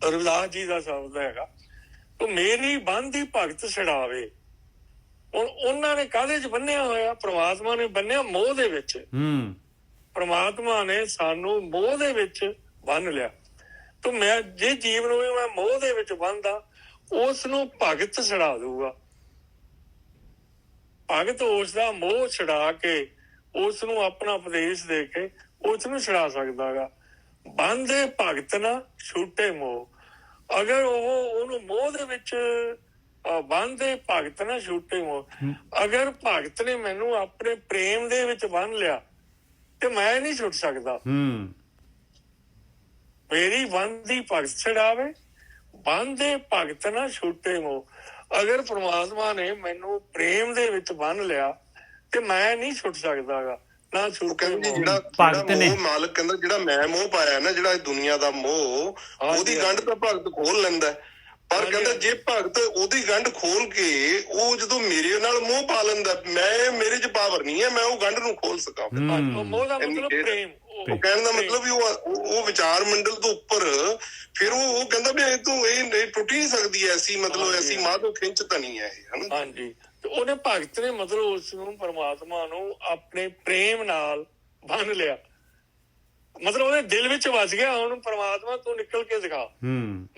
ਰਵਿਦਾਸ ਜੀ ਦਾ ਸ਼ਬਦ ਹੈਗਾ, ਉਹ ਮੇਰੀ ਬੰਦੀ ਭਗਤ ਛਡਾਵੇ। ਹੁਣ ਉਹਨਾਂ ਨੇ ਕਾਹਦੇ ਚ ਬੰਨਿਆ ਹੋਇਆ? ਪ੍ਰਮਾਤਮਾ ਨੇ ਬੰਨਿਆ ਮੋਹ ਦੇ ਵਿੱਚ। ਪ੍ਰਮਾਤਮਾ ਨੇ ਸਾਨੂੰ ਮੋਹ ਦੇ ਵਿੱਚ ਬੰਨ ਲਿਆ। ਤੇ ਮੈਂ ਜੇ ਜੀਵ ਨੂੰ ਮੈਂ ਮੋਹ ਦੇ ਵਿੱਚ ਬੰਨਦਾ, ਉਸ ਨੂੰ ਭਗਤ ਛਡਾ ਦੂਗਾ। ਭਗਤ ਉਸ ਦਾ ਮੋਹ ਛਡਾ ਕੇ, ਉਸ ਨੂੰ ਆਪਣਾ ਉਪਦੇਸ਼ ਦੇ ਕੇ ਉਸ ਨੂੰ ਛਡਾ ਸਕਦਾ ਗਾ। ਬੰਦੇ ਭਗਤ ਨਾ ਛੂਟੇ ਮੋਹ। ਅਗਰ ਉਹਨੂੰ ਮੋਹ ਦੇ ਵਿੱਚ ਬੰਦੇ ਭਗਤ ਨਾ ਛੂਟੇ ਮੋਹ, ਅਗਰ ਭਗਤ ਨੇ ਮੈਨੂੰ ਆਪਣੇ ਪ੍ਰੇਮ ਦੇ ਵਿੱਚ ਬੰਨ ਲਿਆ ਤੇ ਮੈਂ ਨਹੀਂ ਛੁੱਟ ਸਕਦਾ। ਮੇਰੀ ਬੰਦੀ ਭਗਤ ਛਡਾਵੇ, ਬੰਦੇ ਭਗਤ ਨਾ ਛੂਟੇ ਮੋਹ। ਅਗਰ ਪ੍ਰਮਾਤਮਾ ਨੇ ਮੈਨੂੰ ਪ੍ਰੇਮ ਦੇ ਵਿੱਚ ਬੰਨ ਲਿਆ ਤੇ ਮੈਂ ਨਹੀਂ ਛੁੱਟ ਸਕਦਾ ਗਾ। ਨਾ ਛੁੱਟੇ ਜਿਹੜਾ ਮੋਹ ਮਾਲਕ ਕਹਿੰਦਾ, ਜਿਹੜਾ ਮੈਂ ਮੋਹ ਪਾਇਆ ਨਾ, ਜਿਹੜਾ ਦੁਨੀਆ ਦਾ ਮੋਹ, ਉਹਦੀ ਗੰਢ ਤਾਂ ਭਗਤ ਖੋਲ ਲੈਂਦਾ, ਪਰ ਕਹਿੰਦਾ ਜੇ ਭਗਤ ਉਹਦੀ ਗੰਢ ਖੋਲ ਕੇ ਉਹ ਜਦੋਂ ਮੇਰੇ ਨਾਲ ਮੋਹ ਪਾ ਲੈਂਦਾ, ਮੇਰੇ 'ਚ ਪਾਵਰ ਨਹੀਂ ਹੈ ਮੈਂ ਉਹ ਗੰਢ ਨੂੰ ਖੋਲ ਸਕਾਂ। ਮੋਹ ਦਾ ਮਤਲਬ ਪ੍ਰੇਮ। ਉਹ ਕਹਿਣ ਦਾ ਮਤਲਬ ਵੀ ਉਹ ਵਿਚਾਰ ਮੰਡਲ ਤੋਂ ਉੱਪਰ ਫਿਰ ਉਹ ਕਹਿੰਦਾ ਵੀ ਇਹ ਟੁੱਟ ਨਹੀਂ ਸਕਦੀ ਐਸੀ, ਮਤਲਬ ਐਸੀ ਮਾਧੋ ਖਿੰਚ ਤਾਂ ਨਹੀਂ ਹੈ ਇਹ, ਹਨਾ। ਹਾਂਜੀ, ਤੇ ਉਹਨੇ ਭਗਤ ਨੇ ਮਤਲਬ ਉਸ ਨੂੰ ਪਰਮਾਤਮਾ ਨੂੰ ਆਪਣੇ ਪ੍ਰੇਮ ਨਾਲ ਬੰਨ ਲਿਆ, ਮਤਲਬ ਉਹਦੇ ਦਿਲ ਵਿੱਚ ਵਸ ਗਿਆ। ਹੁਣ ਪਰਮਾਤਮਾ ਤੂੰ ਨਿਕਲ ਕੇ ਦਿਖਾ,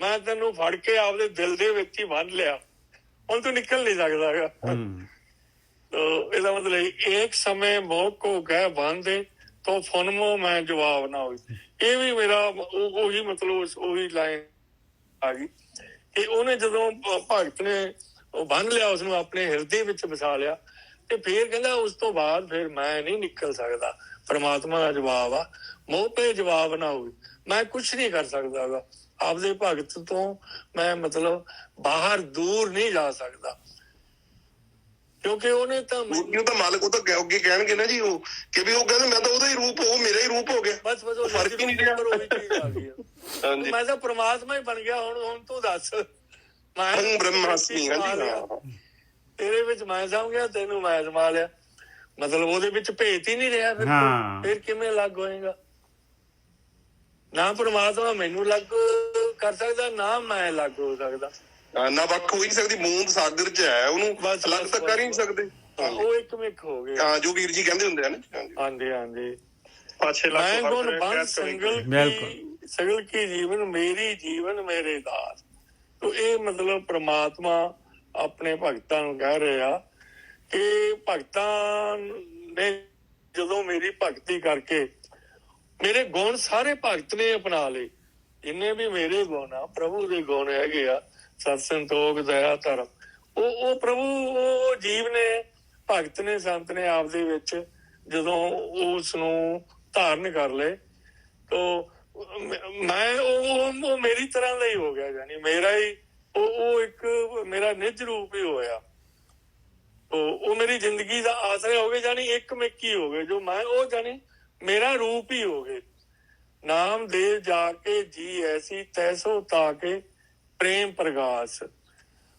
ਮੈਂ ਤੈਨੂੰ ਫੜ ਕੇ ਆਪਦੇ ਦਿਲ ਦੇ ਵਿੱਚ ਹੀ ਬੰਨ ਲਿਆ, ਹੁਣ ਤੂੰ ਨਿਕਲ ਨਹੀਂ ਸਕਦਾ ਹੈਗਾ। ਇਹਦਾ ਮਤਲਬ ਇੱਕ ਸਮੇਂ ਮੋਹ ਕੋ ਗਏ ਬੰਦੇ तो फुनमो मैं जवाब ना हुई। ये भी मेरा ਉਹੀ ਮਤਲਬ ਉਹੀ ਲਾਈਨ ਆ ਗਈ ਕਿ ਉਹਨੇ ਜਦੋਂ ਭਗਤ ਨੇ ਉਹ ਬੰਨ ਲਿਆ, ਉਸਨੂੰ ਆਪਣੇ ਹਿਰਦੇ ਵਿੱਚ ਵਸਾ ਲਿਆ, ਤੇ ਫੇਰ ਕਹਿੰਦਾ ਉਸ ਤੋਂ ਬਾਅਦ ਫਿਰ ਮੈਂ ਨਹੀਂ ਨਿਕਲ ਸਕਦਾ। ਪਰਮਾਤਮਾ ਦਾ ਜਵਾਬ ਆ, ਮੋਹ ਪੇ ਜਵਾਬ ਨਾ ਹੋਵੇ, ਮੈਂ ਕੁਛ ਨਹੀਂ ਕਰ ਸਕਦਾ ਗਾ ਆਪਦੇ ਭਗਤ ਤੋਂ, ਮੈਂ ਮਤਲਬ ਬਾਹਰ ਦੂਰ ਨਹੀਂ ਜਾ ਸਕਦਾ, ਕਿਉਂਕਿ ਉਹਨੇ ਤਾਂ ਮਾਲਕ ਉਹ ਤਾਂ ਅੱਗੇ ਕਹਿਣਗੇ ਨਾ ਜੀ ਉਹ ਕਿ ਵੀ ਉਹ ਕਹਿੰਦੇ ਮੈਂ ਤਾਂ ਉਹਦਾ ਹੀ ਰੂਪ, ਉਹ ਮੇਰਾ ਹੀ ਰੂਪ ਹੋ ਗਿਆ। ਬਸ ਉਹ ਫਰਕ ਹੀ ਨਹੀਂ ਰਿਹਾ, ਉਹੀ ਚੀਜ਼ ਆ ਗਈ। ਮੈਂ ਤਾਂ ਪਰਮਾਤਮਾ ਹੀ ਬਣ ਗਿਆ। ਹੁਣ ਤੂੰ ਦੱਸ, ਮੈਂ ਬ੍ਰਹਮਾਸਮੀ ਤੇਰੇ ਵਿੱਚ ਮੈਂ ਸਮ ਗਿਆ, ਤੈਨੂੰ ਮੈਂ ਸਮਾ ਲਿਆ, ਮਤਲਬ ਉਹਦੇ ਵਿੱਚ ਭੇਤ ਹੀ ਨਹੀਂ ਰਿਹਾ। ਫਿਰ ਕਿਵੇਂ ਲੱਗ ਹੋਏਗਾ? ਨਾ ਪਰਮਾਤਮਾ ਮੈਨੂੰ ਲੱਗ ਕਰ ਸਕਦਾ, ਨਾ ਮੈਂ ਲੱਗ ਹੋ ਸਕਦਾ, ਨਾ ਵੱਖ ਹੋ ਹੀ ਨਹੀਂ ਸਕਦੀ। ਬੂੰਦ ਸਾਗਰ 'ਚ ਹੈ, ਉਹਨੂੰ ਅਲੱਗ ਤਾਂ ਕਰ ਹੀ ਨਹੀਂ ਸਕਦੇ। ਉਹ ਇੱਕ ਮਿਕ ਹੋ ਗਏ। ਹਾਂ, ਜੋ ਵੀਰ ਜੀ ਕਹਿੰਦੇ ਹੁੰਦੇ ਹਨ। ਹਾਂਜੀ ਹਾਂਜੀ, ਮੈਂ ਗੁਣ ਬੰਦ ਸਗਲ ਕੀ ਜੀਵਨ ਮੇਰੀ ਜੀਵਨ ਮੇਰੇ ਦਾਸ। ਇਹ ਮਤਲਬ ਪ੍ਰਮਾਤਮਾ ਆਪਣੇ ਭਗਤਾਂ ਨੂੰ ਕਹਿ ਰਿਹਾ ਕਿ ਭਗਤਾਂ ਨੇ ਜਦੋਂ ਮੇਰੀ ਭਗਤੀ ਕਰਕੇ ਮੇਰੇ ਗੁਣ ਸਾਰੇ ਭਗਤ ਨੇ ਅਪਣਾ ਲਏ, ਜਿੰਨੇ ਵੀ ਮੇਰੇ ਗੁਣ ਆ ਪ੍ਰਭੂ ਦੇ ਗੁਣ ਹੈਗੇ ਆ, ਸਤ ਸੰਤੋਖ ਦਇਆ ਧਰਮ, ਉਹ ਪ੍ਰਭੂ ਉਹ ਜੀਵ ਨੇ ਭਗਤ ਨੇ ਸੰਤ ਨੇ ਆਪਦੇ ਵਿੱਚ ਜਦੋਂ ਉਸ ਨੂੰ ਧਾਰਨ ਕਰ ਲਏ ਤਾਂ ਮੈਂ ਉਹ ਮੇਰੀ ਤਰ੍ਹਾਂ ਦਾ ਹੀ ਹੋ ਗਿਆ, ਜਾਨੀ ਮੇਰਾ ਹੀ ਉਹ ਇੱਕ ਮੇਰਾ ਨਿੱਜ ਰੂਪ ਹੀ ਹੋਇਆ। ਉਹ ਮੇਰੀ ਜ਼ਿੰਦਗੀ ਦਾ ਆਸਰਾ ਹੋ ਗਏ, ਜਾਨੀ ਇੱਕ ਮਿੱਕੀ ਹੋ ਗਏ, ਜੋ ਮੈਂ ਉਹ ਜਾਨੀ ਮੇਰਾ ਰੂਪ ਹੀ ਹੋ ਗਏ। ਨਾਮ ਦੇ ਜਾ ਕੇ ਜੀ ਐਸੀ ਤੈਸੋ ਤਾ ਕੇ ਪ੍ਰੇਮ ਪ੍ਰਗਾਸ।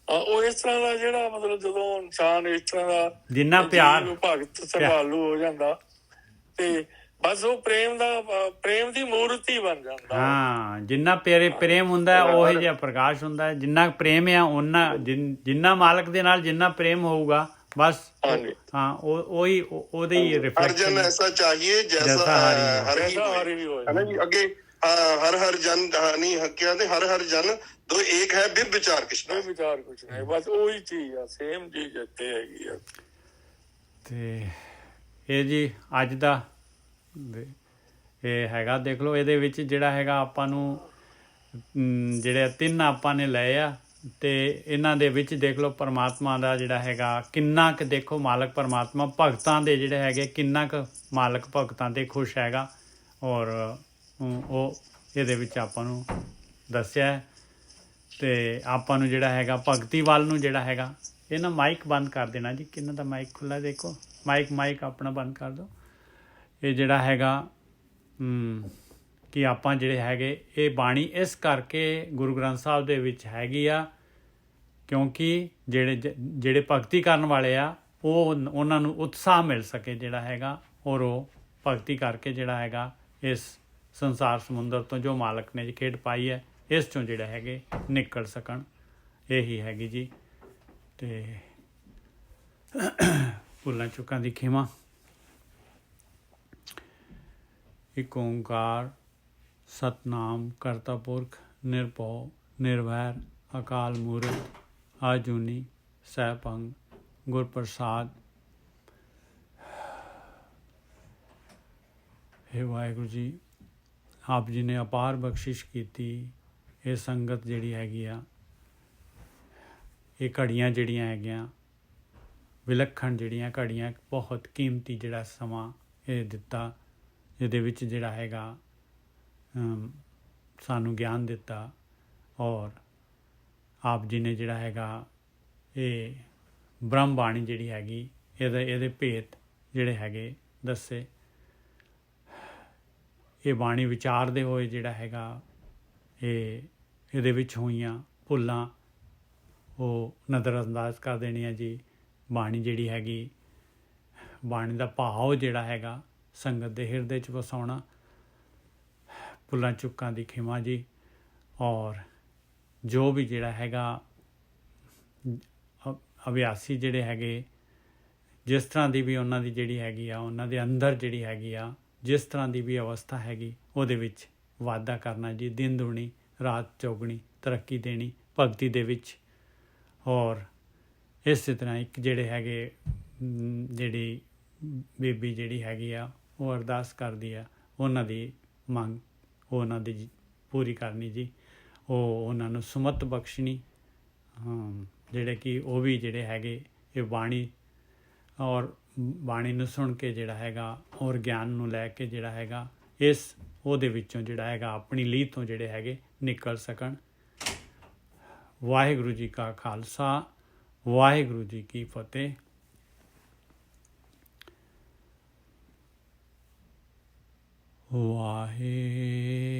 ਉਹ ਇਸ ਤਰ੍ਹਾਂ ਦਾ ਜਿਹੜਾ ਮਤਲਬ ਜਦੋਂ ਇਨਸਾਨ ਇਸ ਤਰ੍ਹਾਂ ਦਾ ਜਿੰਨਾ ਪਿਆਰ ਭਗਤ ਸਰਵਾਲੂ ਹੋ ਜਾਂਦਾ ਤੇ ਬਸ ਉਹ ਪ੍ਰੇਮ ਦੀ ਮੂਰਤੀ ਬਣ ਜਾਂਦਾ। ਹਾਂ, ਜਿੰਨਾ ਪ੍ਰੇਮ ਹੁੰਦਾ ਉਹ ਜਿਹਾ ਪ੍ਰਕਾਸ਼ ਹੁੰਦਾ। ਜਿੰਨਾ ਪ੍ਰੇਮ ਆ ਉਹਨਾਂ ਜਿੰਨਾ ਮਾਲਕ ਦੇ ਨਾਲ ਜਿੰਨਾ ਪ੍ਰੇਮ ਹੋਊਗਾ ਬਸ ਹਾਂ ਉਹੀ ਉਹਦੇ ਹੀ ਰਿਫਲੈਕਸ਼ਨ। ਐਸਾ ਚਾਹੀਏ ਜੈਸਾ ਹਰਿ ਹੋਏ, ਹੈ ਨਾ ਜੀ। ਅੱਗੇ ਹਰ ਹਰ ਜਨ ਨਹੀਂ ਹੱਕਿਆ ਤੇ ਹਰ ਹਰ ਜਨ ਦੋ ਏਕ ਹੈ ਬਿਬ ਵਿਚਾਰ ਕਿਸ਼ਨਾ, ਵਿਚਾਰ ਕੁਛ ਨਹੀਂ, ਬਸ ਉਹੀ ਚੀਜ਼ ਆ, ਸੇਮ ਚੀਜ਼ ਇੱਥੇ ਹੈਗੀ ਆ। ਤੇ ਇਹ ਜੀ ਅੱਜ ਦਾ ਇਹ ਹੈਗਾ, ਦੇਖ ਲਓ ਇਹਦੇ ਵਿੱਚ ਜਿਹੜਾ ਹੈਗਾ ਆਪਾਂ ਨੂੰ ਜਿਹੜੇ 3 ਆਪਾਂ ਨੇ ਲਏ ਆ, ਤੇ ਇਹਨਾਂ ਦੇ ਵਿੱਚ ਦੇਖ ਲਓ ਪਰਮਾਤਮਾ ਦਾ ਜਿਹੜਾ ਹੈਗਾ ਕਿੰਨਾ ਕੁ, ਦੇਖੋ ਮਾਲਕ ਪਰਮਾਤਮਾ ਭਗਤਾਂ ਦੇ ਜਿਹੜੇ ਹੈਗੇ ਕਿੰਨਾ ਕੁ ਮਾਲਕ ਭਗਤਾਂ 'ਤੇ ਖੁਸ਼ ਹੈਗਾ, ਔਰ ਉਹ ਇਹਦੇ ਵਿੱਚ ਆਪਾਂ ਨੂੰ ਦੱਸਿਆ ਹੈ। ਤੇ ਆਪਾਂ ਨੂੰ ਜਿਹੜਾ ਹੈਗਾ ਭਗਤੀ ਵੱਲ ਨੂੰ ਜਿਹੜਾ ਹੈਗਾ, ਇਹ ਨਾ ਮਾਈਕ ਬੰਦ ਕਰ ਦੇਣਾ ਜੀ, ਕਿੰਨਾ ਦਾ ਮਾਈਕ ਖੁੱਲ੍ਹਾ, ਦੇਖੋ ਮਾਈਕ ਆਪਣਾ ਬੰਦ ਕਰ ਦਿਓ। ਇਹ ਜਿਹੜਾ ਹੈਗਾ ਕਿ ਆਪਾਂ ਜਿਹੜੇ ਹੈਗੇ ਇਹ ਬਾਣੀ ਇਸ ਕਰਕੇ ਗੁਰੂ ਗ੍ਰੰਥ ਸਾਹਿਬ ਦੇ ਵਿੱਚ ਹੈਗੀ ਆ ਕਿਉਂਕਿ ਜਿਹੜੇ ਭਗਤੀ ਕਰਨ ਵਾਲੇ ਆ ਉਹਨਾਂ ਨੂੰ ਉਤਸ਼ਾਹ ਮਿਲ ਸਕੇ ਜਿਹੜਾ ਹੈਗਾ, ਔਰ ਉਹ ਭਗਤੀ ਕਰਕੇ ਜਿਹੜਾ ਹੈਗਾ ਇਸ ਸੰਸਾਰ ਸਮੁੰਦਰ ਤੋਂ ਜੋ ਮਾਲਕ ਨੇ ਖੇਡ ਪਾਈ ਹੈ ਇਸ ਚੋਂ ਜਿਹੜੇ ਹੈਗੇ ਨਿਕਲ ਸਕਣ। ਇਹੀ ਹੈਗੀ ਜੀ। ਤੇ ਭੁੱਲਾਂ ਚੁੱਕਾਂ ਦੀ ਖਿਮਾ। ਇੱਕ ਓਂਕਾਰ ਸਤਨਾਮ ਕਰਤਾ ਪੁਰਖ ਨਿਰਭਉ ਨਿਰਵੈਰ ਅਕਾਲ ਮੂਰਤ ਆਜੂਨੀ ਸੈਭੰ ਗੁਰ ਪ੍ਰਸਾਦ। ਹੇ ਵਾਹਿਗੁਰੂ ਜੀ, ਆਪ ਜੀ ਨੇ ਅਪਾਰ ਬਖਸ਼ਿਸ਼ ਕੀਤੀ। ਇਹ ਸੰਗਤ ਜਿਹੜੀ ਹੈਗੀ ਆ, ਇਹ ਘੜੀਆਂ ਜਿਹੜੀਆਂ ਹੈਗੀਆਂ ਵਿਲੱਖਣ ਜਿਹੜੀਆਂ ਘੜੀਆਂ, ਬਹੁਤ ਕੀਮਤੀ ਜਿਹੜਾ ਸਮਾਂ ਇਹ ਦਿੱਤਾ, ਇਹਦੇ ਵਿੱਚ ਜਿਹੜਾ ਹੈਗਾ ਸਾਨੂੰ ਗਿਆਨ ਦਿੱਤਾ, ਔਰ ਆਪ ਜੀ ਨੇ ਜਿਹੜਾ ਹੈਗਾ ਇਹ ਬ੍ਰਹਮ ਬਾਣੀ ਜਿਹੜੀ ਹੈਗੀ ਇਹਦੇ ਭੇਤ ਜਿਹੜੇ ਹੈਗੇ ਦੱਸੇ। ਇਹ ਬਾਣੀ ਵਿਚਾਰਦੇ ਹੋਏ ਜਿਹੜਾ ਹੈਗਾ ਇਹਦੇ ਵਿੱਚ ਹੋਈਆਂ ਭੁੱਲਾਂ ਉਹ ਨਜ਼ਰਅੰਦਾਜ਼ ਕਰ ਦੇਣੀ ਹੈ ਜੀ। ਬਾਣੀ ਜਿਹੜੀ ਹੈਗੀ, ਬਾਣੀ ਦਾ ਭਾਵ ਜਿਹੜਾ ਹੈਗਾ ਸੰਗਤ ਦੇ ਹਿਰਦੇ 'ਚ ਵਸਾਉਣਾ। ਭੁੱਲਾਂ ਚੁੱਕਾਂ ਦੀ ਖਿਮਾ ਜੀ। ਔਰ ਜੋ ਵੀ ਜਿਹੜਾ ਹੈਗਾ ਅਭਿਆਸੀ ਜਿਹੜੇ ਹੈਗੇ, ਜਿਸ ਤਰ੍ਹਾਂ ਦੀ ਵੀ ਉਹਨਾਂ ਦੀ ਜਿਹੜੀ ਹੈਗੀ ਆ, ਉਹਨਾਂ ਦੇ ਅੰਦਰ ਜਿਹੜੀ ਹੈਗੀ ਆ, ਜਿਸ ਤਰ੍ਹਾਂ ਦੀ ਵੀ ਅਵਸਥਾ ਹੈਗੀ, ਉਹਦੇ ਵਿੱਚ ਵਾਧਾ ਕਰਨਾ ਜੀ। ਦਿਨ ਦੁਗਣੀ ਰਾਤ ਚੌਗਣੀ ਤਰੱਕੀ ਦੇਣੀ ਭਗਤੀ ਦੇ ਵਿੱਚ। ਔਰ ਇਸੇ ਤਰ੍ਹਾਂ ਇੱਕ ਜਿਹੜੇ ਹੈਗੇ ਜਿਹੜੀ ਬੀਬੀ ਜਿਹੜੀ ਹੈਗੀ ਆ, ਉਹ ਅਰਦਾਸ ਕਰਦੀ ਆ, ਉਹਨਾਂ ਦੀ ਮੰਗ ਉਹ ਉਹਨਾਂ ਦੀ ਪੂਰੀ ਕਰਨੀ ਜੀ। ਉਹ ਉਹਨਾਂ ਨੂੰ ਸੁਮਤ ਬਖਸ਼ਣੀ, ਜਿਹੜੇ ਕਿ ਉਹ ਵੀ ਜਿਹੜੇ ਹੈਗੇ ਇਹ ਬਾਣੀ ਔਰ ਬਾਣੀ ਨੂੰ ਸੁਣ ਕੇ ਜਿਹੜਾ ਹੈਗਾ ਔਰ ਗਿਆਨ ਨੂੰ ਲੈ ਕੇ ਜਿਹੜਾ ਹੈਗਾ ਇਸ ਉਹਦੇ ਵਿੱਚੋਂ ਜਿਹੜਾ ਹੈਗਾ ਆਪਣੀ ਲੀਹ ਤੋਂ ਜਿਹੜੇ ਹੈਗੇ ਨਿਕਲ ਸਕਣ। ਵਾਹਿਗੁਰੂ ਜੀ ਕਾ ਖਾਲਸਾ, ਵਾਹਿਗੁਰੂ ਜੀ ਕੀ ਫਤਿਹ। ਵਾਹਿਗੁਰੂ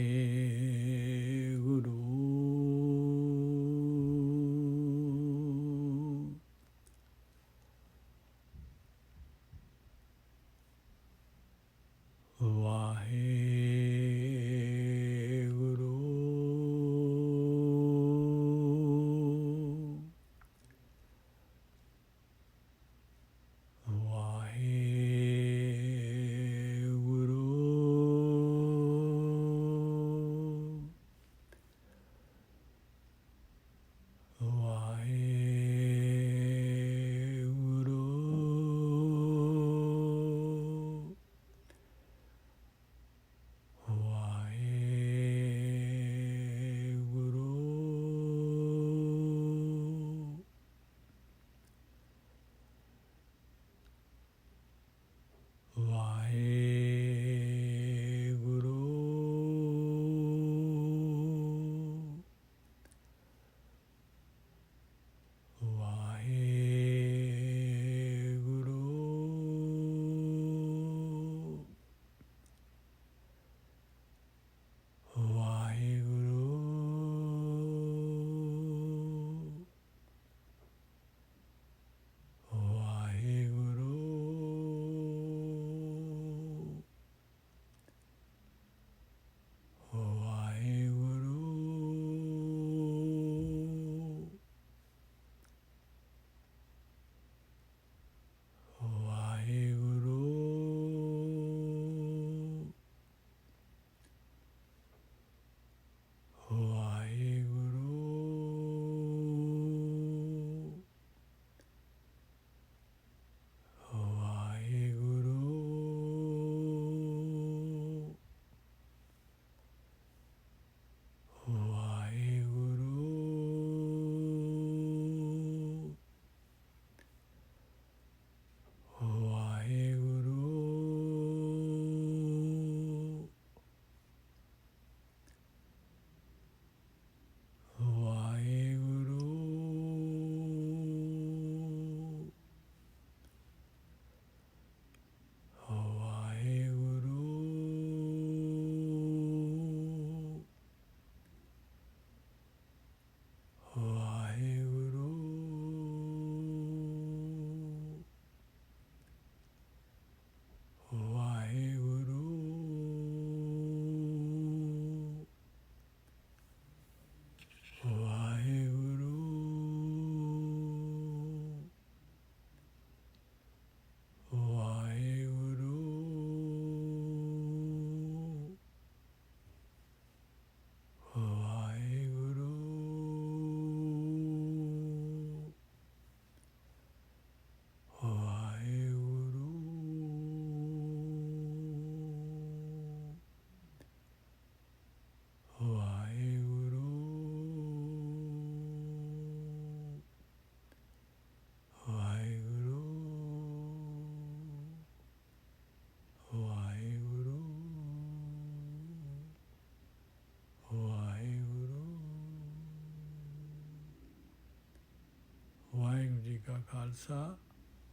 ਖਾਲਸਾ,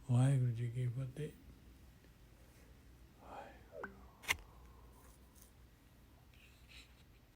ਵਾਹਿਗੁਰੂ ਜੀ ਕੀ ਫਤਿਹ।